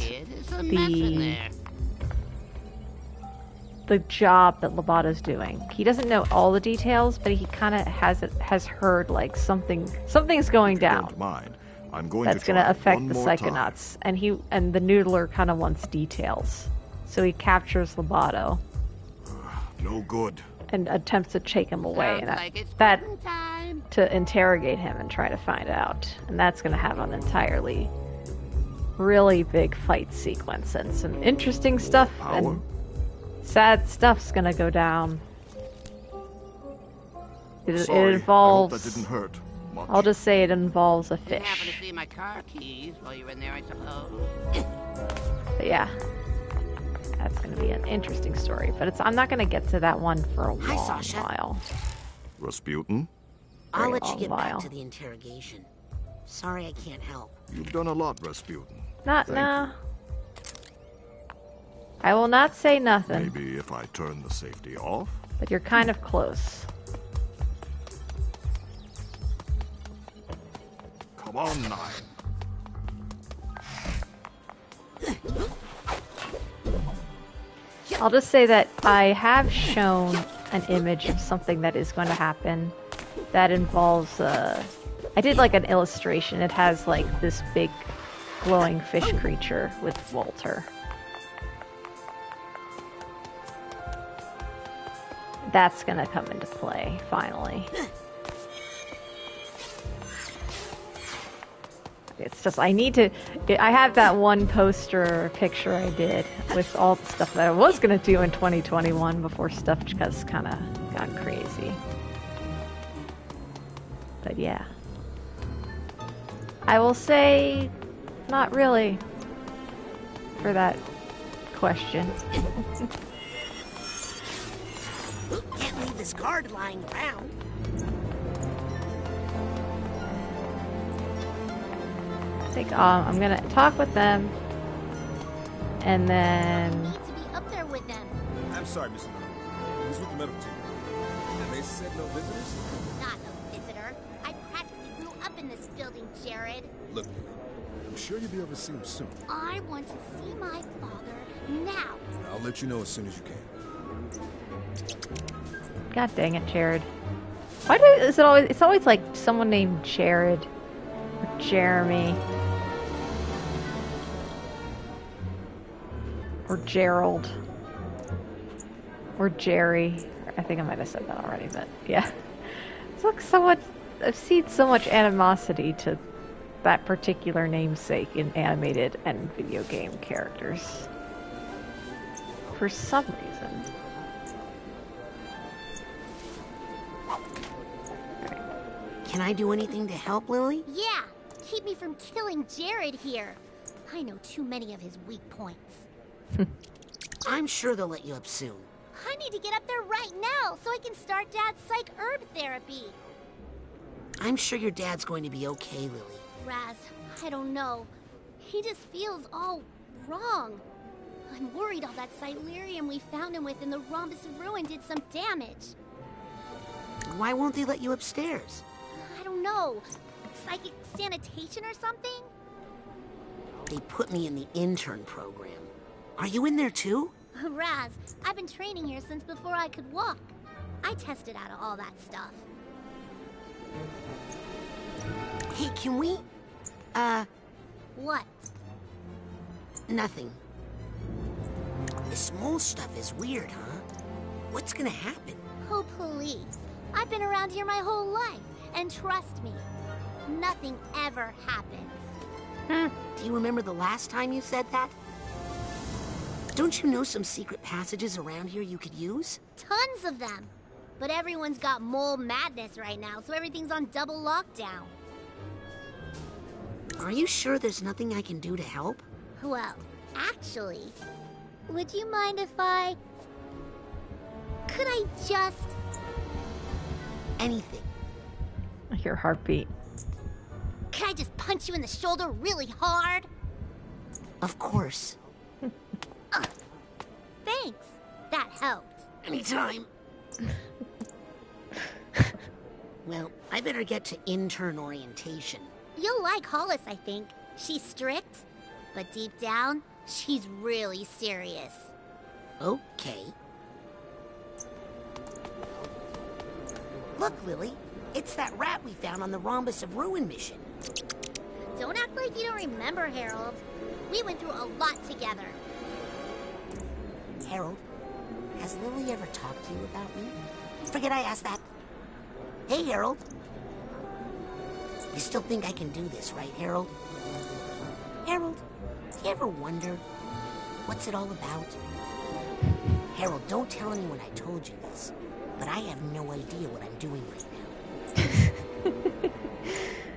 the job that Lobato's doing. He doesn't know all the details, but he kind of has heard like something's going down. I'm going that's going to affect the Psychonauts, and the Noodler kind of wants details, so he captures Lobato. No good. And attempts to take him away, and that to interrogate him and try to find out, and that's going to have an entirely really big fight sequence and some interesting stuff and sad stuff's going to go down. It involves. I hope that didn't hurt much. I'll just say it involves a fish. Didn't happen to see my car keys while you were in there, I suppose. But yeah. That's going to be an interesting story, but I'm not going to get to that one for a long while. Rasputin? I'll let you get back to the interrogation. Sorry I can't help. You've done a lot, Rasputin. Nah. I will not say nothing. Maybe if I turn the safety off? But you're kind of close. Come on, Nine. I'll just say that I have shown an image of something that is going to happen that involves, I did like an illustration. It has like this big glowing fish creature with Walter. That's going to come into play, finally. It's just, I have that one poster picture I did with all the stuff that I was going to do in 2021 before stuff just kind of got crazy. But yeah. I will say, not really, for that question. this card lying around. I'm gonna talk with them, and then To be up there with them. I'm sorry, Mr. Little. He's with the medical team. And they said no visitors? Not a visitor. I practically grew up in this building, Jared. Look, I'm sure you'll be able to see him soon. I want to see my father now. I'll let you know as soon as you can. God dang it, Jared. Why is it always? It's always like someone named Jared or Jeremy or Gerald or Jerry. I think I might have said that already, but yeah. It's like so much. I've seen so much animosity to that particular namesake in animated and video game characters for some reason. Can I do anything to help, Lily? Yeah, keep me from killing Jared here. I know too many of his weak points. I'm sure they'll let you up soon. I need to get up there right now so I can start Dad's psych herb therapy. I'm sure your dad's going to be okay, Lily. Raz, I don't know. He just feels all wrong. I'm worried all that Silurium we found him with in the Rhombus of Ruin did some damage. Why won't they let you upstairs? I don't know. Psychic sanitation or something? They put me in the intern program. Are you in there too? Raz, I've been training here since before I could walk. I tested out of all that stuff. Hey, can we... What? Nothing. This mole stuff is weird, huh? What's gonna happen? Oh, please. I've been around here my whole life, and trust me, nothing ever happens. Do you remember the last time you said that? Don't you know some secret passages around here you could use? Tons of them. But everyone's got mole madness right now, so everything's on double lockdown. Are you sure there's nothing I can do to help? Well, actually, would you mind if I... Could I just... Anything. Your heartbeat. Could I just punch you in the shoulder really hard? Of course. Thanks. That helped. Anytime. Well, I better get to intern orientation. You'll like Hollis, I think. She's strict, but deep down, she's really serious. Okay. Look, Lily. It's that rat we found on the Rhombus of Ruin mission. Don't act like you don't remember, Harold. We went through a lot together. Harold, has Lily ever talked to you about me? Forget I asked that. Hey, Harold. You still think I can do this, right, Harold? Harold, do you ever wonder what's it all about? Harold, don't tell anyone I told you this, but I have no idea what I'm doing right now.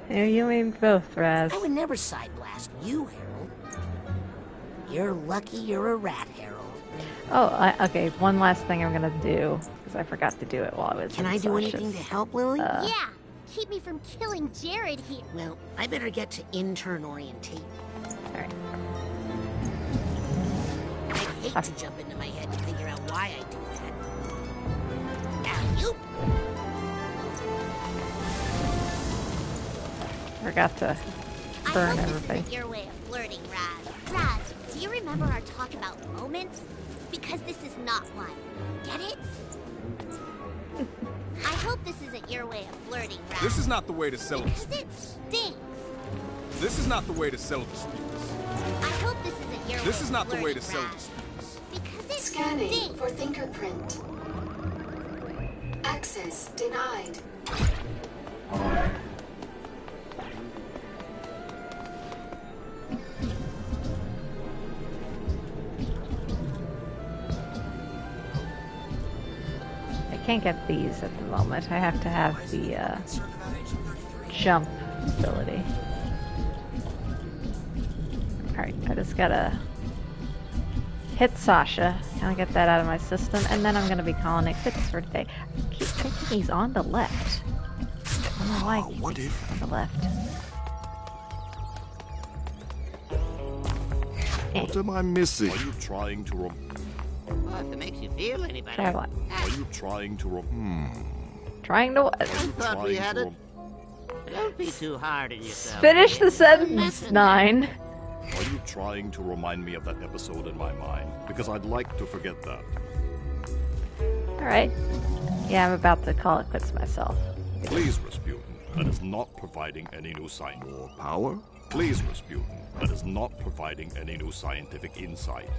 Yeah, you mean both, Raz. I would never side blast you, Harold. You're lucky you're a rat, Harold. Oh, okay. One last thing I'm gonna do, because I forgot to do it while I was Can in I do Sasha's, anything to help, Lily? Yeah, keep me from killing Jared here. Well, I better get to intern orientation. Alright. I'd hate to jump into my head and figure out why I do that. Now, you... Forgot to I burn hope everybody. this isn't your way of flirting, Raz. Raz, do you remember our talk about moments? Because this is not one. Get it? I hope this isn't your way of flirting, Raz. This is not the way to settle Because disputes. it stinks. This is not the way to settle disputes. I hope this isn't your way This is of not the way to flirting, settle Raz. disputes. Because it Scanning stinks. for fingerprint. Access denied. I can't get these at the moment. I have to have the jump ability. Alright, I just gotta hit Sasha. Kind of get that out of my system, and then I'm going to be calling it quits for today. I keep thinking he's on the left. I don't know why I keep thinking he's on the left. What am I missing? Are you trying to Well, if it makes you feel any better. Try what? Are you trying to Trying to what? I thought we had a... Don't be too hard on yourself. Finish the sentence, 9. Are you trying to remind me of that episode in my mind? Because I'd like to forget that. Alright. Yeah, I'm about to call it quits myself. Please, Rasputin, that is not providing any new science. More power? Please, Rasputin, that is not providing any new scientific insight.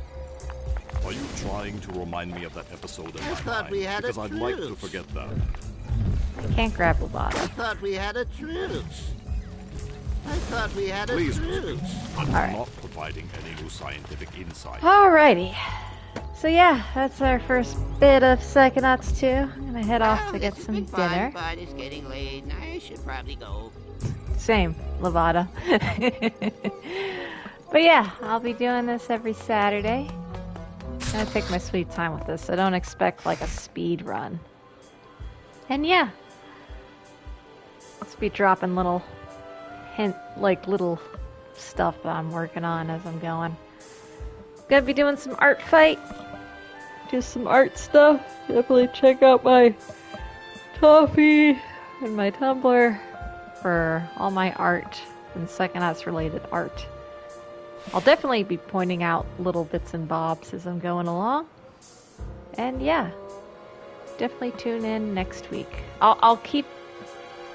Are you trying to remind me of that episode in my mind? We had because a I'd like to forget that. I can't grab Loboto. I thought we had a truce. I thought we had a Please, truce. That is Alright. not providing any new scientific insight. Alrighty. So yeah, that's our first bit of Psychonauts 2. I'm gonna head off to get some dinner. But it's getting late, and I should probably go. Same, Loboto. But yeah, I'll be doing this every Saturday. I'm gonna take my sweet time with this, so don't expect like a speed run. And yeah, let's be dropping little little stuff that I'm working on as I'm going. Gonna be doing some art fight. Do some art stuff. Definitely check out my Toffee and my Tumblr for all my art and Psychonauts related art. I'll definitely be pointing out little bits and bobs as I'm going along. And yeah, definitely tune in next week. I'll keep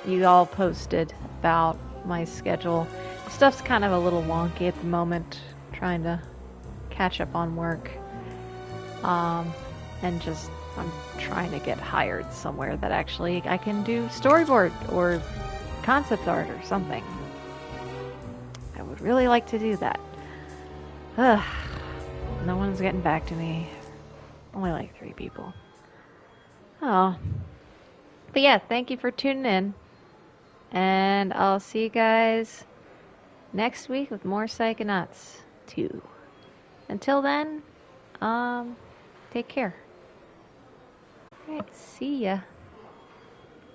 you all posted about my schedule. Stuff's kind of a little wonky at the moment, trying to catch up on work. And just, I'm trying to get hired somewhere that actually I can do storyboard or concept art or something. I would really like to do that. Ugh. No one's getting back to me. Only like 3 people. Oh. But yeah, thank you for tuning in. And I'll see you guys next week with more Psychonauts 2. Until then, take care. Alright, see ya.